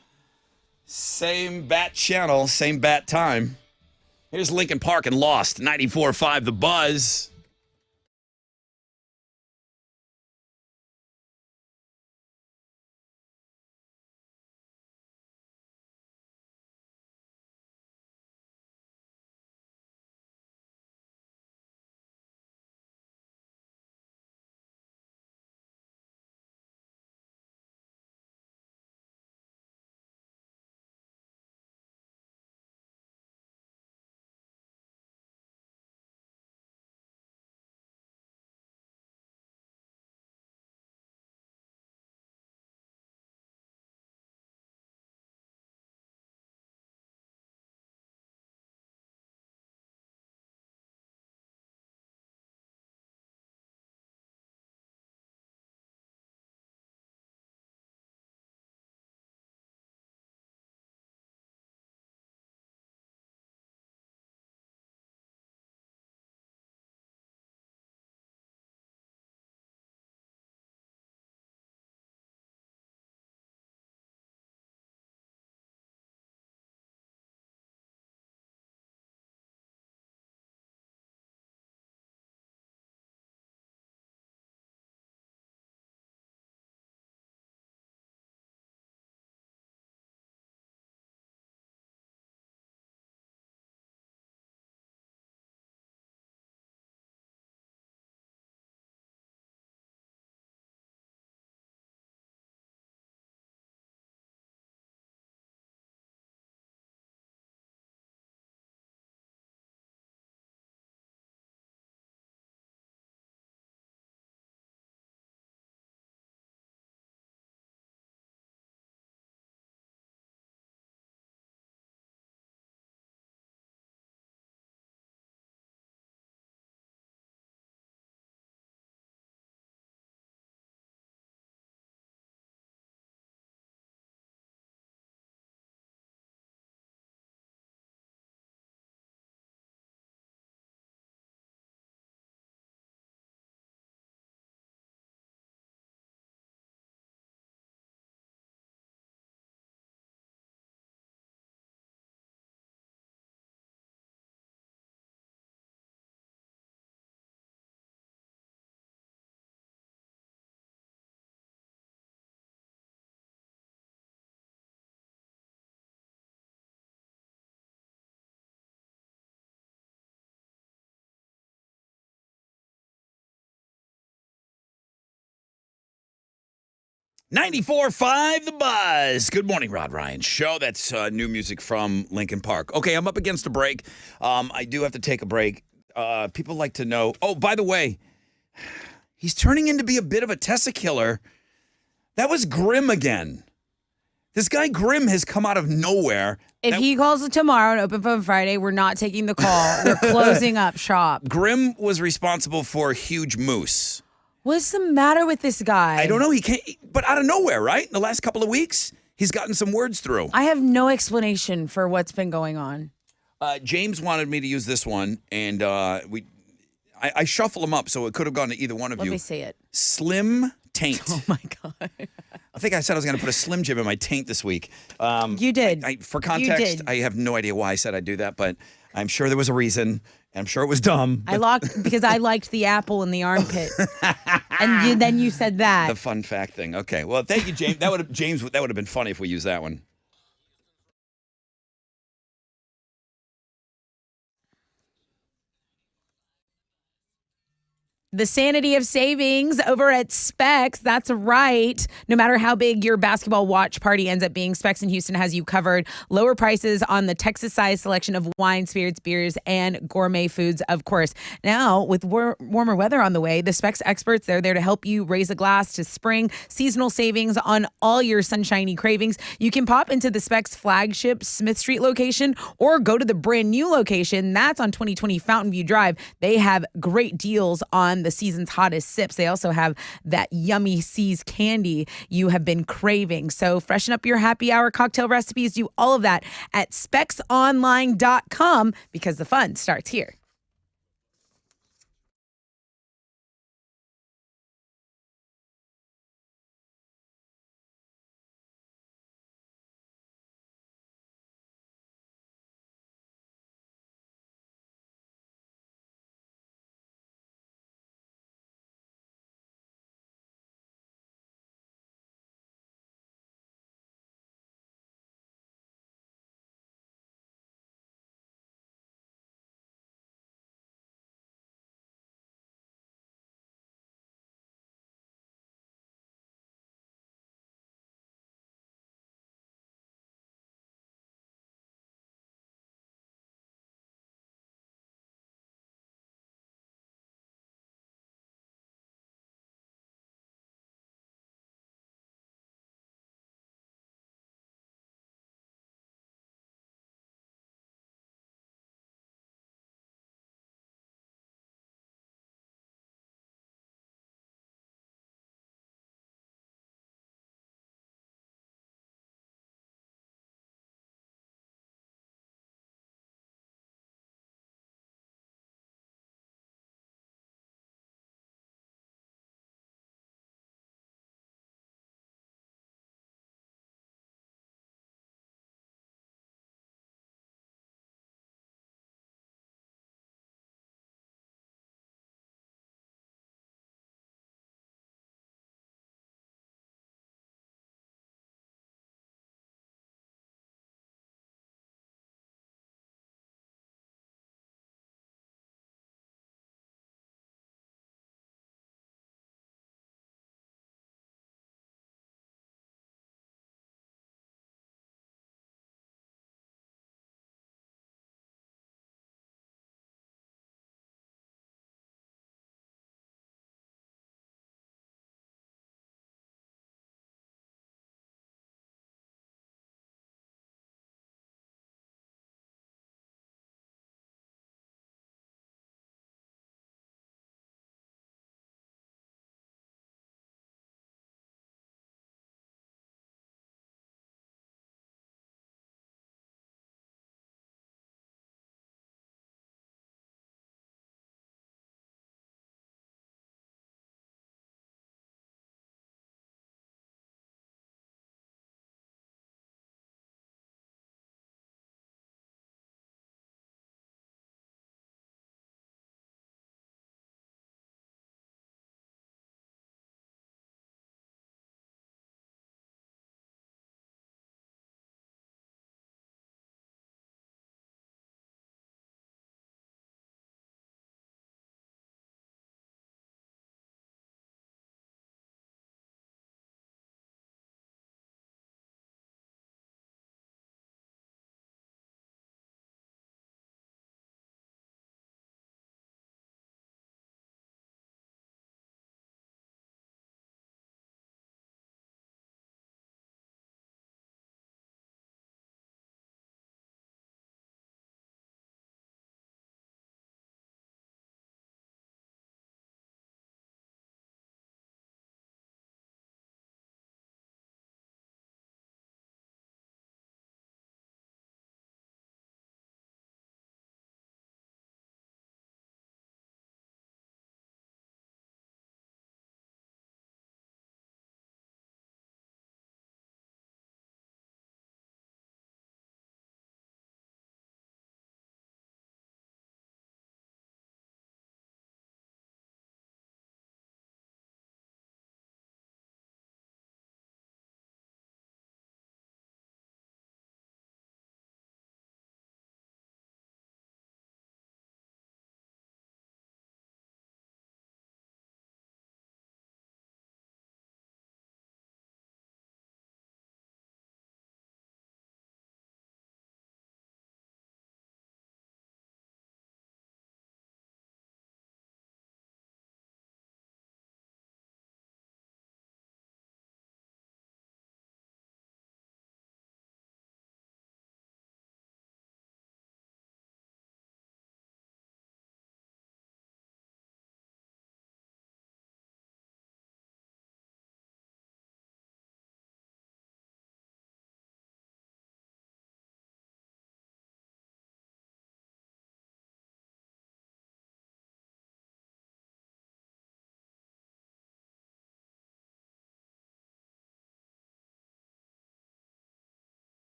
Same bat channel, same bat time. Here's Lincoln Park and Lost, 94.5 The Buzz. 94.5 The Buzz. Good morning, Rod Ryan Show. That's new music from Linkin Park. Okay, I'm up against a break. I do have to take a break. People like to know. Oh, by the way, he's turning into be a bit of a Tessa killer. That was Grim again. This guy Grim has come out of nowhere. If he calls it tomorrow on Open Phone Friday, we're not taking the call. We're closing up shop. Grim was responsible for Huge Moose. What's the matter with this guy? I don't know. He can't, but out of nowhere, right? In the last couple of weeks, he's gotten some words through. I have no explanation for what's been going on. James wanted me to use this one, and I shuffle them up, so it could have gone to either one of you. Let me see it. Slim Taint. Oh, my God. I think I said I was going to put a Slim Jim in my taint this week. You did. For context, I have no idea why I said I'd do that, but I'm sure there was a reason. I'm sure it was dumb. Because I liked the apple in the armpit. And then you said that. The fun fact thing. Okay. Well, thank you, James. That would have been funny if we used that one. The sanity of savings over at Specs. That's right. No matter how big your basketball watch party ends up being, Specs in Houston has you covered. Lower prices on the Texas-sized selection of wine, spirits, beers, and gourmet foods, of course. Now, with warmer weather on the way, the Specs experts, they're there to help you raise a glass to spring. Seasonal savings on all your sunshiny cravings. You can pop into the Specs flagship Smith Street location or go to the brand new location. That's on 2020 Fountain View Drive. They have great deals on the season's hottest sips. They also have that yummy Seas candy you have been craving. So freshen up your happy hour cocktail recipes. Do all of that at specsonline.com because the fun starts here.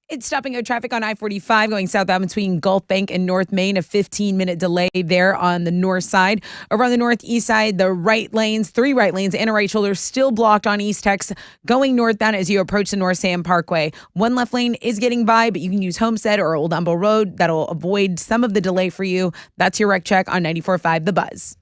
It's stopping go traffic on I-45 going southbound between Gulf Bank and North Main. A 15-minute delay there on the north side. Over on the northeast side, the right lanes, 3 right lanes and a right shoulder still blocked on East Tex going northbound as you approach the North Sam Parkway. 1 left lane is getting by, but you can use Homestead or Old Humble Road. That'll avoid some of the delay for you. That's your wreck check on 94.5 The Buzz.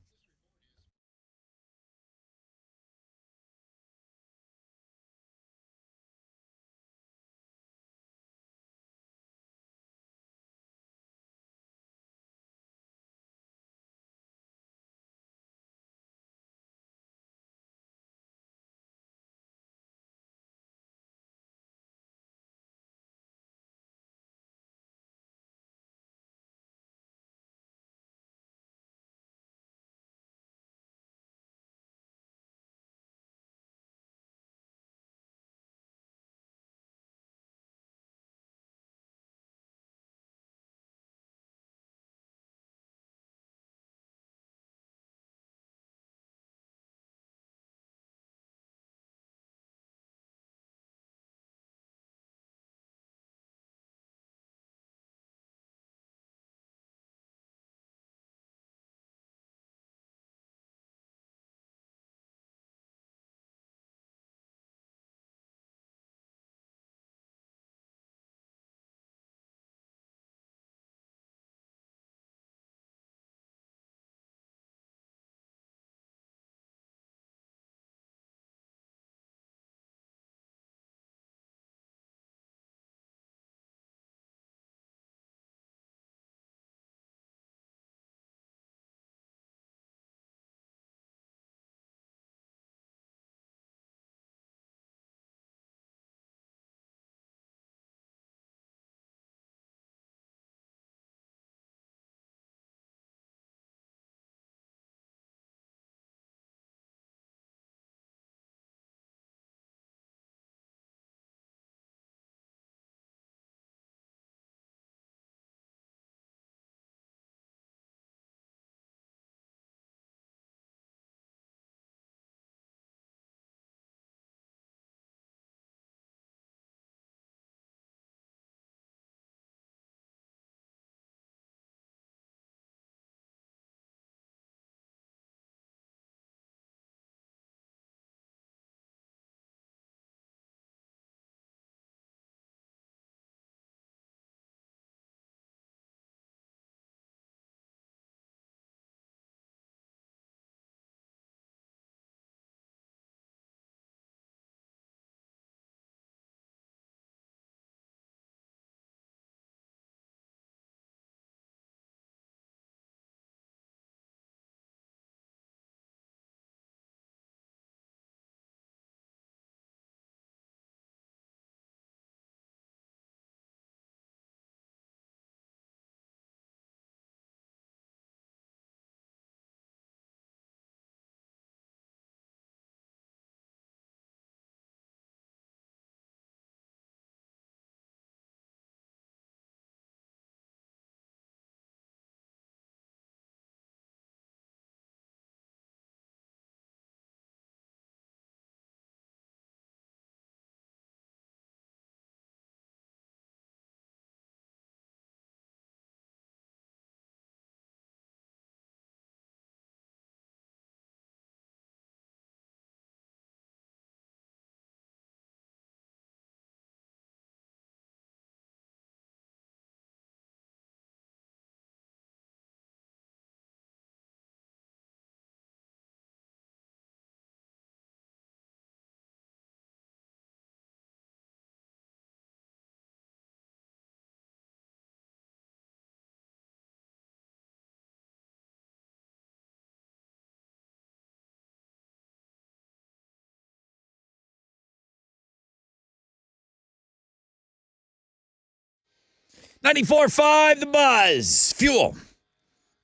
.94.5 The Buzz. Fuel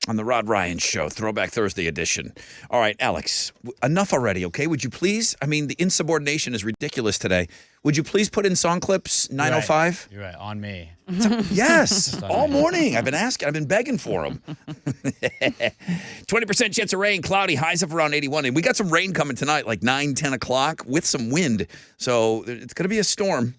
on the Rod Ryan Show, Throwback Thursday edition. All right, Alex, enough already, okay? Would you please? I mean, the insubordination is ridiculous today. Would you please put in song clips 905? You're right. On me. Yes, all morning. I've been begging for them. 20% chance of rain, cloudy, highs of around 81. And we got some rain coming tonight, like 9, 10 o'clock with some wind. So it's going to be a storm.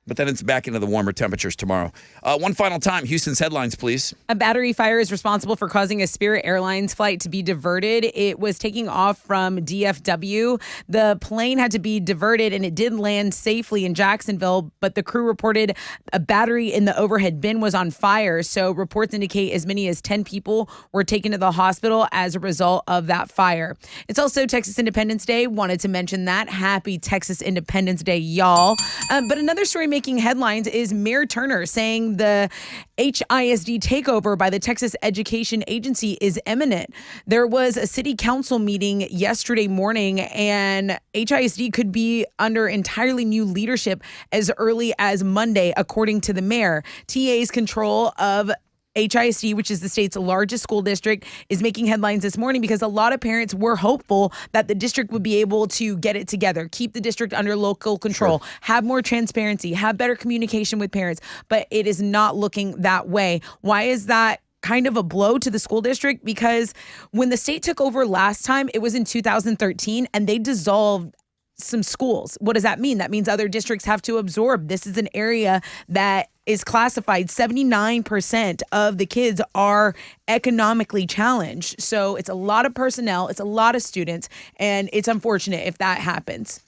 But then it's back into the warmer temperatures tomorrow. One final time, Houston's headlines, please. A battery fire is responsible for causing a Spirit Airlines flight to be diverted. It was taking off from DFW. The plane had to be diverted, and it did land safely in Jacksonville, but the crew reported a battery in the overhead bin was on fire. So reports indicate as many as 10 people were taken to the hospital as a result of that fire. It's also Texas Independence Day. Wanted to mention that. Happy Texas Independence Day, y'all. But another story making headlines is Mayor Turner saying the HISD takeover by the Texas Education Agency is imminent. There was a city council meeting yesterday morning, and HISD could be under entirely new leadership as early as Monday, according to the mayor. TA's control of HISD, which is the state's largest school district, is making headlines this morning because a lot of parents were hopeful that the district would be able to get it together, keep the district under local control, have more transparency, have better communication with parents, but it is not looking that way. Why is that kind of a blow to the school district? Because when the state took over last time, it was in 2013, and they dissolved some schools. What does that mean? That means other districts have to absorb. This is an area that is classified 79% of the kids are economically challenged. So it's a lot of personnel, it's a lot of students, and it's unfortunate if that happens.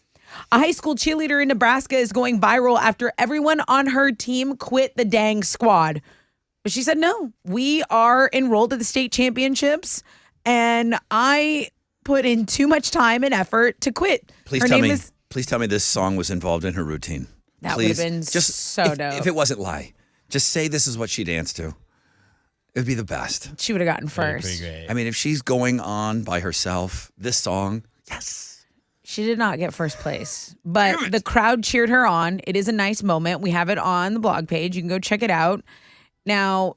A high school cheerleader in Nebraska is going viral after everyone on her team quit the dang squad. But she said, no, we are enrolled at the state championships, and I put in too much time and effort to quit. Please tell me this song was involved in her routine. That would have been so dope. If it wasn't lie, just say this is what she danced to. It would be the best. She would have gotten first. Pretty great. I mean, if she's going on by herself, this song, yes. She did not get first place, but the crowd cheered her on. It is a nice moment. We have it on the blog page. You can go check it out. Now,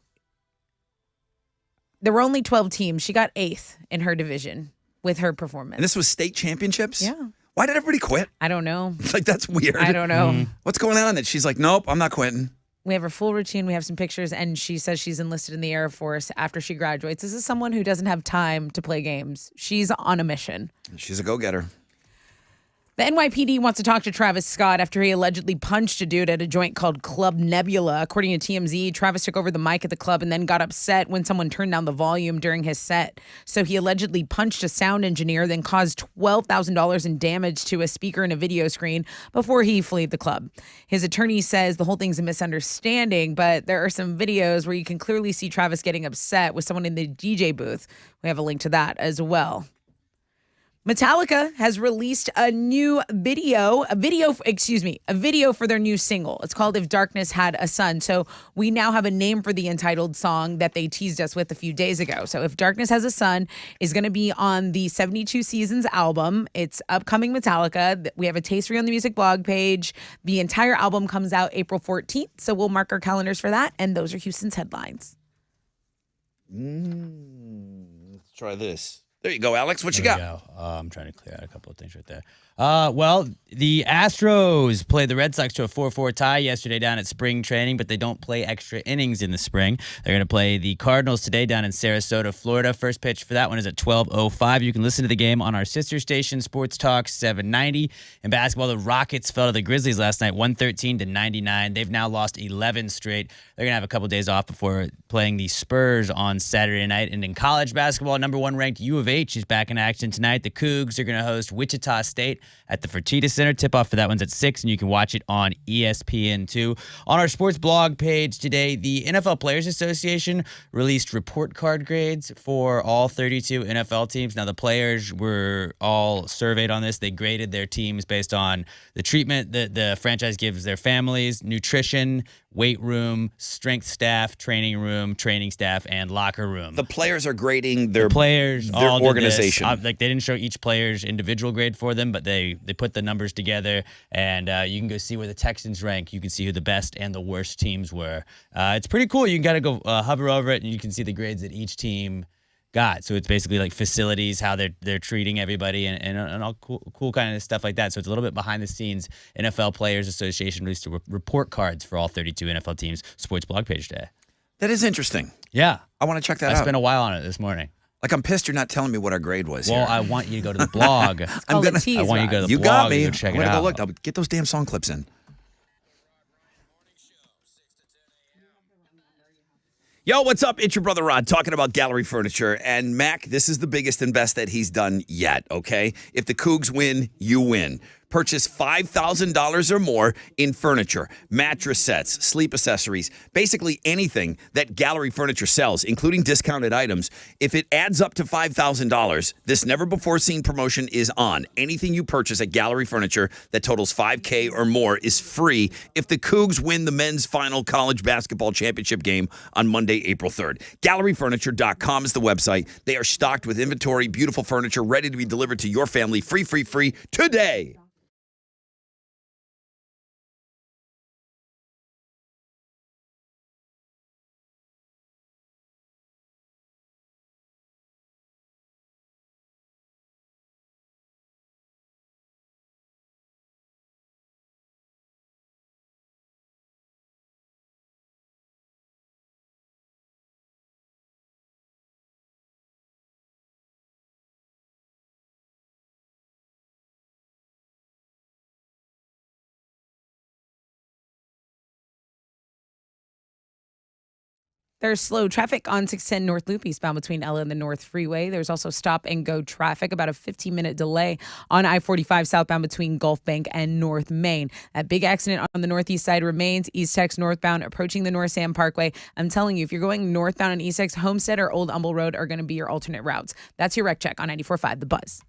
there were only 12 teams. She got 8th in her division with her performance. And this was state championships? Yeah. Why did everybody quit? I don't know. Like, that's weird. I don't know. What's going on that she's like, nope, I'm not quitting? We have her full routine. We have some pictures, and she says she's enlisted in the Air Force after she graduates. This is someone who doesn't have time to play games. She's on a mission. She's a go-getter. The NYPD wants to talk to Travis Scott after he allegedly punched a dude at a joint called Club Nebula. According to TMZ, Travis took over the mic at the club and then got upset when someone turned down the volume during his set. So he allegedly punched a sound engineer, then caused $12,000 in damage to a speaker and a video screen before he fled the club. His attorney says the whole thing's a misunderstanding, but there are some videos where you can clearly see Travis getting upset with someone in the DJ booth. We have a link to that as well. Metallica has released a video for their new single. It's called If Darkness Had a Sun. So we now have a name for the entitled song that they teased us with a few days ago. So If Darkness Has a Sun is going to be on the 72 Seasons album. It's upcoming Metallica. We have a tastery on the music blog page. The entire album comes out April 14th. So we'll mark our calendars for that. And those are Houston's headlines. Let's try this. There you go, Alex. What you got? I'm trying to clear out a couple of things right there. Well, the Astros played the Red Sox to a 4-4 tie yesterday down at spring training, but they don't play extra innings in the spring. They're going to play the Cardinals today down in Sarasota, Florida. First pitch for that one is at 12:05. You can listen to the game on our sister station, Sports Talk 790. In basketball, the Rockets fell to the Grizzlies last night, 113-99. They've now lost 11 straight. They're going to have a couple days off before playing the Spurs on Saturday night. And in college basketball, number 1 ranked U of H is back in action tonight. The Cougs are going to host Wichita State at the Fertitta Center. Tip-off for that one's at 6, and you can watch it on ESPN2. On our sports blog page today, the NFL Players Association released report card grades for all 32 NFL teams. Now, the players were all surveyed on this. They graded their teams based on the treatment that the franchise gives their families, nutrition, weight room, strength staff, training room, training staff, and locker room. The players are grading their players, their all did organization. this. Like, they didn't show each player's individual grade for them, but they put the numbers together, and you can go see where the Texans rank. You can see who the best and the worst teams were. It's pretty cool. You can gotta go hover over it, and you can see the grades that each team got. So it's basically like facilities, how they're treating everybody, and all cool kind of stuff like that. So it's a little bit behind the scenes. NFL Players Association released report cards for all 32 NFL teams. Sports blog page today. That is interesting. Yeah. I want to check that out. I spent a while on it this morning. Like, I'm pissed you're not telling me what our grade was. Well, here. I want you to go to the blog. I want you to go to the blog. You got me. And go check I'm it gonna out. go look. I'll get those damn song clips in. Yo, what's up? It's your brother Rod talking about Gallery Furniture. And Mac, this is the biggest and best that he's done yet, okay? If the Cougs win, you win. Purchase $5,000 or more in furniture, mattress sets, sleep accessories, basically anything that Gallery Furniture sells, including discounted items. If it adds up to $5,000, this never-before-seen promotion is on. Anything you purchase at Gallery Furniture that totals $5K or more is free if the Cougs win the men's final college basketball championship game on Monday, April 3rd. GalleryFurniture.com is the website. They are stocked with inventory, beautiful furniture, ready to be delivered to your family free today. There's slow traffic on 610 North Loop eastbound between Ella and the North Freeway. There's also stop and go traffic, about a 15-minute delay on I-45 southbound between Gulf Bank and North Main. That big accident on the northeast side remains. East Tex northbound approaching the North Sam Parkway. I'm telling you, if you're going northbound on East Tex, Homestead or Old Humble Road are going to be your alternate routes. That's your wreck check on 94.5 The Buzz.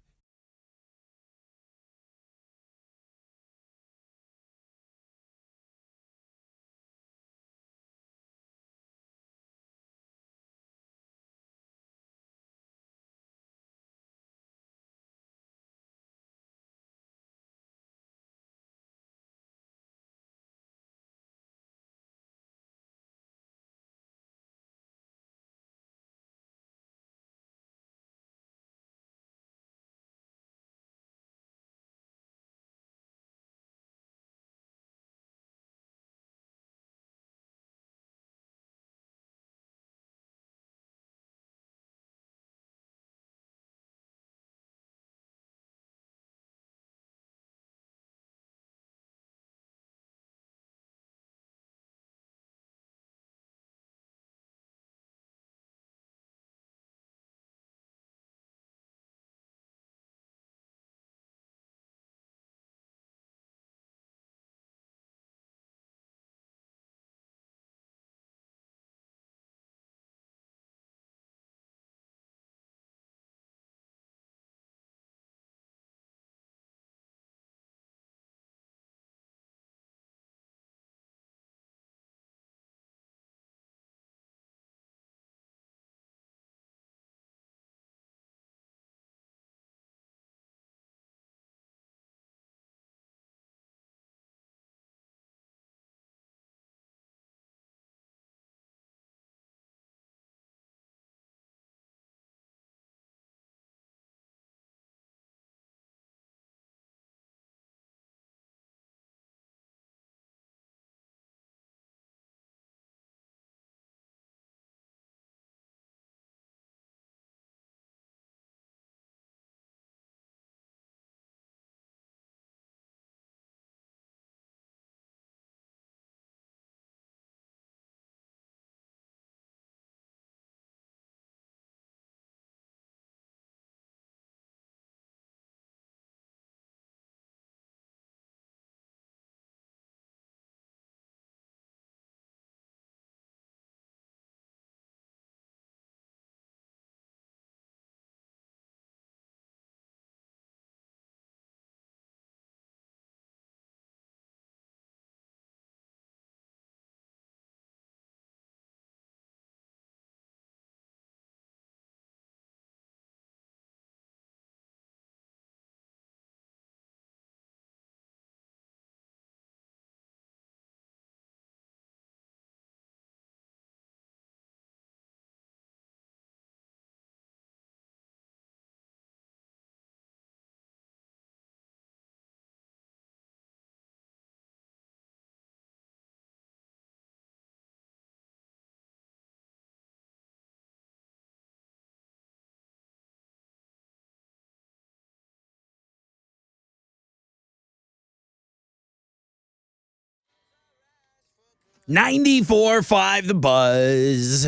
94.5 The Buzz.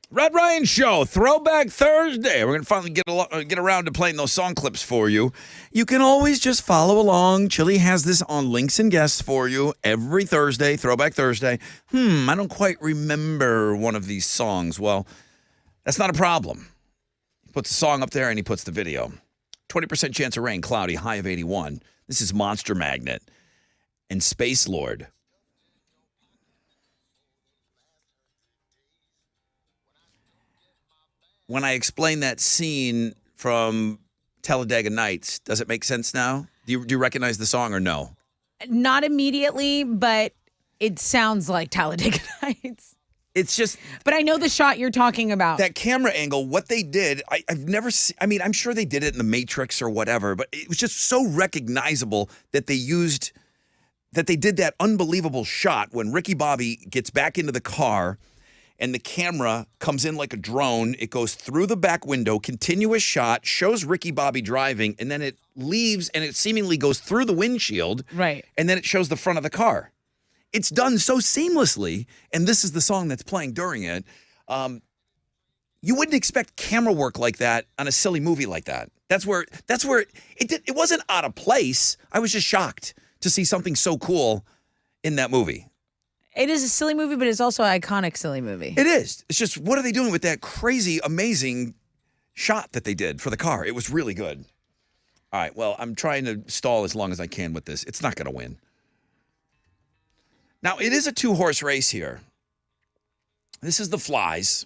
Red Ryan Show, Throwback Thursday. We're going to finally get around to playing those song clips for you. You can always just follow along. Chili has this on Links and Guests for you every Thursday, Throwback Thursday. I don't quite remember one of these songs. Well, that's not a problem. He puts the song up there and he puts the video. 20% chance of rain, cloudy, high of 81. This is Monster Magnet and Space Lord. When I explain that scene from Talladega Nights, does it make sense now? Do you recognize the song or no? Not immediately, but it sounds like Talladega Nights. It's just... But I know the shot you're talking about. That camera angle, what they did, I've never seen... I mean, I'm sure they did it in The Matrix or whatever, but it was just so recognizable that they used... That they did that unbelievable shot when Ricky Bobby gets back into the car and the camera comes in like a drone. It goes through the back window, continuous shot, shows Ricky Bobby driving, and then it leaves and it seemingly goes through the windshield. Right. And then it shows the front of the car. It's done so seamlessly, and this is the song that's playing during it. You wouldn't expect camera work like that on a silly movie like that. That's where it wasn't out of place. I was just shocked to see something so cool in that movie. It is a silly movie, but it's also an iconic silly movie. It is. It's just, what are they doing with that crazy, amazing shot that they did for the car? It was really good. All right, well, I'm trying to stall as long as I can with this. It's not going to win. Now, it is a two-horse race here. This is the Flies.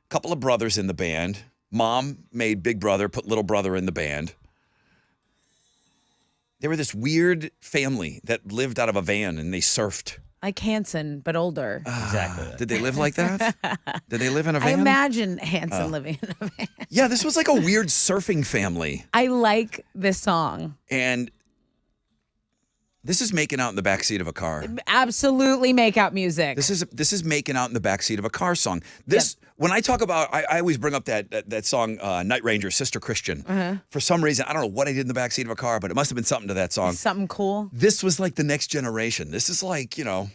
A couple of brothers in the band. Mom made Big Brother, put Little Brother in the band. They were this weird family that lived out of a van, and they surfed. Like Hanson, but older. Exactly. Did they live like that? Did they live in a van? I imagine Hanson living in a van. Yeah, this was like a weird surfing family. I like this song. And this is making out in the backseat of a car. Absolutely make out music. This is making out in the backseat of a car song. This when I talk about, I always bring up that song, Night Ranger, Sister Christian. For some reason, I don't know what I did in the backseat of a car, but it must have been something to that song. Something cool. This was like the next generation. This is like, you're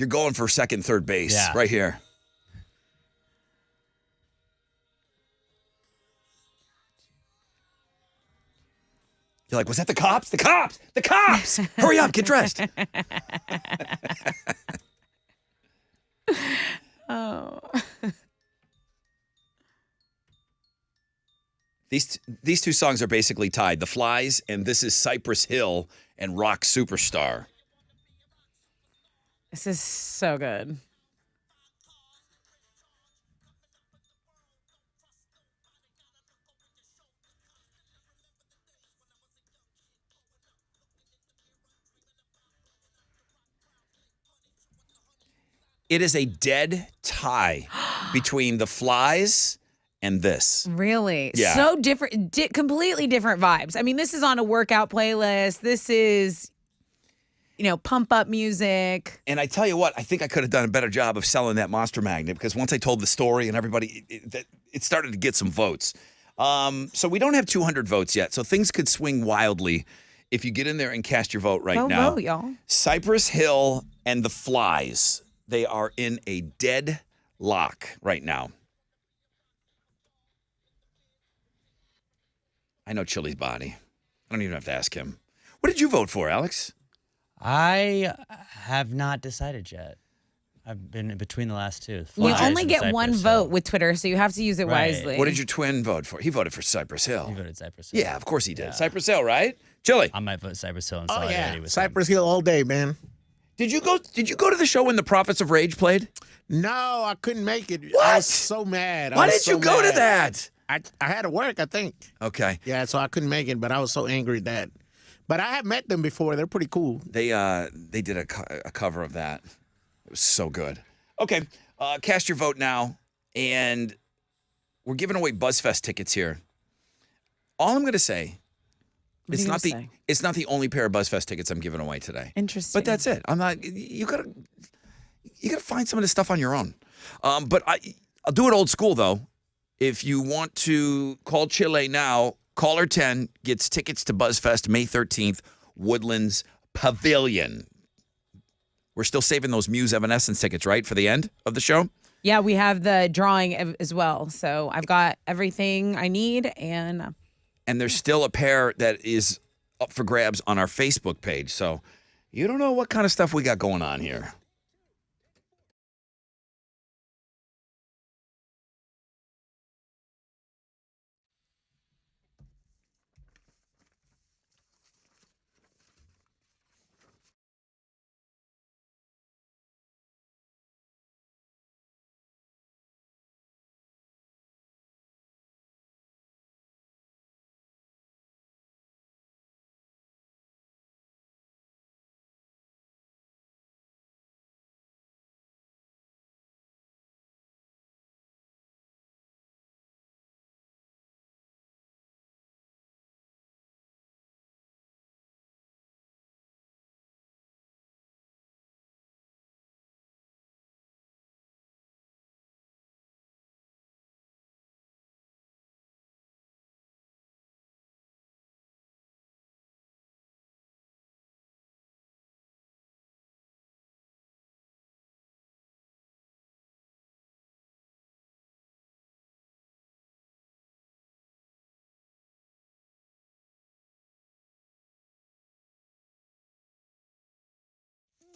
going for second, third base right here. You're like, was that the cops? The cops! The cops! Hurry up, get dressed. Oh. These two songs are basically tied. The Flies, and this is Cypress Hill and Rock Superstar. This is so good. It is a dead tie between The Flies and this. Really? Yeah. So different, completely different vibes. I mean, this is on a workout playlist. This is, pump up music. And I tell you what, I think I could have done a better job of selling that Monster Magnet because once I told the story and everybody, it started to get some votes. So we don't have 200 votes yet. So things could swing wildly if you get in there and cast your vote right now. Vote, y'all. Cypress Hill and The Flies. They are in a dead lock right now. I know Chili's body. I don't even have to ask him. What did you vote for, Alex? I have not decided yet. I've been in between the last two. You Flies only and get Cypress one Hill. vote with Twitter, so you have to use it wisely. What did your twin vote for? He voted for Cypress Hill. He voted Cypress Hill. Yeah, of course he did. Cypress Hill, right? Chili. I might vote Cypress Hill in Oh solidarity yeah, with Cypress Hill all day, man. Did you go to the show when the Prophets of Rage played? No, I couldn't make it. What? I was so mad. Why did you go to that? I had to work, I think. Okay. Yeah, so I couldn't make it, but I was so angry that. But I have met them before. They're pretty cool. They did a cover of that. It was so good. Okay, cast your vote now, and we're giving away BuzzFest tickets here. All I'm going to say, it's not the only pair of BuzzFest tickets I'm giving away today. Interesting. But that's it. I'm not. You gotta find some of this stuff on your own. But I'll do it old school though. If you want to call Chile now, caller 10 gets tickets to BuzzFest May 13th, Woodlands Pavilion. We're still saving those Muse Evanescence tickets, right, for the end of the show? Yeah, we have the drawing as well. So I've got everything I need. And there's still a pair that is up for grabs on our Facebook page. So you don't know what kind of stuff we got going on here.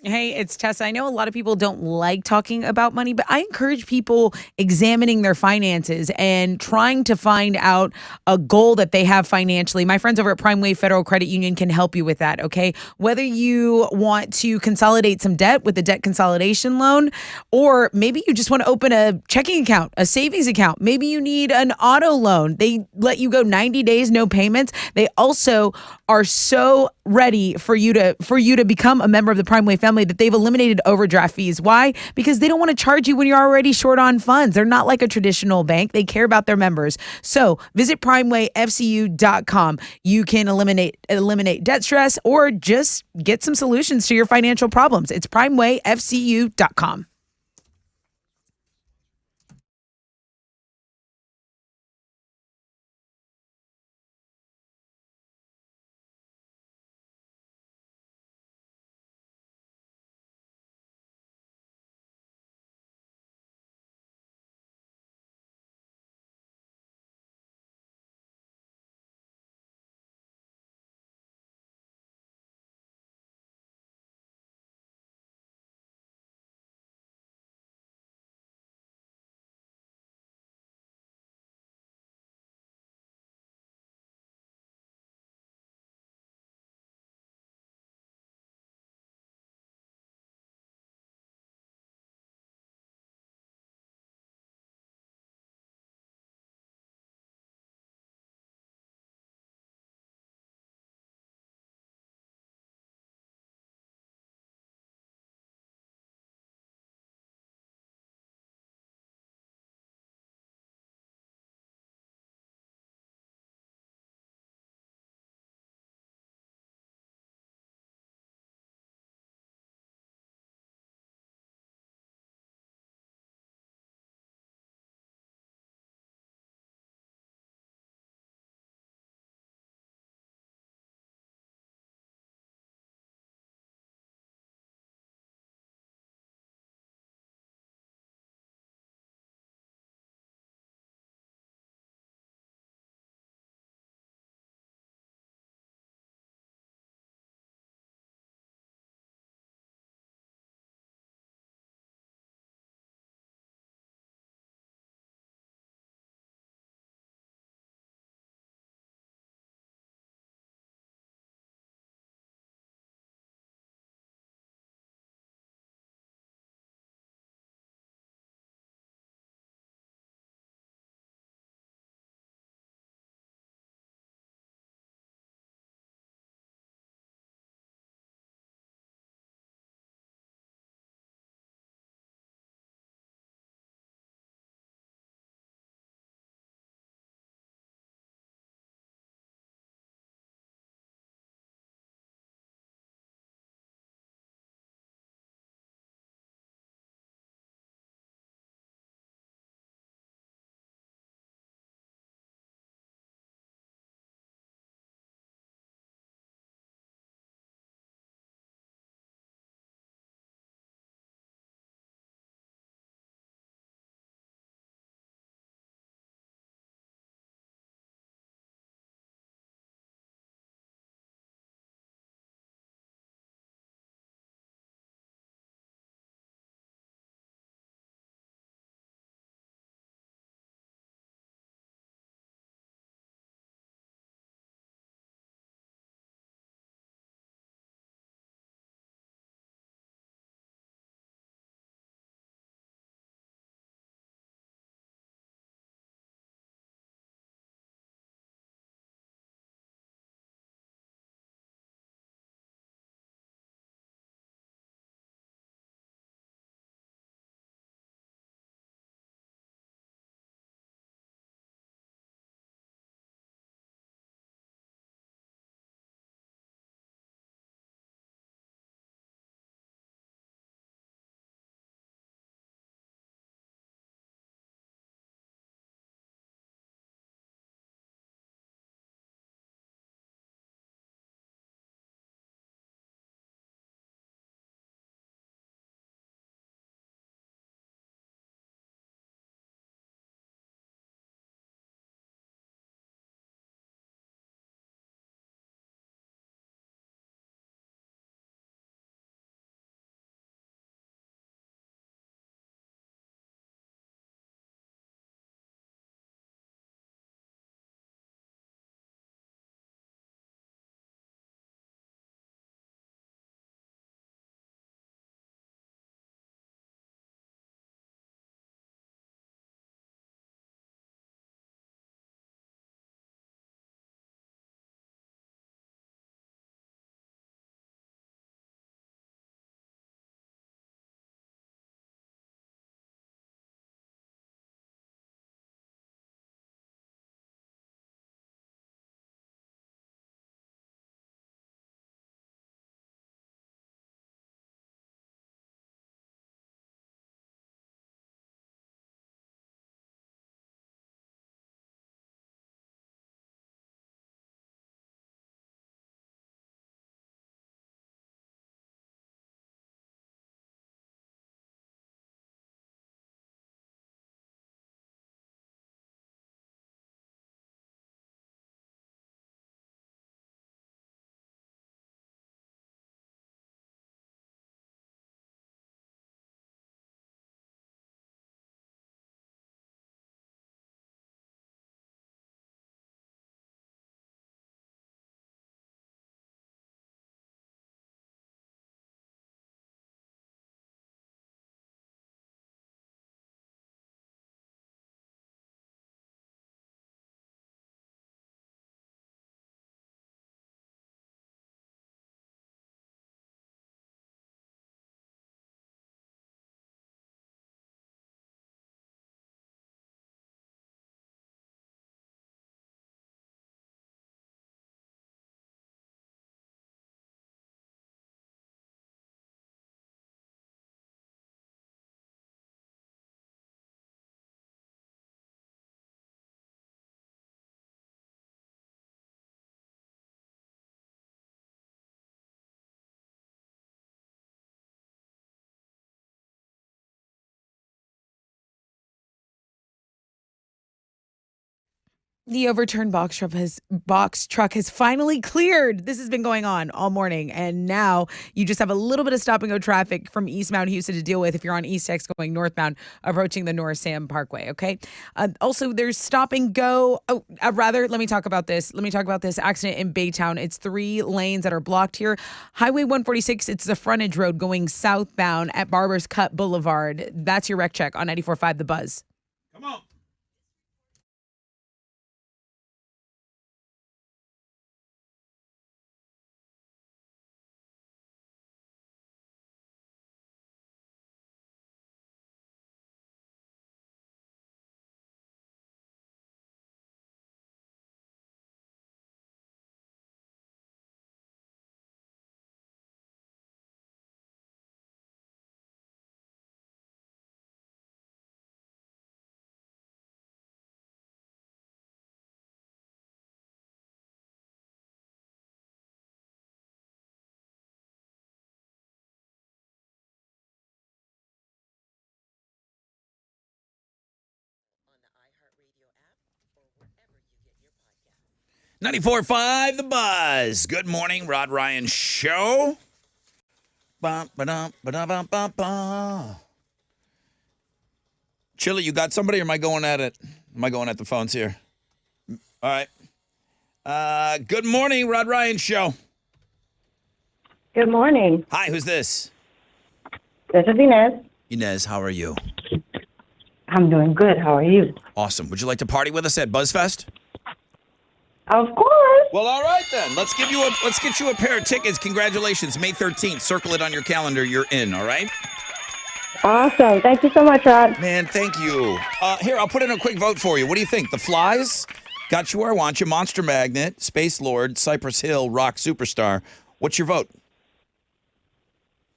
hey, it's Tessa. I know a lot of people don't like talking about money, but I encourage people examining their finances and trying to find out a goal that they have financially. My friends over at Prime Wave Federal Credit Union can help you with that, okay? Whether you want to consolidate some debt with a debt consolidation loan, or maybe you just want to open a checking account, a savings account. Maybe you need an auto loan. They let you go 90 days, no payments. They also are so ready for you to become a member of the Prime Wave family that they've eliminated overdraft fees. Why? Because they don't want to charge you when you're already short on funds. They're not like a traditional bank. They care about their members. So visit primewayfcu.com. You can eliminate debt stress or just get some solutions to your financial problems. It's primewayfcu.com. The overturned box truck has finally cleared. This has been going on all morning, and now you just have a little bit of stop and go traffic from eastbound Houston to deal with if you're on East X going northbound, approaching the North Sam Parkway. Okay. Also, there's stop and go. Let me talk about this. Let me talk about this accident in Baytown. It's 3 lanes that are blocked here. Highway 146. It's the frontage road going southbound at Barbers Cut Boulevard. That's your wreck check on 94.5 The Buzz. Come on. On the iHeartRadio app or wherever you get your podcast. 94.5 The Buzz. Good morning, Rod Ryan Show. Ba-ba-dum-ba-da-ba-ba-ba. Chili, you got somebody, or am I going at it? Am I going at the phones here? All right. Good morning, Rod Ryan Show. Good morning. Hi, who's this? This is Inez. Inez, how are you? I'm doing good. How are you? Awesome. Would you like to party with us at BuzzFest? Of course. Well, all right then. Let's get you a pair of tickets. Congratulations, May 13th. Circle it on your calendar. You're in. All right. Awesome. Thank you so much, Rod. Man, thank you. Here, I'll put in a quick vote for you. What do you think? The Flies, Got You Where I Want You, Monster Magnet, Space Lord, Cypress Hill, Rock Superstar. What's your vote?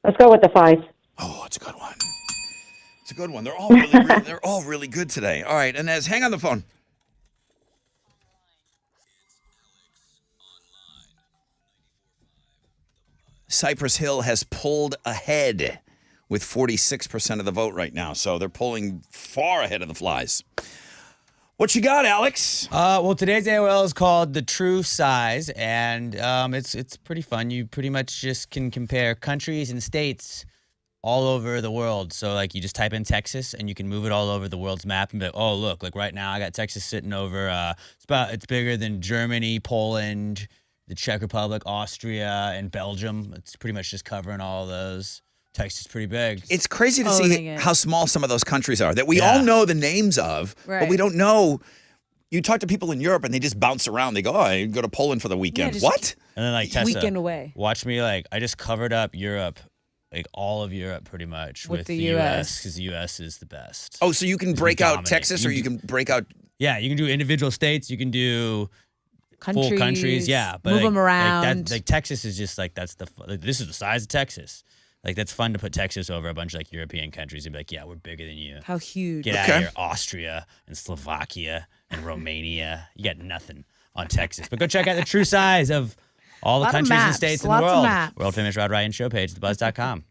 Let's go with the 5. Oh, it's a good one. It's a good one. They're all really, they're all really good today. All right, Inez, hang on the phone. Cypress Hill has pulled ahead with 46% of the vote right now. So they're pulling far ahead of the Flies. What you got, Alex? Well, today's AOL is called The True Size, and it's pretty fun. You pretty much just can compare countries and states all over the world. So, like, you just type in Texas, and you can move it all over the world's map and be like, oh, look, like right now I got Texas sitting over, it's bigger than Germany, Poland, the Czech Republic, Austria, and Belgium. It's pretty much just covering all of those. Texas is pretty big. It's crazy to see how small some of those countries are that we all know the names of, but we don't know. You talk to people in Europe and they just bounce around. They go, oh, I go to Poland for the weekend. just What? And then, like, Tessa, weekend away. watch me, like, I just covered up Europe, like all of Europe pretty much With with the the US. US, because the US is the best. Oh, so you can break out Texas, or you can break out. Yeah, you can do individual states. You can do full countries. Countries, Yeah, but move like, them around. Like Texas is just like this is the size of Texas. Like, that's fun to put Texas over a bunch of like European countries and be like, yeah, we're bigger than you. How huge. Get out of here, Austria and Slovakia and Romania. You got nothing on Texas. But go check out the true size of all the Lot of countries and maps, states in the lots of world. maps. World famous Rod Ryan show page, thebuzz.com.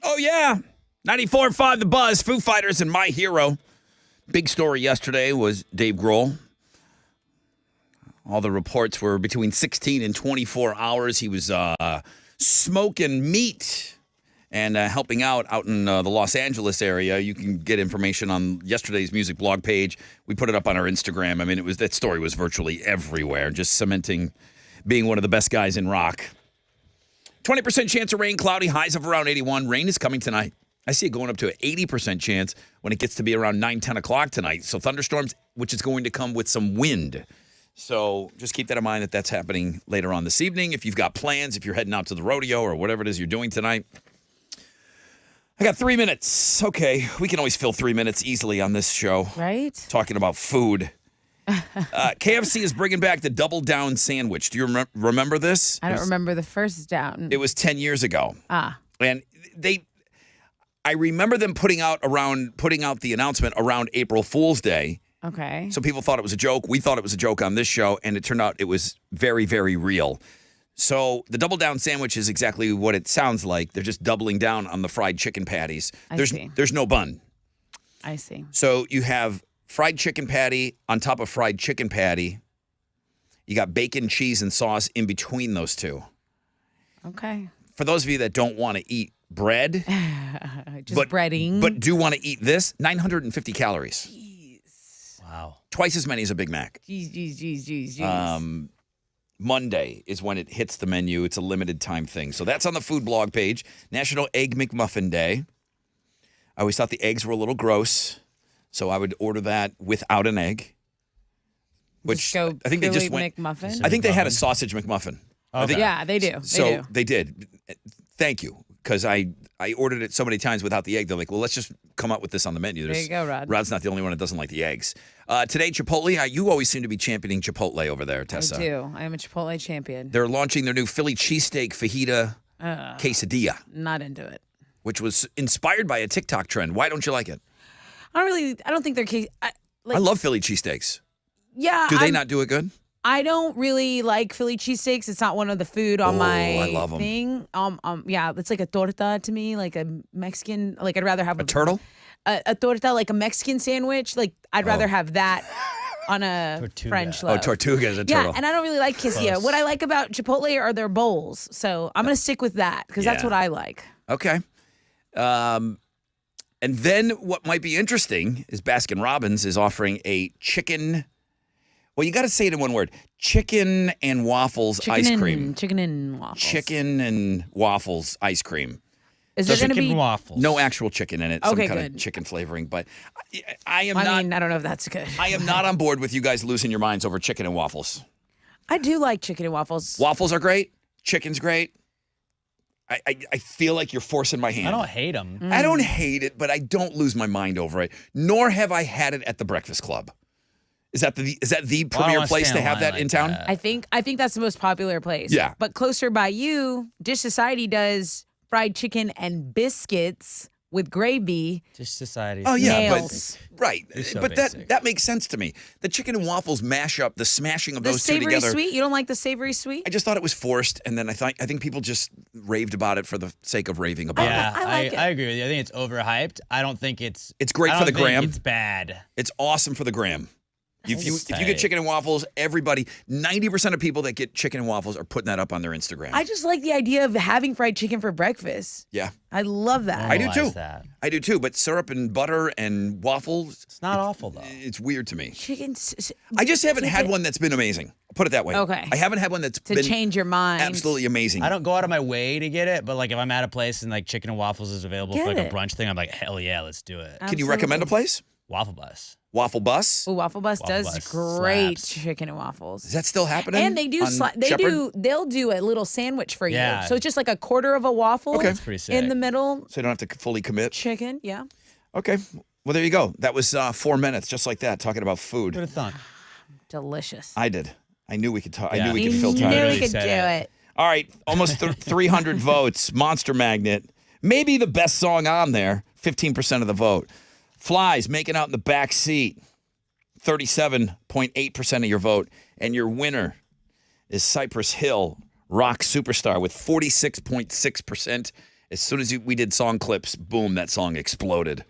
Oh, yeah. 94.5 The Buzz, Foo Fighters and My Hero. Big story yesterday was Dave Grohl. All the reports were between 16 and 24 hours. He was smoking meat and helping out in the Los Angeles area. You can get information on yesterday's music blog page. We put it up on our Instagram. I mean, that story was virtually everywhere, just cementing being one of the best guys in rock. 20% chance of rain, cloudy, highs of around 81. Rain is coming tonight. I see it going up to an 80% chance when it gets to be around 9, 10 o'clock tonight. So thunderstorms, which is going to come with some wind. So just keep that in mind that's happening later on this evening. If you've got plans, if you're heading out to the rodeo or whatever it is you're doing tonight. I got 3 minutes. Okay, we can always fill 3 minutes easily on this show. Right? Talking about food. KFC is bringing back the Double Down sandwich. Do you remember this? I don't remember the first down. It was 10 years ago. And I remember them putting out the announcement around April Fool's Day. Okay. So people thought it was a joke. We thought it was a joke on this show, and it turned out it was very, very real. So the Double Down sandwich is exactly what it sounds like. They're just doubling down on the fried chicken patties. There's no bun. I see. So you have fried chicken patty on top of fried chicken patty. You got bacon, cheese, and sauce in between those two. Okay. For those of you that don't want to eat bread, breading, but do want to eat this, 950 calories. Jeez. Wow. Twice as many as a Big Mac. Jeez. Monday is when it hits the menu. It's a limited time thing. So that's on the food blog page. National Egg McMuffin Day. I always thought the eggs were a little gross, so I would order that without an egg. Which I think they just went. McMuffin? I think they had a sausage McMuffin. Okay. Yeah, they do. They did. Thank you, because I ordered it so many times without the egg. They're like, well, let's just come up with this on the menu. There you go, Rod. Rod's not the only one that doesn't like the eggs. Today, Chipotle. You always seem to be championing Chipotle over there, Tessa. I do. I am a Chipotle champion. They're launching their new Philly cheesesteak fajita quesadilla. Not into it. Which was inspired by a TikTok trend. Why don't you like it? I don't think they're. I love Philly cheesesteaks. Yeah. Do they not do it good? I don't really like Philly cheesesteaks. It's not one of the food on my I love 'em. thing. Yeah, it's like a torta to me, like a Mexican. Like I'd rather have a turtle. A torta, like a Mexican sandwich. Like I'd rather have that on a French loaf. Oh, tortuga is a turtle. Yeah, and I don't really like quesadilla. Close. What I like about Chipotle are their bowls. So I'm gonna stick with that because that's what I like. Okay. And then what might be interesting is Baskin Robbins is offering a chicken. Well, you got to say it in one word: chicken and waffles ice cream. Chicken and waffles. Chicken and waffles ice cream. Is there going to be waffles? No actual chicken in it. Some Okay, kind good. of chicken flavoring. But I am I not. mean, I don't know if that's good. I am not on board with you guys losing your minds over chicken and waffles. I do like chicken and waffles. Waffles are great. Chicken's great. I feel like you're forcing my hand. I don't hate them. I don't hate it, but I don't lose my mind over it. Nor have I had it at the Breakfast Club. Is that the premier place to have that in town? I think that's the most popular place. Yeah. But closer by you, Dish Society does fried chicken and biscuits with gravy. Dish Society. Oh yeah, Nails. but right. so but basic. that makes sense to me. The chicken and waffles mash up the smashing of The those two savory together. sweet? You don't like the savory sweet? I just thought it was forced, and then I think people just raved about it for the sake of raving about Yeah, it. I agree with you. I think it's overhyped. I don't think it's. It's great I for don't the think gram. It's bad. It's awesome for the gram. If you tight. get chicken and waffles, 90% of people that get chicken and waffles are putting that up on their Instagram. I just like the idea of having fried chicken for breakfast. Yeah. I love that. I do too. Normalize that. I do too, but syrup and butter and waffles. It's not awful though. It's weird to me. Chicken. I just haven't had one that's been amazing. Put it that way. Okay. I haven't had one that's To been change your mind. absolutely amazing. I don't go out of my way to get it, but like if I'm at a place and like chicken and waffles is available Get for like it. a brunch thing, I'm like, hell yeah, let's do it. Can you recommend a place? Waffle Bus. Waffle Bus? Ooh, Waffle Bus Waffle does Bus great slaps. chicken and waffles. Is that still happening? And they do on Shepherd? they'll do a little sandwich for Yeah. you. So it's just like a quarter of a waffle Okay. That's pretty sick. in the middle. So you don't have to fully commit? Chicken, yeah. Okay. Well, there you go. That was 4 minutes, just like that, talking about food. Who'd have thought? Delicious. I did. I knew we could talk. I Yeah. knew we You could fill knew time. we Literally could do said it. All right, almost 300 votes. Monster Magnet, maybe the best song on there. 15% of the vote. Flies, Making Out in the Back Seat. 37.8% of your vote. And your winner is Cypress Hill, Rock Superstar, with 46.6%. As soon as we did song clips, boom, that song exploded.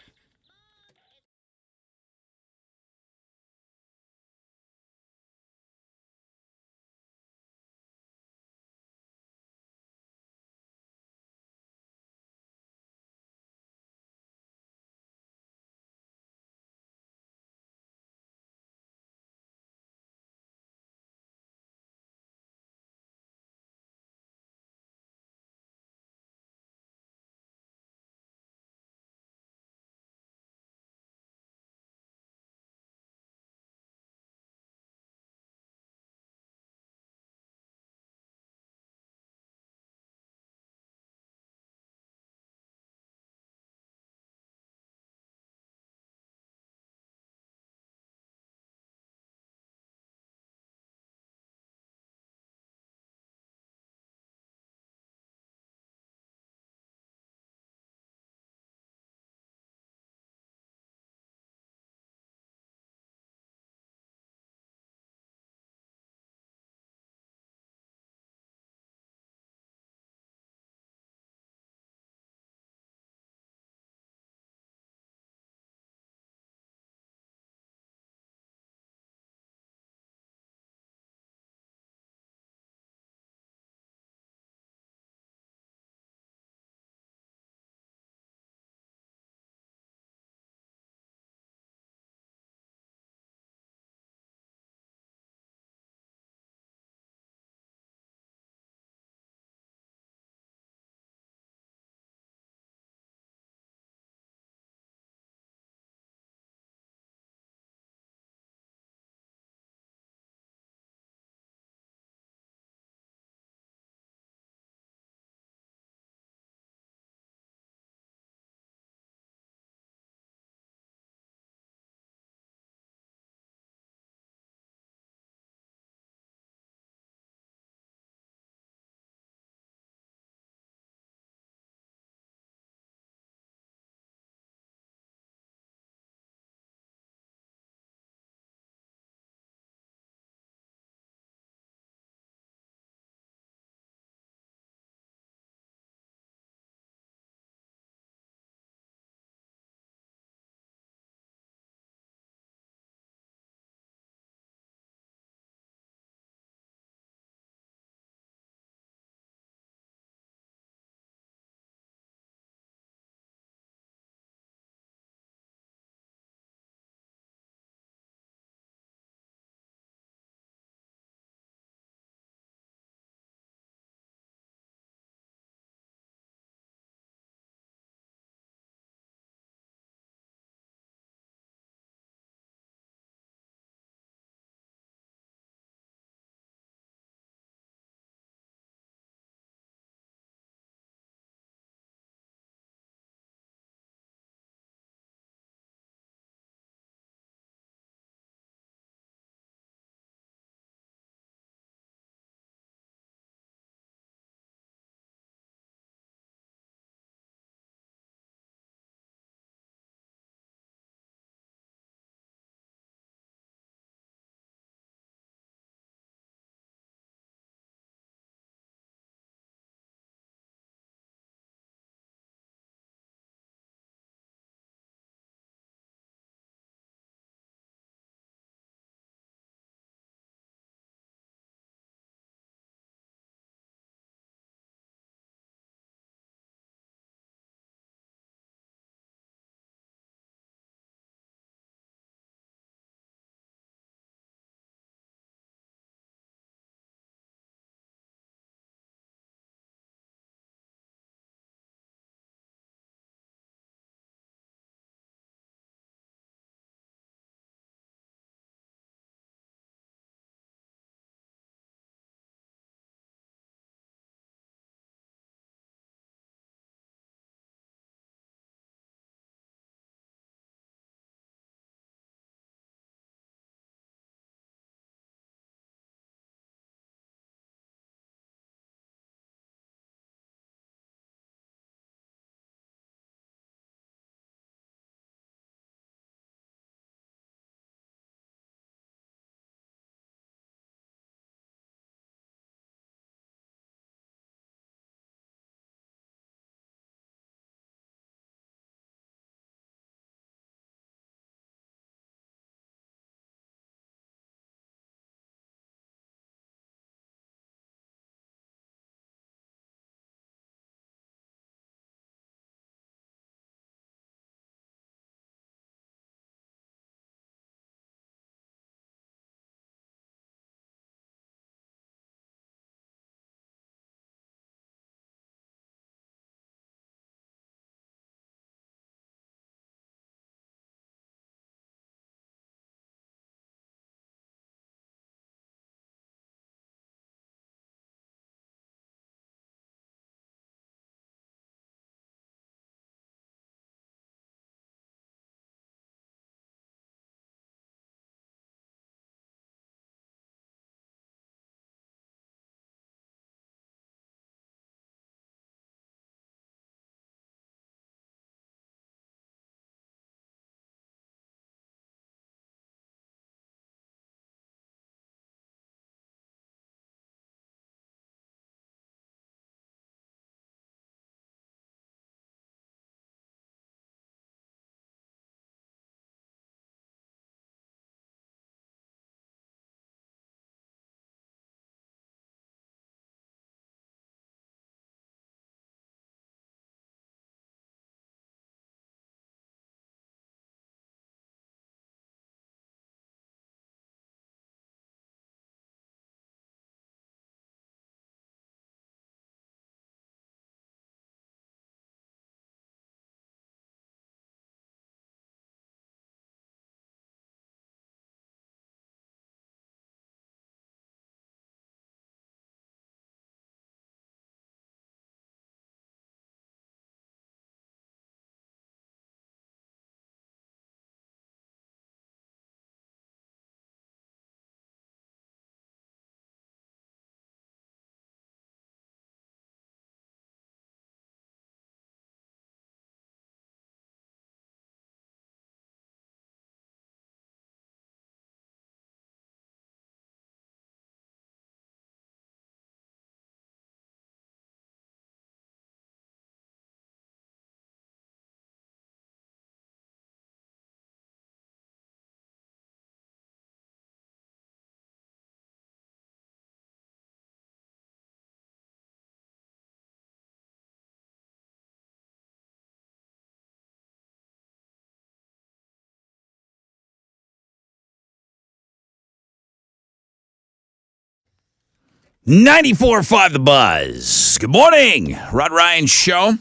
94.5 The Buzz. Good morning. Rod Ryan Show.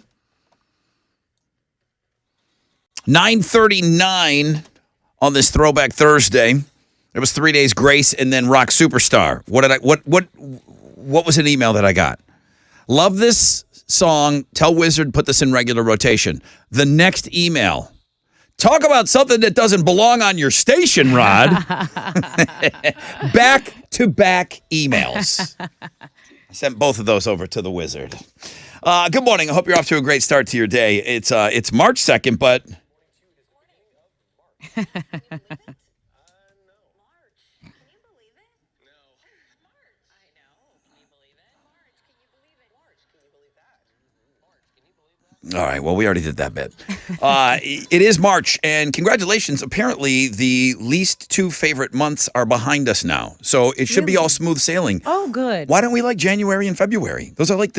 9:39 on this Throwback Thursday. It was 3 days grace and then Rock Superstar. What was an email that I got? Love this song. Tell Wizard put this in regular rotation. The next email. Talk about something that doesn't belong on your station, Rod. Back-to-back emails. I sent both of those over to the Wizard. Good morning. I hope you're off to a great start to your day. It's March 2nd, but... All right, well, we already did that bit. It is March, and congratulations. Apparently, the least two favorite months are behind us now. So it should be all smooth sailing. Oh, good. Why don't we like January and February? Those are like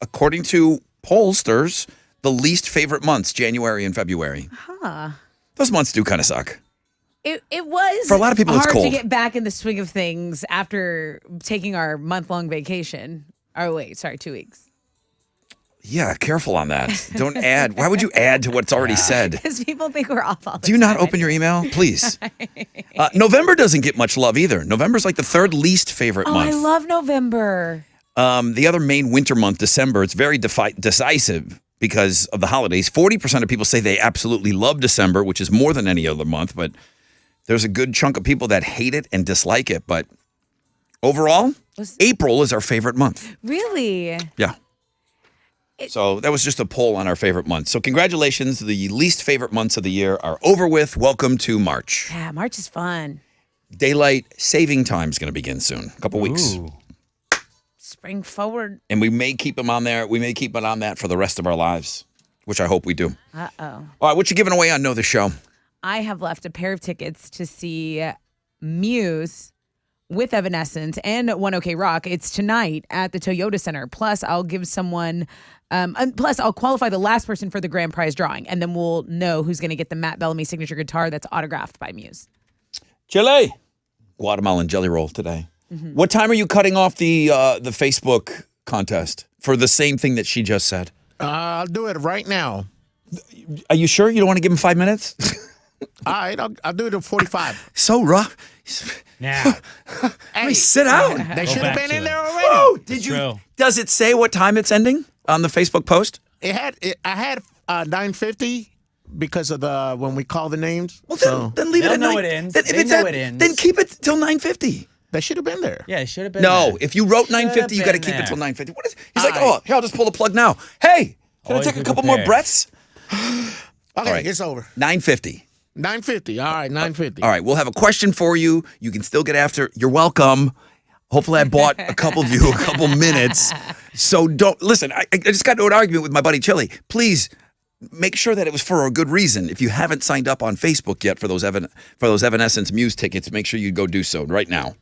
according to pollsters, the least favorite months, January and February. Huh. Those months do kind of suck. It was For a lot of people, it's hard to cold. get back in the swing of things after taking our month-long vacation. Oh, wait, sorry, 2 weeks. Yeah, careful on that. Don't add. Why would you add to what's already said? Because people think we're off all the Do you not open your email? Please. November doesn't get much love either. November's like the third least favorite Oh, month. I love November. The other main winter month, December, it's very decisive because of the holidays. 40% of people say they absolutely love December, which is more than any other month, but there's a good chunk of people that hate it and dislike it. But overall, April is our favorite month. Really? Yeah. So that was just a poll on our favorite months. So congratulations. The least favorite months of the year are over with. Welcome to March. Yeah, March is fun. Daylight saving time is going to begin soon. A couple weeks. Spring forward. And we may keep them on there. We may keep it on that for the rest of our lives, which I hope we do. Uh-oh. All right, what you giving away on Know the Show? I have left a pair of tickets to see Muse with Evanescence and One OK Rock. It's tonight at the Toyota Center. Plus, I'll give someone... plus, I'll qualify the last person for the grand prize drawing, and then we'll know who's going to get the Matt Bellamy signature guitar that's autographed by Muse. Chile. Guatemalan jelly roll today. Mm-hmm. What time are you cutting off the Facebook contest for the same thing that she just said? I'll do it right now. Are you sure you don't want to give him 5 minutes? All right, I'll do it at 45. So rough. Now. Hey, sit down. They should have been in there already. Whoa, did you? Does it say what time it's ending on the Facebook post? I had 9:50 because of when we call the names. Well, then leave it at 9. It ends. Then, if They it's know at, it ends. then keep it till 9:50. They should have been there. Yeah, it should have been No, there. if you wrote 9:50, you got to been keep it there. till 9:50. What is? He's like, oh, here, I'll just pull the plug now. Hey, can Always I take a be couple more prepared. breaths? Okay, All right. it's over. 9:50. 9:50. All right, 9:50. All right, we'll have a question for you. You can still get after. You're welcome. Hopefully, I bought a couple of you a couple minutes. So don't listen. I just got into an argument with my buddy Chili. Please make sure that it was for a good reason. If you haven't signed up on Facebook yet for those Evanescence Muse tickets, make sure you go do so right now.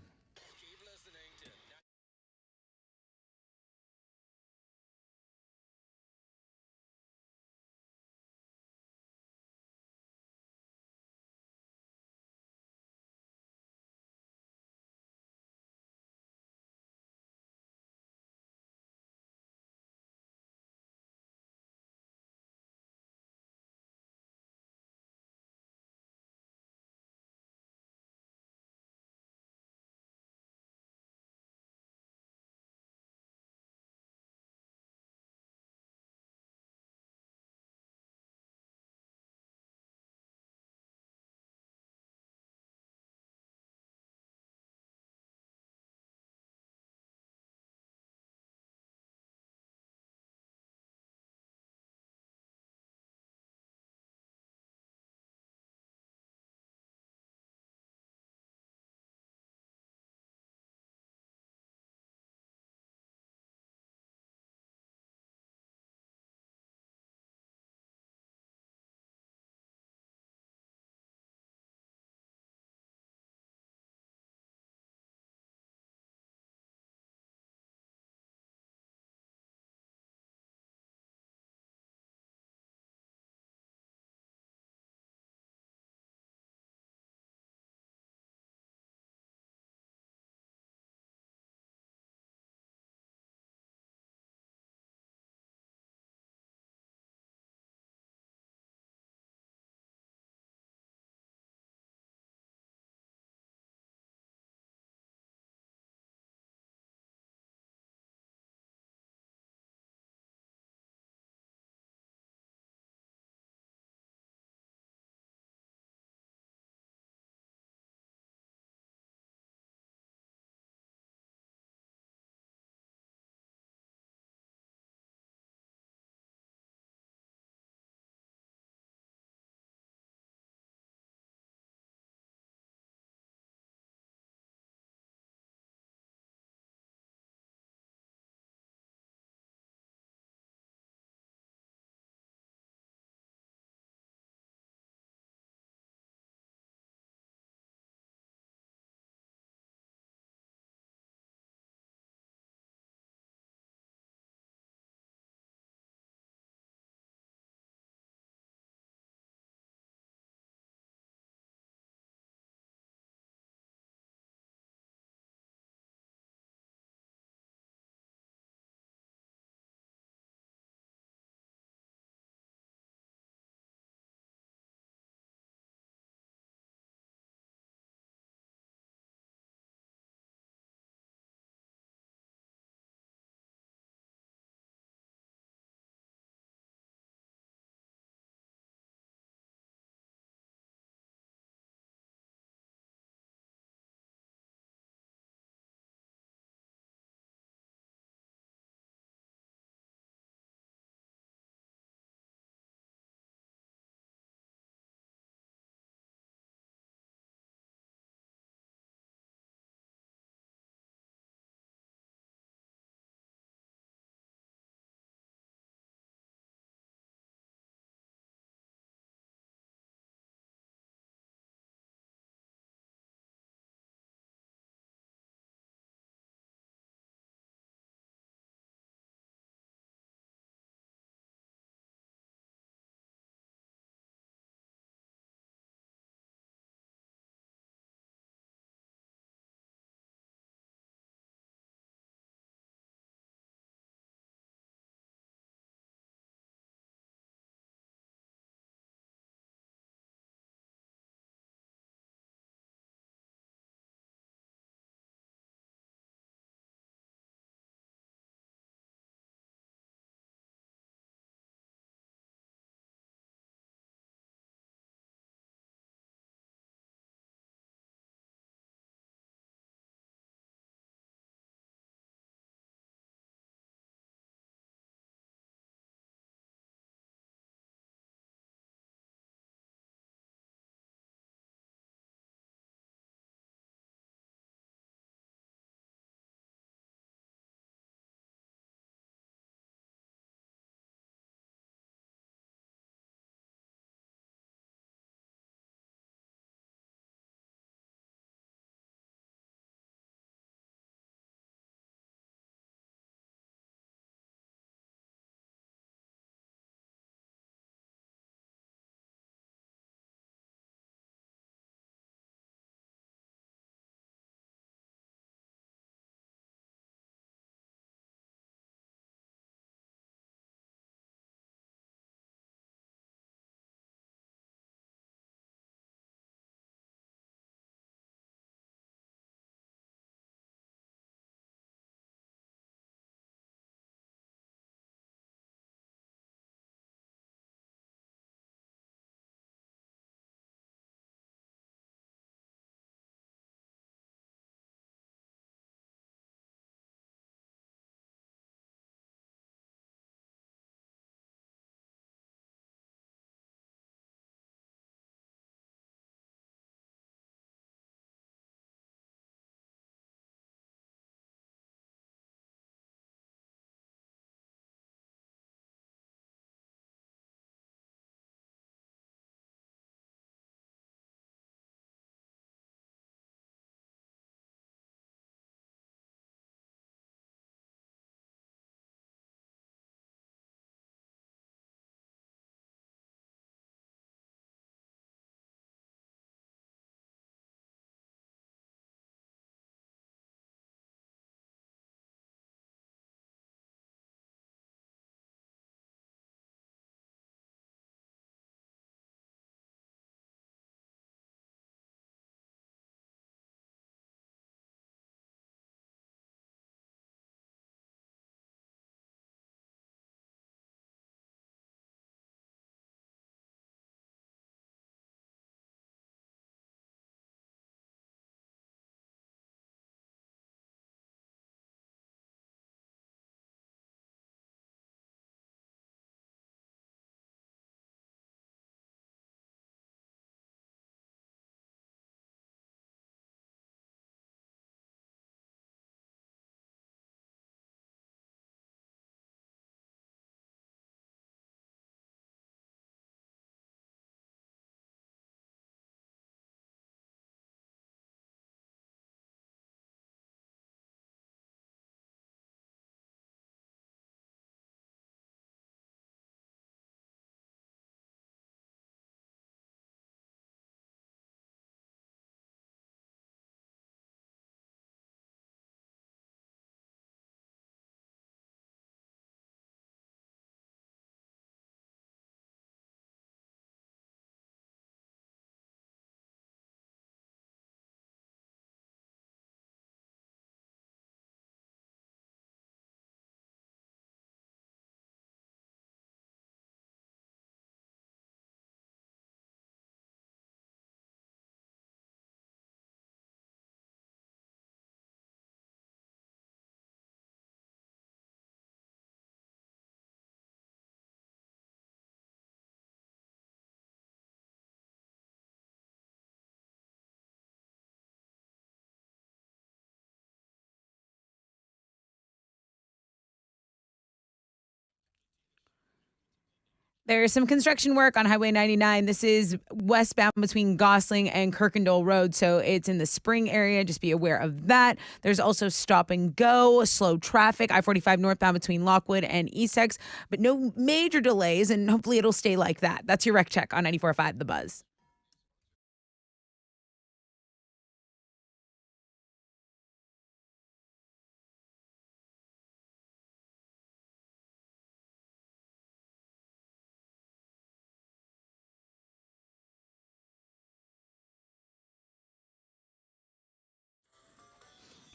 There's some construction work on Highway 99. This is westbound between Gosling and Kirkendall Road, so it's in the Spring area. Just be aware of that. There's also stop and go, slow traffic, I-45 northbound between Lockwood and Eastex, but no major delays, and hopefully it'll stay like that. That's your wreck check on 94.5 The Buzz.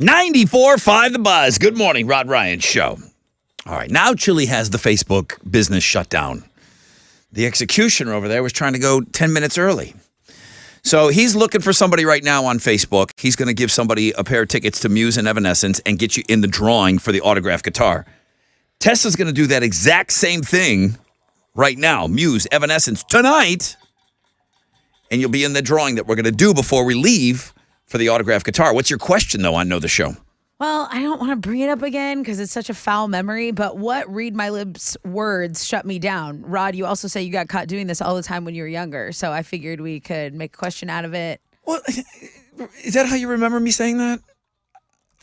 .94.5 The Buzz. Good morning, Rod Ryan Show. All right, now Chili has the Facebook business shut down. The executioner over there was trying to go 10 minutes early. So he's looking for somebody right now on Facebook. He's going to give somebody a pair of tickets to Muse and Evanescence and get you in the drawing for the autographed guitar. Tessa's going to do that exact same thing right now. Muse, Evanescence, tonight. And you'll be in the drawing that we're going to do before we leave for the autographed guitar. What's your question, though, on Know the Show? Well, I don't want to bring it up again because it's such a foul memory, but what read my lips words shut me down? Rod, you also say you got caught doing this all the time when you were younger, so I figured we could make a question out of it. Well, is that how you remember me saying that?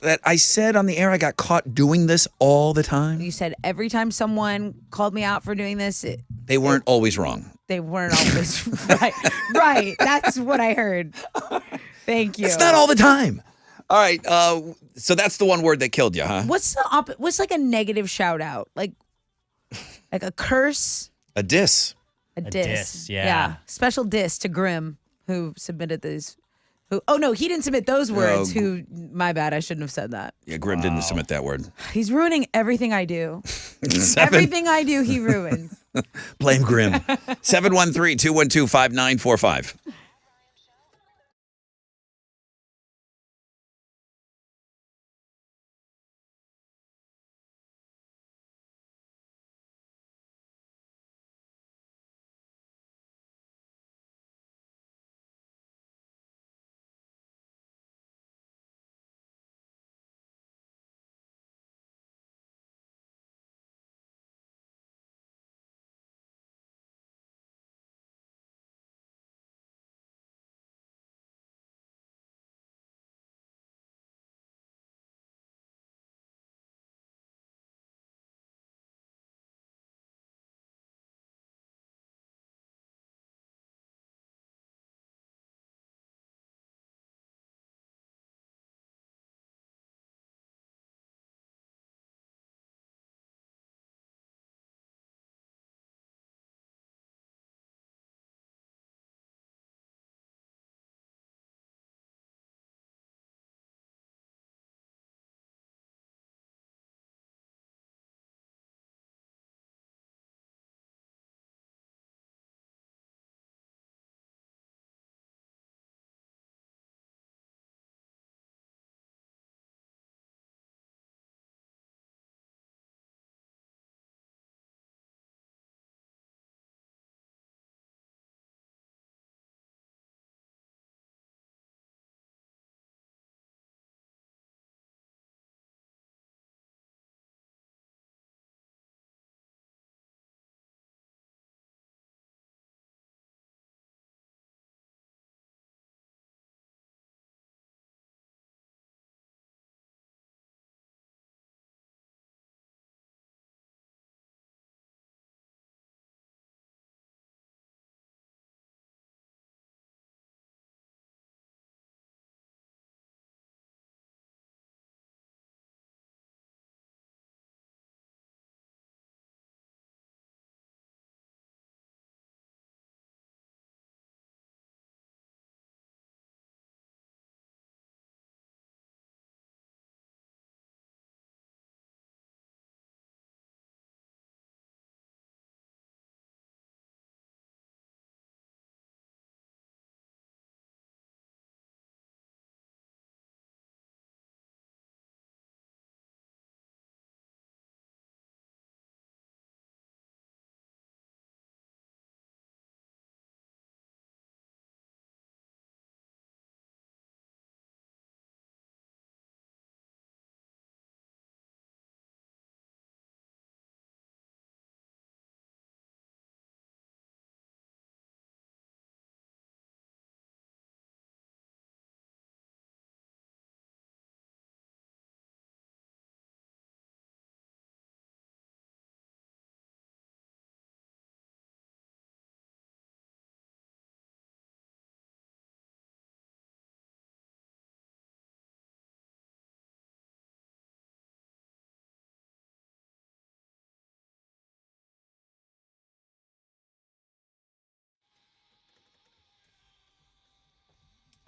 That I said on the air I got caught doing this all the time? You said every time someone called me out for doing this, They weren't always wrong. they weren't always right. Right, that's what I heard. Thank you. It's not all the time. All right, so that's the one word that killed you, huh? What's like a negative shout out? Like a curse? A diss. A diss. diss, yeah. Special diss to Grim, who submitted these. Oh, no, he didn't submit those words. My bad, I shouldn't have said that. Yeah, Grim didn't submit that word. He's ruining everything I do. 7. Everything I do, he ruins. Blame Grim. 713-212-5945.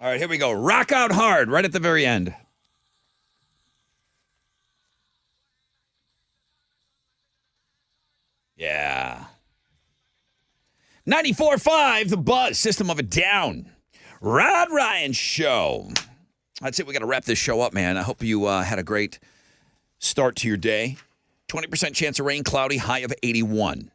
All right, here we go. Rock out hard right at the very end. Yeah. 94.5, The Buzz, System of a Down. Rod Ryan Show. That's it. We got to wrap this show up, man. I hope you had a great start to your day. 20% chance of rain, cloudy, high of 81.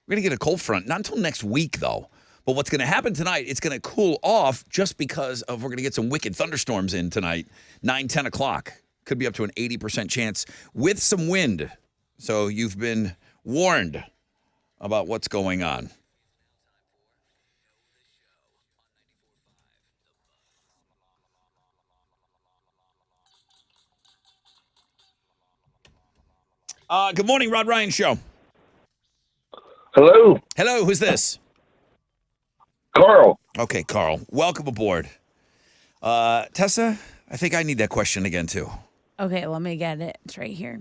We're going to get a cold front, not until next week, though. But what's going to happen tonight, it's going to cool off just because we're going to get some wicked thunderstorms in tonight, 9, 10 o'clock. Could be up to an 80% chance with some wind. So you've been warned about what's going on. Good morning, Rod Ryan Show. Hello. Hello, who's this? Carl. Okay, Carl. Welcome aboard. Tessa, I think I need that question again, too. Okay, let me get it. It's right here.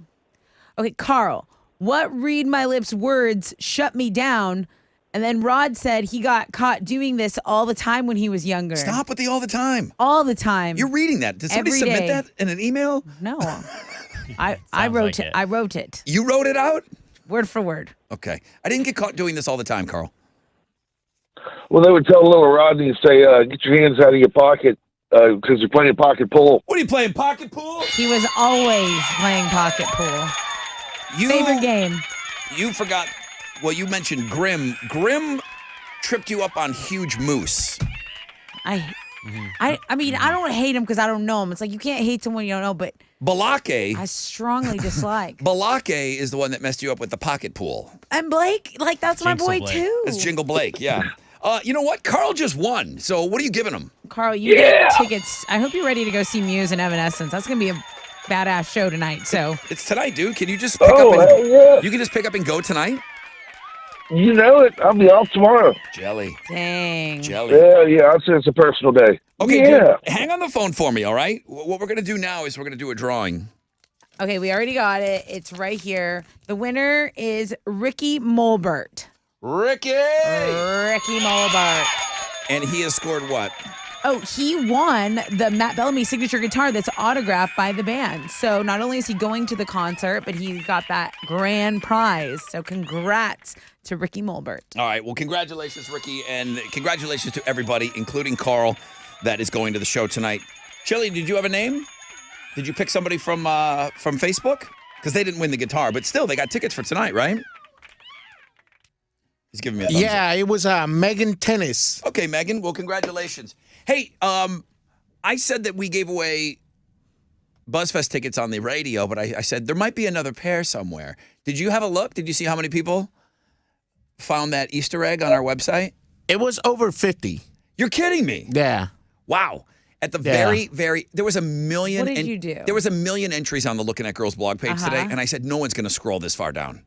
Okay, Carl, what read my lips words shut me down? And then Rod said he got caught doing this all the time when he was younger. Stop with the all the time. All the time. You're reading that. Did somebody Every submit day. that in an email? No. I wrote like it. I wrote it. You wrote it out? Word for word. Okay. I didn't get caught doing this all the time, Carl. Well, they would tell little Rodney, say, get your hands out of your pocket because you're playing pocket pool. What are you playing, pocket pool? He was always playing pocket pool. Favorite game. You forgot, well, you mentioned Grim. Grim tripped you up on huge moose. I mean, I don't hate him because I don't know him. It's like you can't hate someone you don't know, but Balake. I strongly dislike. Balake is the one that messed you up with the pocket pool. And Blake, like that's my boy too. It's Jingle Blake, yeah. You know what? Carl just won. So what are you giving him? Carl, you get tickets. I hope you're ready to go see Muse and Evanescence. That's gonna be a badass show tonight. So It's tonight, dude. Can you just pick up and you can just pick up and go tonight? You know it. I'll be off tomorrow. Jelly. Dang. Jelly. Yeah. I'll say it's a personal day. Okay, Yeah. dude, hang on the phone for me, all right? What we're going to do now is we're going to do a drawing. Okay, we already got it. It's right here. The winner is Ricky Mulbert. Ricky Mulbert. And he has scored what? Oh, he won the Matt Bellamy signature guitar that's autographed by the band. So not only is he going to the concert, but he got that grand prize. So congrats to Ricky Mulbert. All right. Well, congratulations, Ricky, and congratulations to everybody, including Carl, that is going to the show tonight. Chili, did you have a name? Did you pick somebody from Facebook? Because they didn't win the guitar, but still, they got tickets for tonight, right? He's giving me a thumbs up. It was Megan Tennis. Okay, Megan. Well, congratulations. Hey, I said that we gave away BuzzFest tickets on the radio, but I said there might be another pair somewhere. Did you have a look? Did you see how many people found that Easter egg on our website? It was over 50. You're kidding me. Yeah. Wow. At the very, there was a million. What did you do? There was a million entries on the Looking at Girls blog page today, Uh-huh. and I said no one's going to scroll this far down.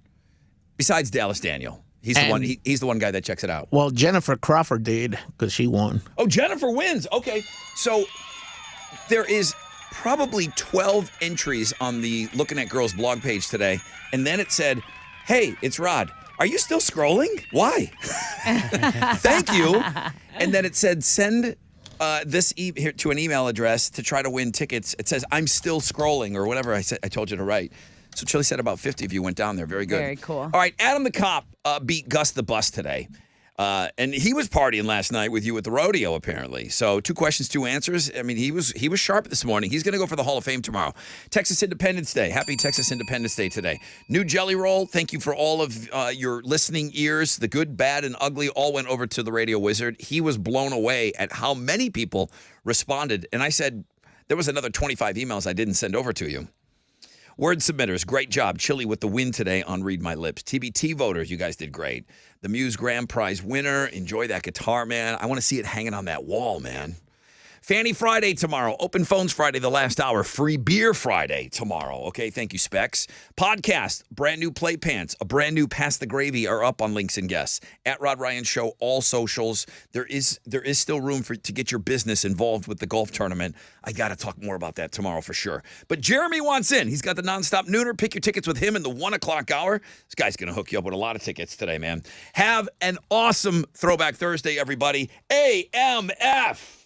Besides Dallas Daniel. He's the And- one. He's the one guy that checks it out. Well, Jennifer Crawford did because she won. Oh, Jennifer wins. Okay. So there is probably 12 entries on the Looking at Girls blog page today. And then it said, hey, it's Rod. Are you still scrolling? Why? Thank you. And then it said, send this here to an email address to try to win tickets. It says, I'm still scrolling or whatever I told you to write. So Chili said about 50 of you went down there. Very good. Very cool. All right, Adam the Cop beat Gus the Bus today. And he was partying last night with you at the rodeo, apparently. So 2 questions, 2 answers. I mean, he was sharp this morning. He's going to go for the Hall of Fame tomorrow. Texas Independence Day. Happy Texas Independence Day today. New Jelly Roll. Thank you for all of your listening ears. The good, bad, and ugly all went over to the Radio Wizard. He was blown away at how many people responded. And I said, there was another 25 emails I didn't send over to you. Word submitters, great job. Chili with the win today on Read My Lips. TBT voters, you guys did great. The Muse Grand Prize winner, enjoy that guitar, man. I want to see it hanging on that wall, man. Fanny Friday tomorrow. Open Phones Friday, the last hour. Free Beer Friday tomorrow. Okay, thank you, Specs. Podcast, brand new play pants, a brand new Pass the Gravy are up on Links and Guests. At Rod Ryan Show, all socials. There is still room to get your business involved with the golf tournament. I got to talk more about that tomorrow for sure. But Jeremy wants in. He's got the nonstop nooner. Pick your tickets with him in the 1 o'clock hour. This guy's going to hook you up with a lot of tickets today, man. Have an awesome Throwback Thursday, everybody. AMF.